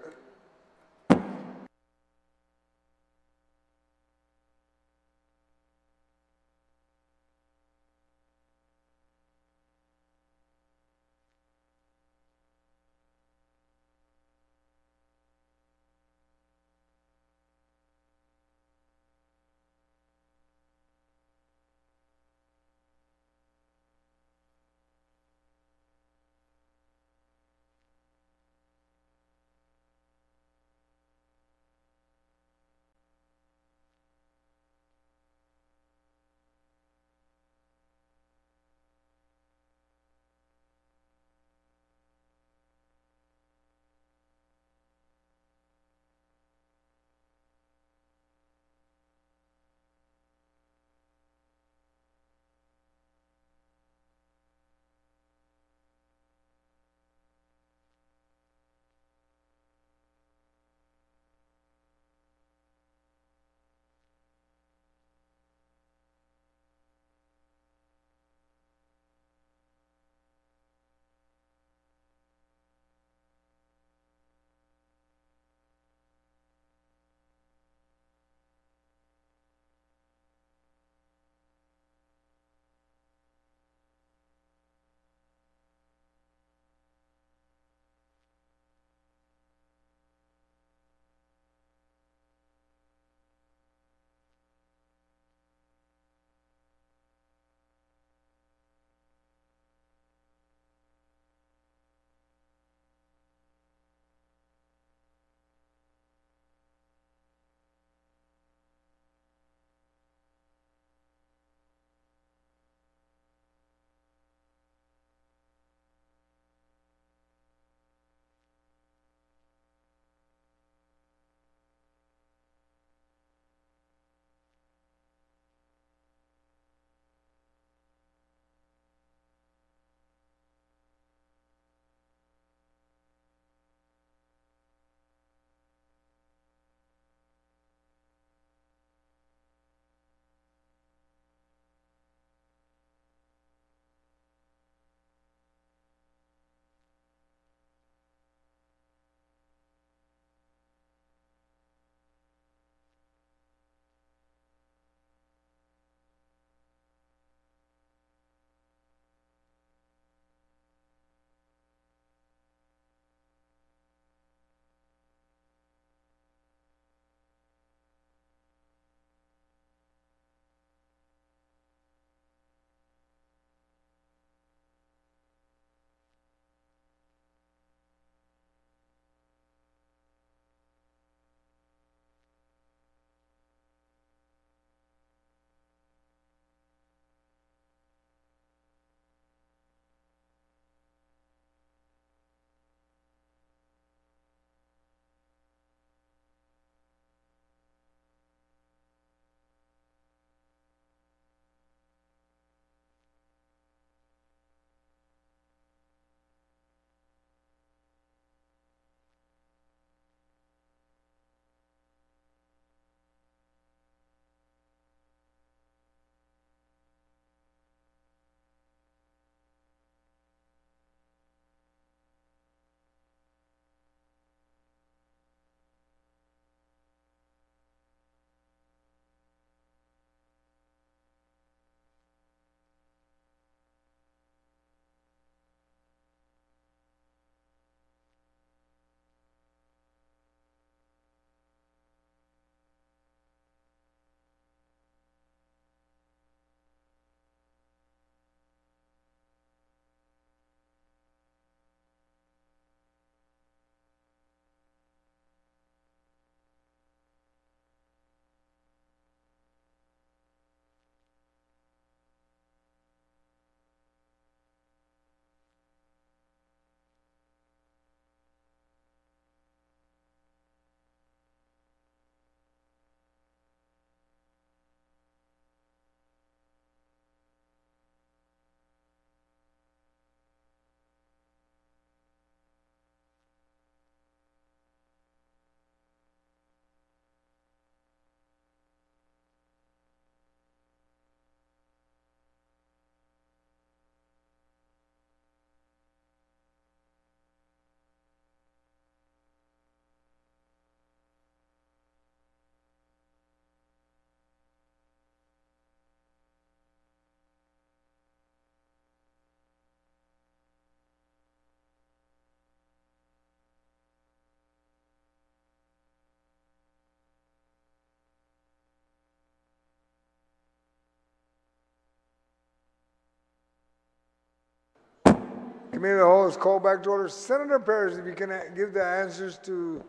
S1: Committee of the Whole is called back to order. Senator Perez, if you can give the answers to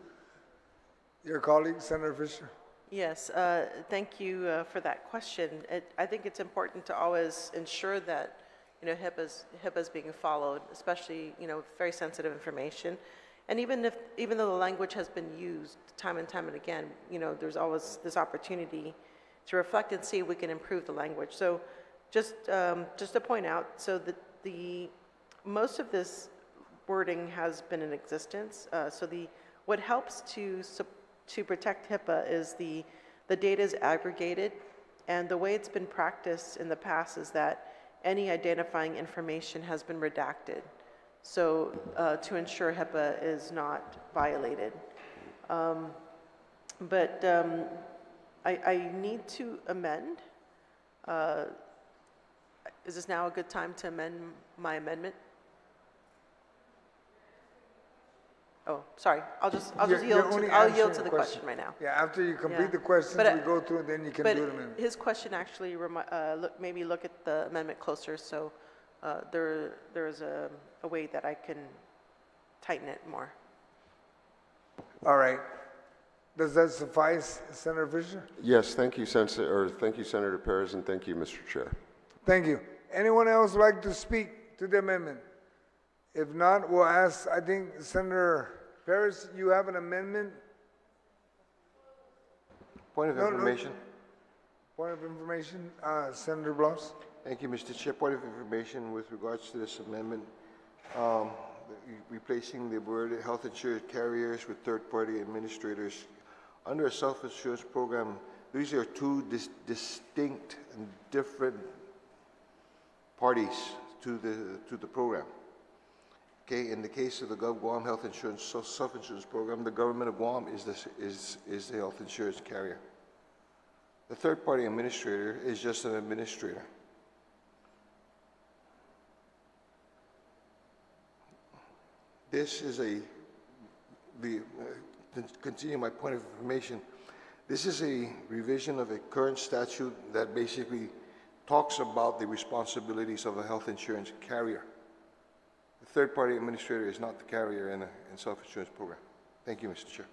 S1: your colleague, Senator Fisher.
S3: Yes, thank you for that question. I think it's important to always ensure that, HIPAA's being followed, especially, very sensitive information. And even though the language has been used time and time and again, there's always this opportunity to reflect and see if we can improve the language. So just to point out, so the most of this wording has been in existence. What helps to protect HIPAA is the data is aggregated, and the way it's been practiced in the past is that any identifying information has been redacted, so to ensure HIPAA is not violated. But I need to amend. Is this now a good time to amend my amendment? Oh, sorry. I'll just yield to the question right now.
S1: Yeah, after you complete the questions, we go through, then you can do them.
S3: But his question actually made me look at the amendment closer, so there is a way that I can tighten it more.
S1: All right. Does that suffice, Senator Fisher?
S5: Yes, thank you, Senator Perez, and thank you, Mr. Chair.
S1: Thank you. Anyone else like to speak to the amendment? If not, we'll ask, I think, Senator Perez, you have an amendment?
S12: Point of information.
S1: Point of information, Senator Bloss.
S12: Thank you, Mr. Chair. Point of information with regards to this amendment, replacing the word health insurance carriers with third-party administrators. Under a self-insurance program, these are two distinct and different parties to the program. Okay, in the case of the Guam Health Insurance Self-Insurance Program, the government of Guam is the health insurance carrier. The third-party administrator is just an administrator. This is continue my point of information, this is a revision of a current statute that basically talks about the responsibilities of a health insurance carrier. The third-party administrator is not the carrier in a self-insurance program. Thank you, Mr. Chair.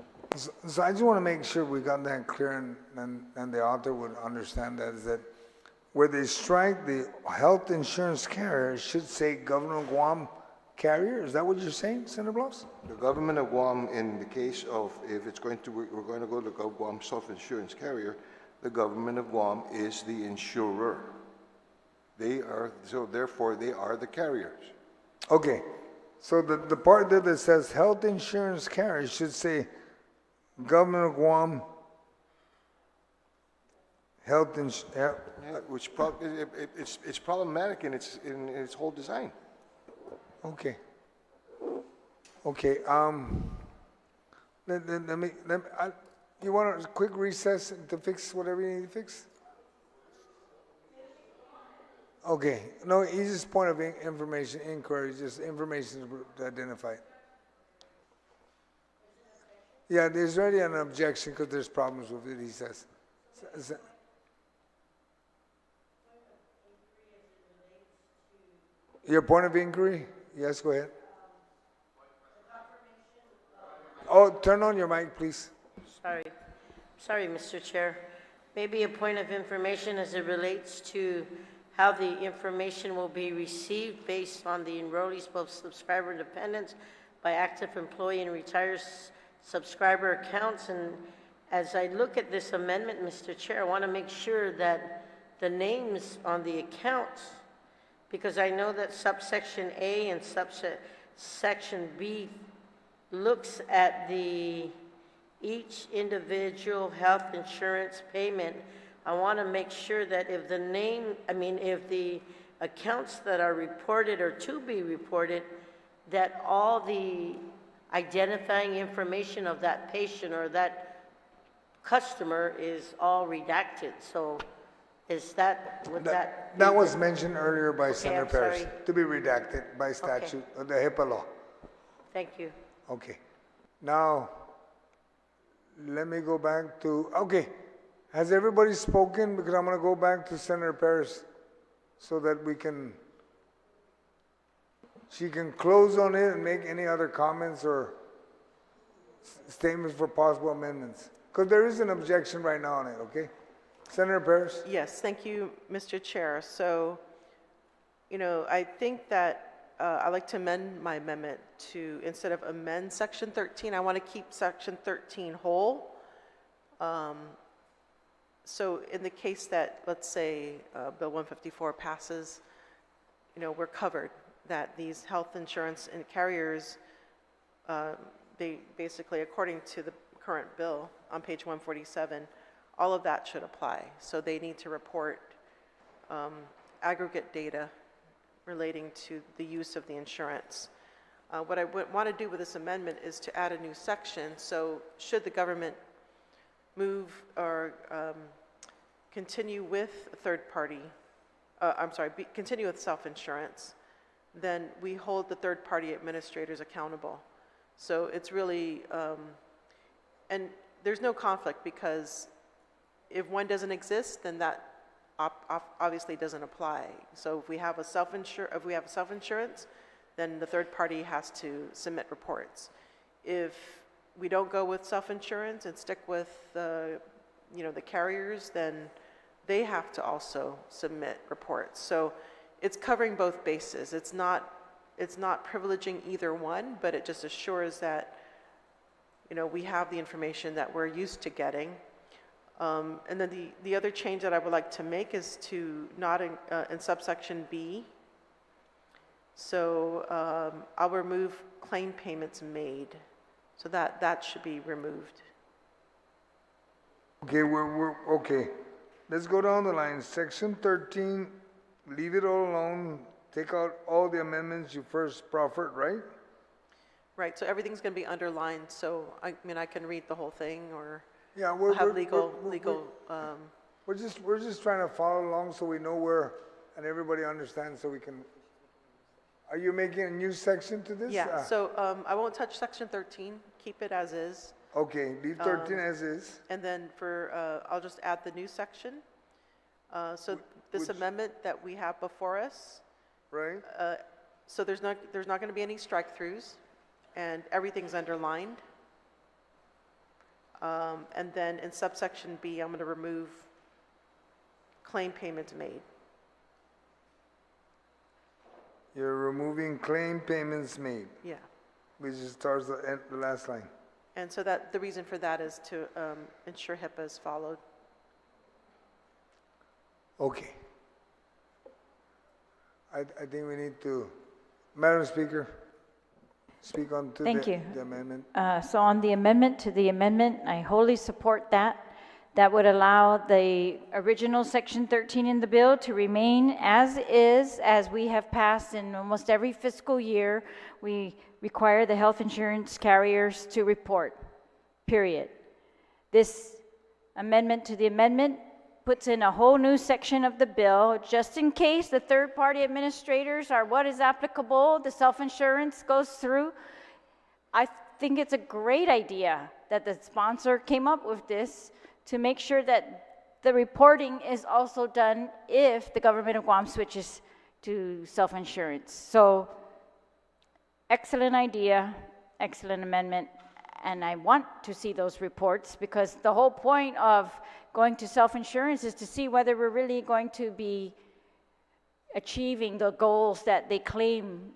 S1: So I just want to make sure we got that clear and the author would understand that, is that where they strike the health insurance carrier, it should say Governor of Guam carrier. Is that what you're saying, Senator Bloss?
S12: The government of Guam, in the case of, if it's going to, we're going to go to the Guam self-insurance carrier, the government of Guam is the insurer. So therefore they are the carriers.
S1: Okay, so the part that says health insurance carrier should say Government of Guam health insurance.
S12: Which it's problematic in its whole design.
S1: Okay. Okay. You want a quick recess to fix whatever you need to fix? Okay. No, easiest point of information inquiry, just information to identify. Yeah, there's already an objection because there's problems with it, he says. Your point of inquiry? Yes, go ahead. Oh, turn on your mic, please.
S11: Sorry, Mr. Chair. Maybe a point of information as it relates to how the information will be received based on the enrollees, both subscriber and dependents, by active employee and retired subscriber accounts. And as I look at this amendment, Mr. Chair, I want to make sure that the names on the accounts, because I know that subsection A and subsection B looks at each individual health insurance payment. I want to make sure that if if the accounts that are reported or to be reported, that all the identifying information of that patient or that customer is all redacted. So is that,
S1: that was mentioned earlier by Senator Perez,
S11: sorry.
S1: to be redacted by statute of the HIPAA law.
S11: Thank you.
S1: Okay. Now, let me go back to, okay. Has everybody spoken? Because I'm going to go back to Senator Perez so that we can. she can close on it and make any other comments or statements for possible amendments. Because there is an objection right now on it, okay? Senator Paris?
S3: Yes, thank you, Mr. Chair. So, I think that I'd like to amend my amendment to, instead of amend Section 13, I want to keep Section 13 whole. So in the case that, let's say, Bill 154 passes, we're covered, that these health insurance and carriers, they basically, according to the current bill on page 147, all of that should apply. So they need to report aggregate data relating to the use of the insurance. What I want to do with this amendment is to add a new section. So should the government move or continue with a third party, continue with self-insurance, then we hold the third party administrators accountable. So it's really, and there's no conflict, because if one doesn't exist, then that obviously doesn't apply. So if we have a self-insurance, then the third party has to submit reports. If we don't go with self-insurance and stick with the carriers, then they have to also submit reports. So it's covering both bases. It's not privileging either one, but it just assures that we have the information that we're used to getting. And then the other change that I would like to make is to not in subsection B. So I'll remove claim payments made. So that should be removed.
S1: Okay, okay. Let's go down the line. Section 13, leave it all alone. Take out all the amendments you first proffered, right?
S3: Right, so everything's going to be underlined. So I can read the whole thing, or
S1: yeah,
S3: we're just
S1: trying to follow along so we know where, and everybody understands, so we can. Are you making a new section to this?
S3: Yeah. So I won't touch section 13. Keep it as is.
S1: Okay, leave 13 as is.
S3: And then I'll just add the new section. So this amendment that we have before us.
S1: Right.
S3: So there's not going to be any strike-throughs, and everything's underlined. And then in subsection B, I'm going to remove claim payments made.
S1: You're removing claim payments made.
S3: Yeah.
S1: Which starts the last line.
S3: And so that the reason for that is to ensure HIPAA is followed.
S1: Okay. I think we need to, Madam Speaker, speak on to the amendment.
S6: So on the amendment to the amendment, I wholly support that. That would allow the original Section 13 in the bill to remain as is, as we have passed in almost every fiscal year. We require the health insurance carriers to report, period. This amendment to the amendment puts in a whole new section of the bill, just in case the third-party administrators are what is applicable, the self-insurance goes through. I think it's a great idea that the sponsor came up with this, to make sure that the reporting is also done if the government of Guam switches to self-insurance. So, excellent idea, excellent amendment, and I want to see those reports, because the whole point of going to self-insurance is to see whether we're really going to be achieving the goals that they claim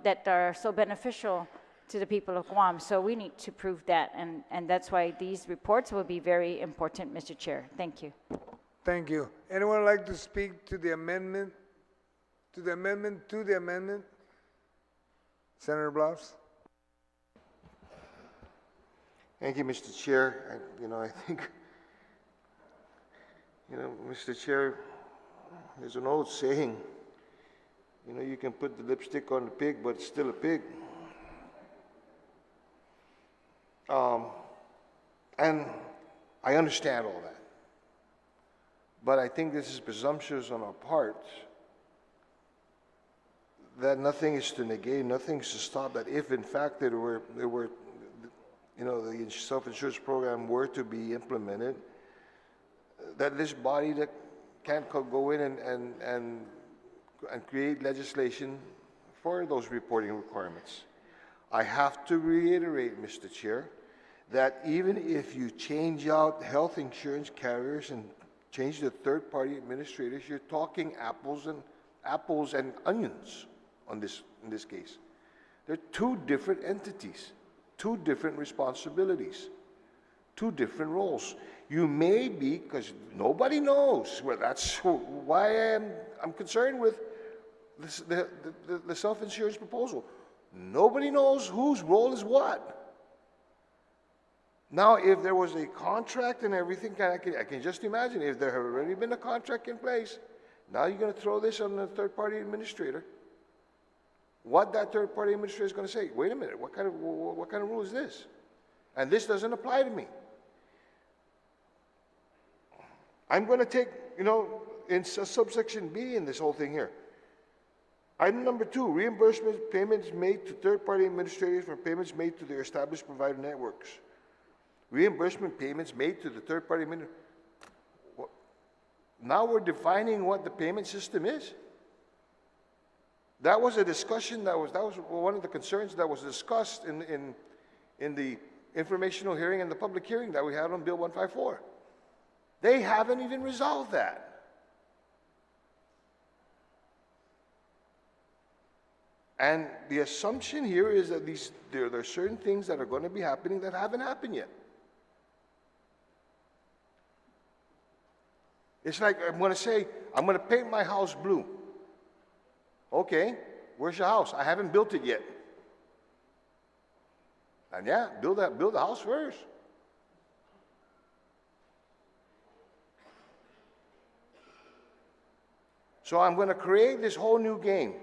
S6: that are so beneficial to the people of Guam. So we need to prove that, and that's why these reports will be very important, Mr. Chair. Thank you.
S1: Thank you. Anyone like to speak to the amendment? To the amendment? Senator Bluffs?
S12: Thank you, Mr. Chair. I think, Mr. Chair, there's an old saying, you can put the lipstick on the pig, but it's still a pig. And I understand all that. But I think this is presumptuous on our part, that nothing is to negate, nothing is to stop that if in fact there were the self-insurance program were to be implemented, that this body that can't go in and create legislation for those reporting requirements. I have to reiterate, Mr. Chair, that even if you change out health insurance carriers and change the third-party administrators, you're talking apples and onions in this case. They're two different entities, two different responsibilities, two different roles. You may be, because nobody knows, well, that's why I'm concerned with this, the self-insurance proposal. Nobody knows whose role is what. Now, if there was a contract and everything, I can just imagine if there had already been a contract in place, now you're going to throw this on the third-party administrator. What that third-party administrator is going to say, wait a minute, what kind of rule is this? And this doesn't apply to me. I'm going to take, in subsection B in this whole thing here. Item number 2, reimbursement payments made to third-party administrators for payments made to their established provider networks. Reimbursement payments made to the third-party administrator. Now we're defining what the payment system is. That was a discussion that was one of the concerns that was discussed in the informational hearing and the public hearing that we had on Bill 154. They haven't even resolved that. And the assumption here is that there are certain things that are going to be happening that haven't happened yet. It's like I'm going to say, I'm going to paint my house blue. Okay, where's your house? I haven't built it yet. And yeah, build the house first. So I'm going to create this whole new game.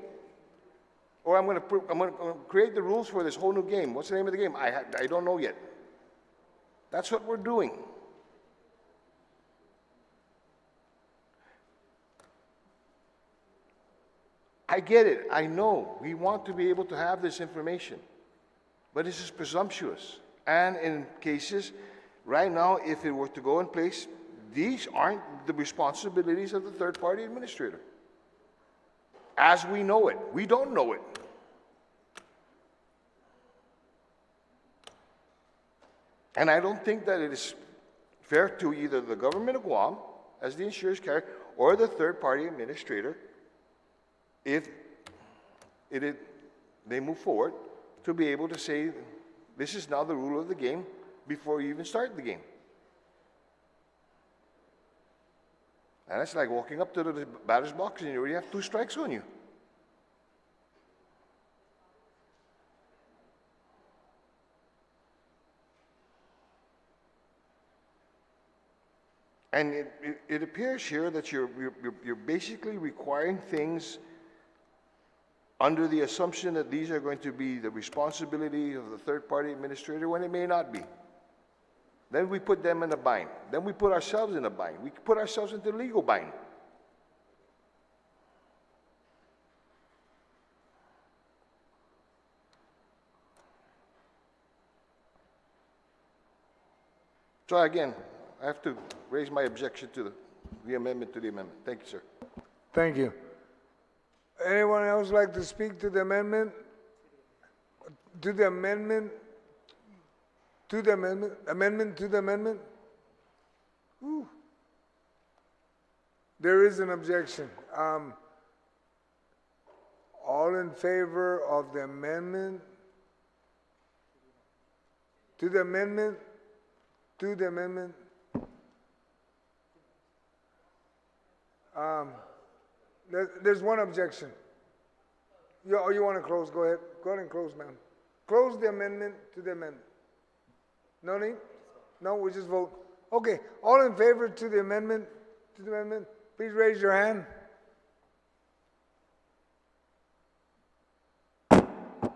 S12: Or I'm going to create the rules for this whole new game. What's the name of the game? I don't know yet. That's what we're doing. I get it. I know. We want to be able to have this information. But this is presumptuous. And in cases, right now, if it were to go in place, these aren't the responsibilities of the third-party administrator. As we know it. We don't know it. And I don't think that it is fair to either the government of Guam, as the insurance carrier, or the third-party administrator, if they move forward, to be able to say, this is now the rule of the game before you even start the game. And it's like walking up to the batter's box and you already have 2 strikes on you. And it appears here that you're basically requiring things under the assumption that these are going to be the responsibility of the third-party administrator when it may not be. Then we put them in a bind. Then we put ourselves in a bind. We put ourselves into legal bind. So again, I have to raise my objection to the amendment to the amendment. Thank you, sir.
S1: Thank you. Anyone else like to speak to the amendment? To the amendment? To the amendment? Amendment to the amendment? Ooh. There is an objection. All in favor of the amendment? To the amendment? To the amendment? There's one objection. You want to close? Go ahead. Go ahead and close, ma'am. Close the amendment to the amendment. No need? No, we just vote. Okay. All in favor to the amendment? To the amendment? Please raise your hand.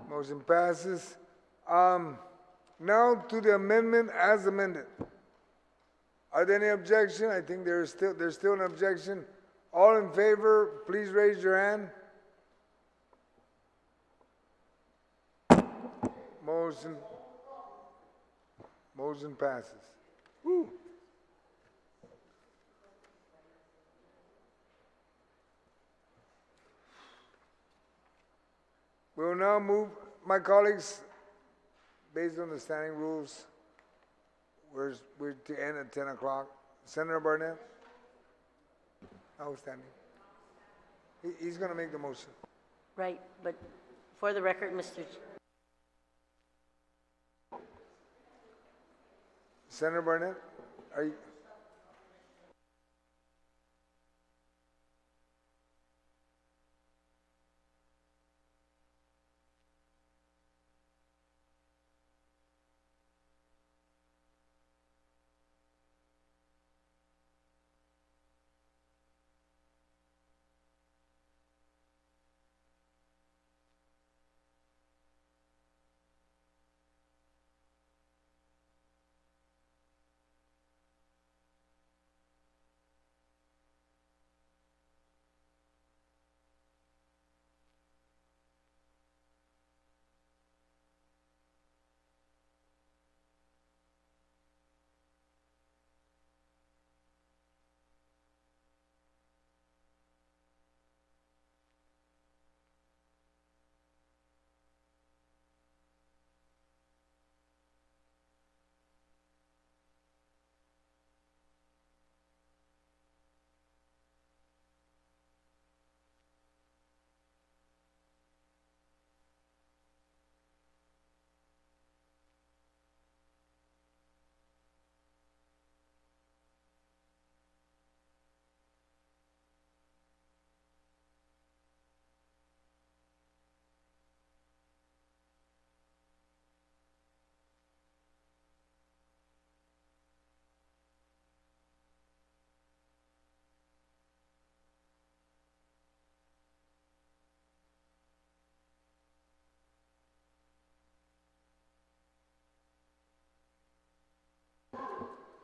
S1: Motion passes. Now to the amendment as amended. Are there any objection? I think there's still an objection. All in favor, please raise your hand. Motion passes. Woo. now move, my colleagues, based on the standing rules, we're to end at 10 o'clock. Senator Barnett? Outstanding. He's going to make the motion.
S11: Right, but for the record, Mr.
S1: Senator Barnett, are you?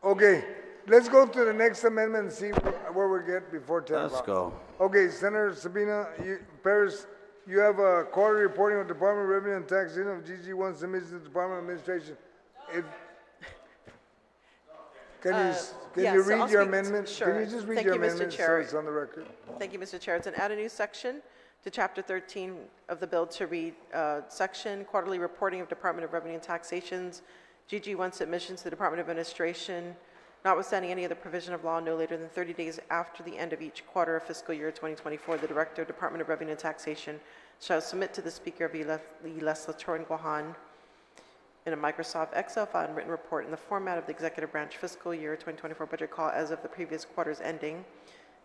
S1: Okay, let's go to the next amendment and see where we get before 10 o'clock.
S10: Let's go.
S1: Okay, Senator Sabina Paris, you have a quarterly reporting of Department of Revenue and Taxation of GG1 submitted to the Department of Administration. Can you read your amendment?
S3: Sure.
S1: Can you just read
S3: Thank
S1: your
S3: you, Mr.
S1: amendment so
S3: Chair.
S1: it's on the record?
S3: Thank you, Mr. Chair. It's an add a new section to Chapter 13 of the bill to read section quarterly reporting of Department of Revenue and Taxations, GG1 submissions to the Department of Administration, notwithstanding any other provision of law no later than 30 days after the end of each quarter of fiscal year 2024, the Director of Department of Revenue and Taxation shall submit to the Speaker of the Legislature in Guåhan in a Microsoft Excel file and written report in the format of the Executive Branch fiscal year 2024 budget call as of the previous quarter's ending.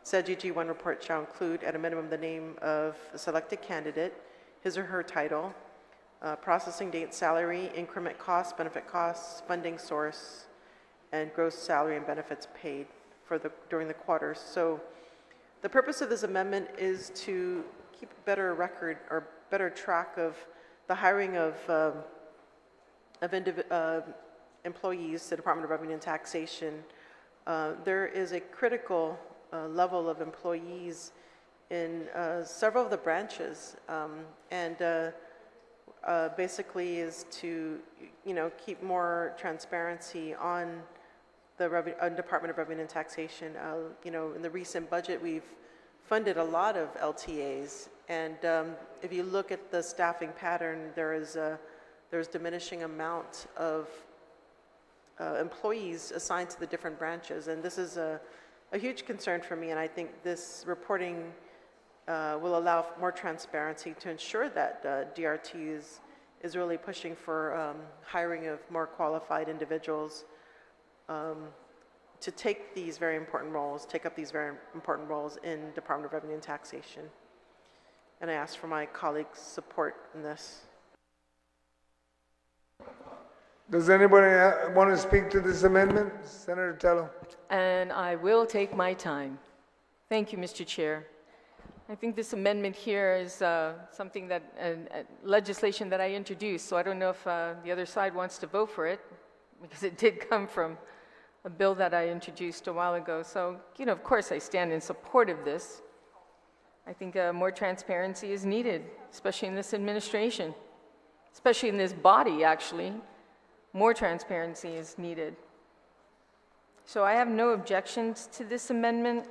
S3: Said GG1 report shall include at a minimum the name of the selected candidate, his or her title, processing date, salary, increment costs, benefit costs, funding source, and gross salary and benefits paid for during the quarter. So the purpose of this amendment is to keep better record or better track of the hiring of employees to the Department of Revenue and Taxation. There is a critical level of employees in several of the branches, and basically is to, keep more transparency on the Department of Revenue and Taxation. In the recent budget, we've funded a lot of LTAs, and if you look at the staffing pattern, there's diminishing amount of employees assigned to the different branches, and this is a huge concern for me, and I think this reporting will allow more transparency to ensure that DRT is really pushing for hiring of more qualified individuals to take up these very important roles in Department of Revenue and Taxation. And I ask for my colleagues' support in this.
S1: Does anybody want to speak to this amendment? Senator Tello.
S2: And I will take my time. Thank you, Mr. Chair. I think this amendment here is something that, legislation that I introduced, so I don't know if the other side wants to vote for it, because it did come from a bill that I introduced a while ago. So, of course I stand in support of this. I think more transparency is needed, especially in this administration, especially in this body, actually. More transparency is needed. So I have no objections to this amendment.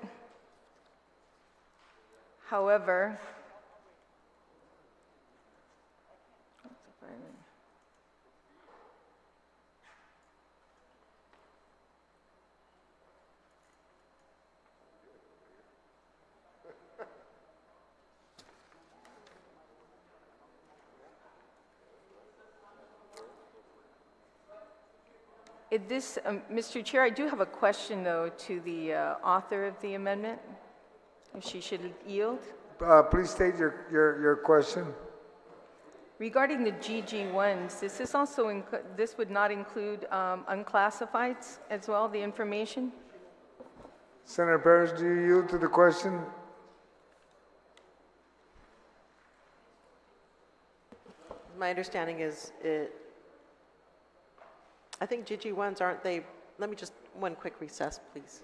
S2: However, Mr. Chair, I do have a question, though, to the author of the amendment, if she should yield.
S1: Please state your question.
S2: Regarding the GG1s, this would not include unclassifieds as well, the information?
S1: Senator Parrish, do you yield to the question?
S3: My understanding is I think GG1s, aren't they? Let me just, one quick recess, please.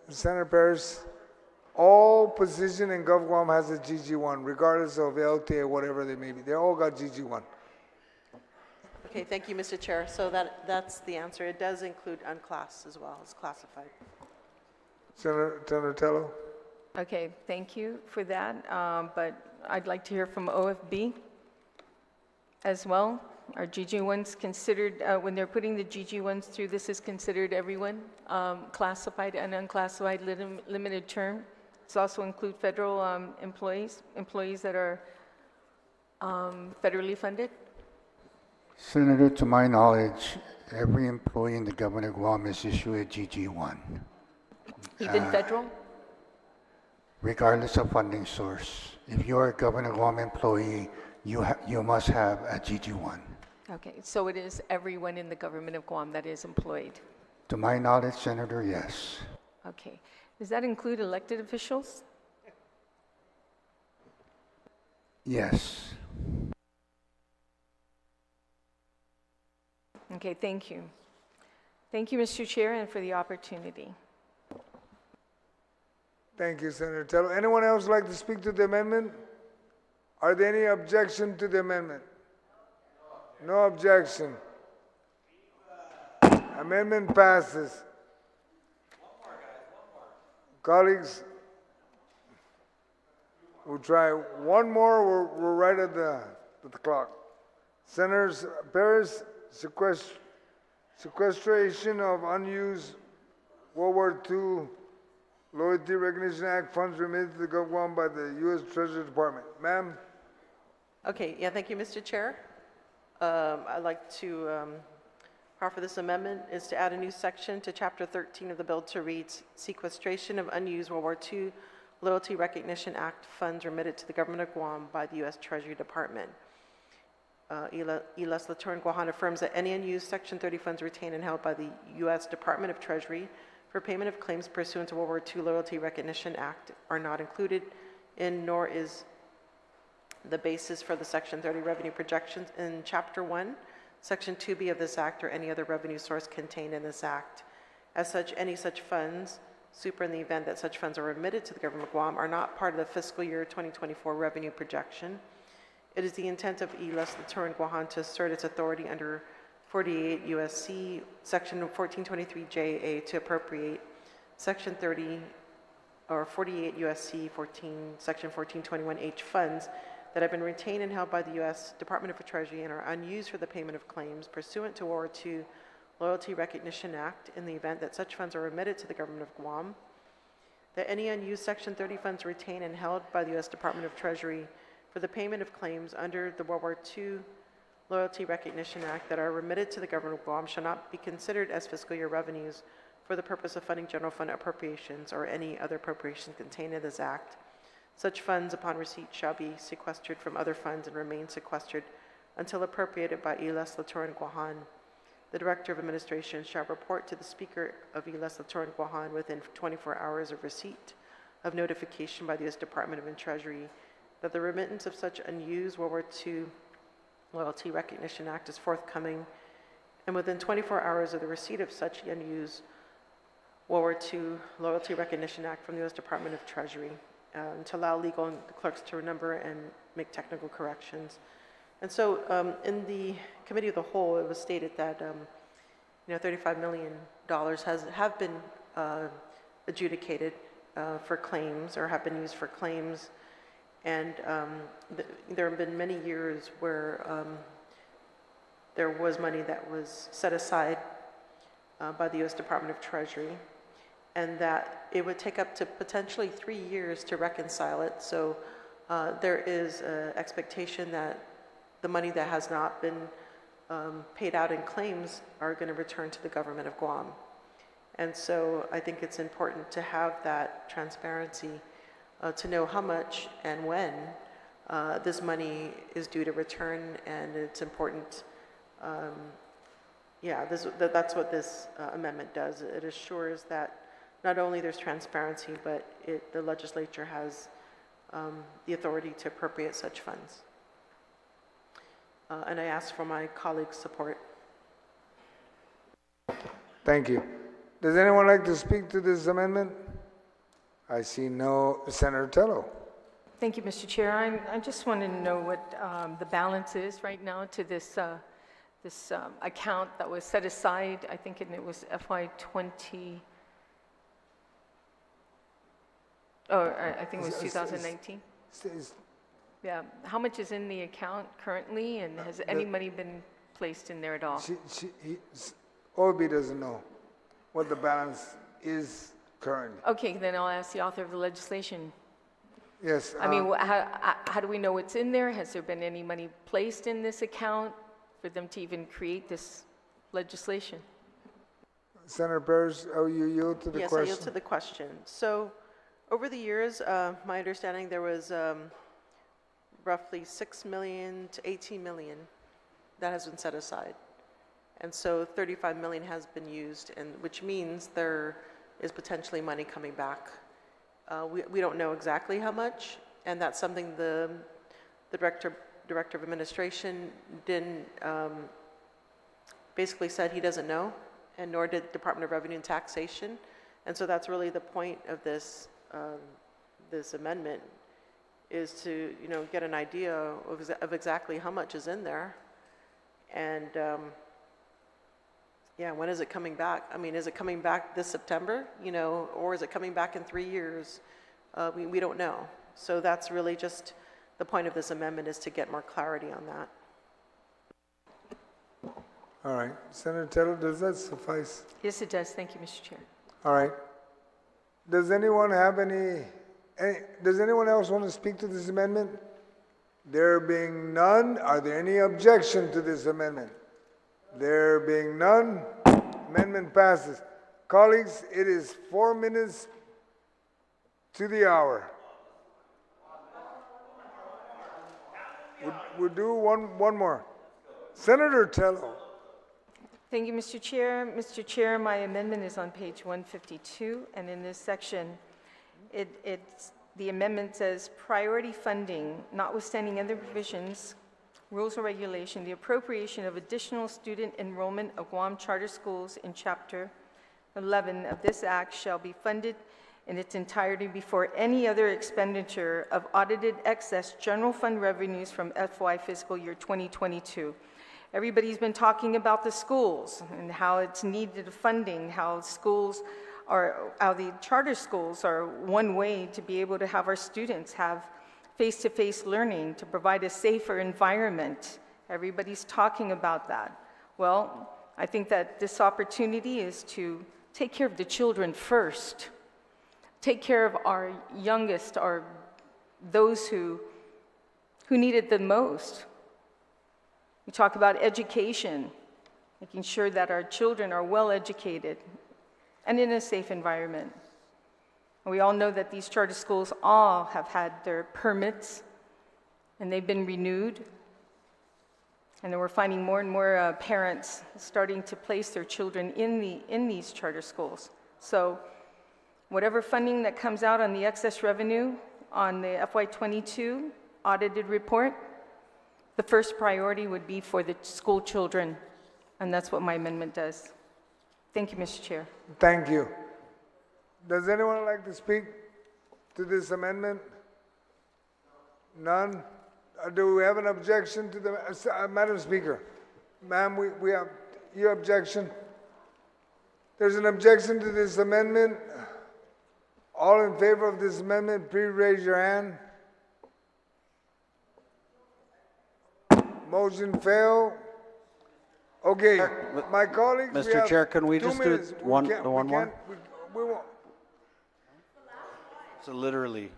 S1: Senator Parrish, all position in GovGuam has a GG1, regardless of LTA or whatever they may be. They all got GG1.
S3: Okay, thank you, Mr. Chair. So that's the answer. It does include unclass as well as classified.
S1: Senator Tello?
S2: Okay, thank you for that. But I'd like to hear from OFB as well. Are GG1s considered, when they're putting the GG1s through, this is considered everyone, classified and unclassified, limited term? Does also include federal employees that are federally funded?
S9: Senator, to my knowledge, every employee in the government of Guam is issued a GG1.
S2: Even federal?
S9: Regardless of funding source. If you're a government of Guam employee, you must have a GG1.
S2: Okay, so it is everyone in the government of Guam that is employed?
S9: To my knowledge, Senator, yes.
S2: Okay. Does that include elected officials?
S9: Yes.
S2: Okay, thank you. Thank you, Mr. Chair, and for the opportunity.
S1: Thank you, Senator Tello. Anyone else like to speak to the amendment? Are there any objection to the amendment? No objection. Amendment passes. Colleagues, we'll try one more. We're right at the clock. Senators Parrish, sequestration of unused World War II Loyalty Recognition Act funds remitted to the Guam by the U.S. Treasury Department. Ma'am?
S3: Okay, yeah, thank you, Mr. Chair. I'd like to offer this amendment is to add a new section to Chapter 13 of the bill to read sequestration of unused World War II Loyalty Recognition Act funds remitted to the government of Guam by the U.S. Treasury Department. I Legislature and Guåhan affirms that any unused Section 30 funds retained and held by the U.S. Department of Treasury for payment of claims pursuant to World War II Loyalty Recognition Act are not included in, nor is the basis for the Section 30 revenue projections in Chapter 1, Section 2B of this Act, or any other revenue source contained in this Act. As such, any such funds, super in the event that such funds are remitted to the government of Guam, are not part of the fiscal year 2024 revenue projection. It is the intent of I Legislature and Guåhan to assert its authority under 48 U.S.C. Section 1423JA to appropriate Section 30 or 48 U.S.C. Section 1421H funds that have been retained and held by the U.S. Department of the Treasury and are unused for the payment of claims pursuant to World War II Loyalty Recognition Act in the event that such funds are remitted to the government of Guam, that any unused Section 30 funds retained and held by the U.S. Department of Treasury for the payment of claims under the World War II Loyalty Recognition Act that are remitted to the government of Guam shall not be considered as fiscal year revenues for the purpose of funding general fund appropriations or any other appropriations contained in this Act. Such funds, upon receipt, shall be sequestered from other funds and remain sequestered until appropriated by I Legislature and Guåhan. The Director of Administration shall report to the Speaker of I Legislature and Guåhan within 24 hours of receipt of notification by the U.S. Department of the Treasury that the remittance of such unused World War II Loyalty Recognition Act is forthcoming, and within 24 hours of the receipt of such unused World War II Loyalty Recognition Act from the U.S. Department of Treasury, to allow legal and clerks to renumber and make technical corrections. And so in the Committee of the Whole, it was stated that $35 million have been adjudicated for claims or have been used for claims. And there have been many years where there was money that was set aside by the U.S. Department of Treasury, and that it would take up to potentially 3 years to reconcile it. So there is an expectation that the money that has not been paid out in claims are going to return to the government of Guam. And so I think it's important to have that transparency to know how much and when this money is due to return, and it's important. That's what this amendment does. It assures that not only there's transparency, but the legislature has the authority to appropriate such funds. And I ask for my colleagues' support.
S1: Thank you. Does anyone like to speak to this amendment? I see no. Senator Tello.
S2: Thank you, Mr. Chair. I just wanted to know what the balance is right now to this account that was set aside. I think it was FY20. I think it was 2019. Yeah. How much is in the account currently, and has any money been placed in there at all?
S1: OB doesn't know what the balance is currently.
S2: Okay, then I'll ask the author of the legislation.
S1: Yes.
S2: I mean, how do we know what's in there? Has there been any money placed in this account for them to even create this legislation?
S1: Senator Parrish, you yield to the question?
S3: Yes, I yield to the question. So over the years, my understanding there was roughly $6 million to $18 million that has been set aside. And so $35 million has been used, and which means there is potentially money coming back. We don't know exactly how much, and that's something the director of administration didn't basically said he doesn't know, and nor did the Department of Revenue and Taxation. And so that's really the point of this this amendment, is to get an idea of exactly how much is in there, and when is it coming back? I mean, is it coming back this September, or is it coming back in 3 years? We don't know. So that's really just the point of this amendment, is to get more clarity on that.
S1: All right. Senator Taylor, does that suffice?
S2: Yes, it does. Thank you, Mr. Chair.
S1: All right. Does anyone have does anyone else want to speak to this amendment? There being none, are there any objection to this amendment? There being none, amendment passes. Colleagues, it is 4 minutes to the hour. We'll do one more. Senator Tello.
S2: Thank you, Mr. Chair. Mr. Chair, my amendment is on page 152, and in this section, the amendment says, priority funding, notwithstanding other provisions, rules or regulation, the appropriation of additional student enrollment of Guam charter schools in Chapter 11 of this Act shall be funded in its entirety before any other expenditure of audited excess general fund revenues from FY fiscal year 2022. Everybody's been talking about the schools and how it's needed funding, how the charter schools are one way to be able to have our students have face-to-face learning, to provide a safer environment. Everybody's talking about that. Well, I think that this opportunity is to take care of the children first. Take care of our youngest, or those who need it the most. We talk about education, making sure that our children are well educated and in a safe environment. And we all know that these charter schools all have had their permits, and they've been renewed. And then we're finding more and more parents starting to place their children in these charter schools. So whatever funding that comes out on the excess revenue on the FY22 audited report, the first priority would be for the school children, and that's what my amendment does. Thank you, Mr. Chair.
S1: Thank you. Does anyone like to speak to this amendment? None? Do we have an objection to the, Madam Speaker? Ma'am, we have your objection. There's an objection to this amendment. All in favor of this amendment, please raise your hand. Motion failed. Okay, my colleagues, we
S10: Mr.
S1: have
S10: Chair, can we
S1: 2
S10: just do
S1: minutes. We
S10: one
S1: can't-
S10: more?
S1: we can't- we won't.
S10: So literally.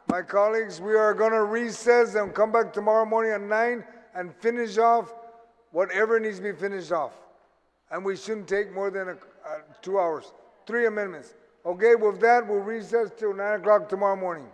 S1: My colleagues, we are going to recess and come back tomorrow morning at 9 and finish off whatever needs to be finished off. And we shouldn't take more than 2 hours. 3 amendments. Okay, with that, we'll recess till 9 o'clock tomorrow morning.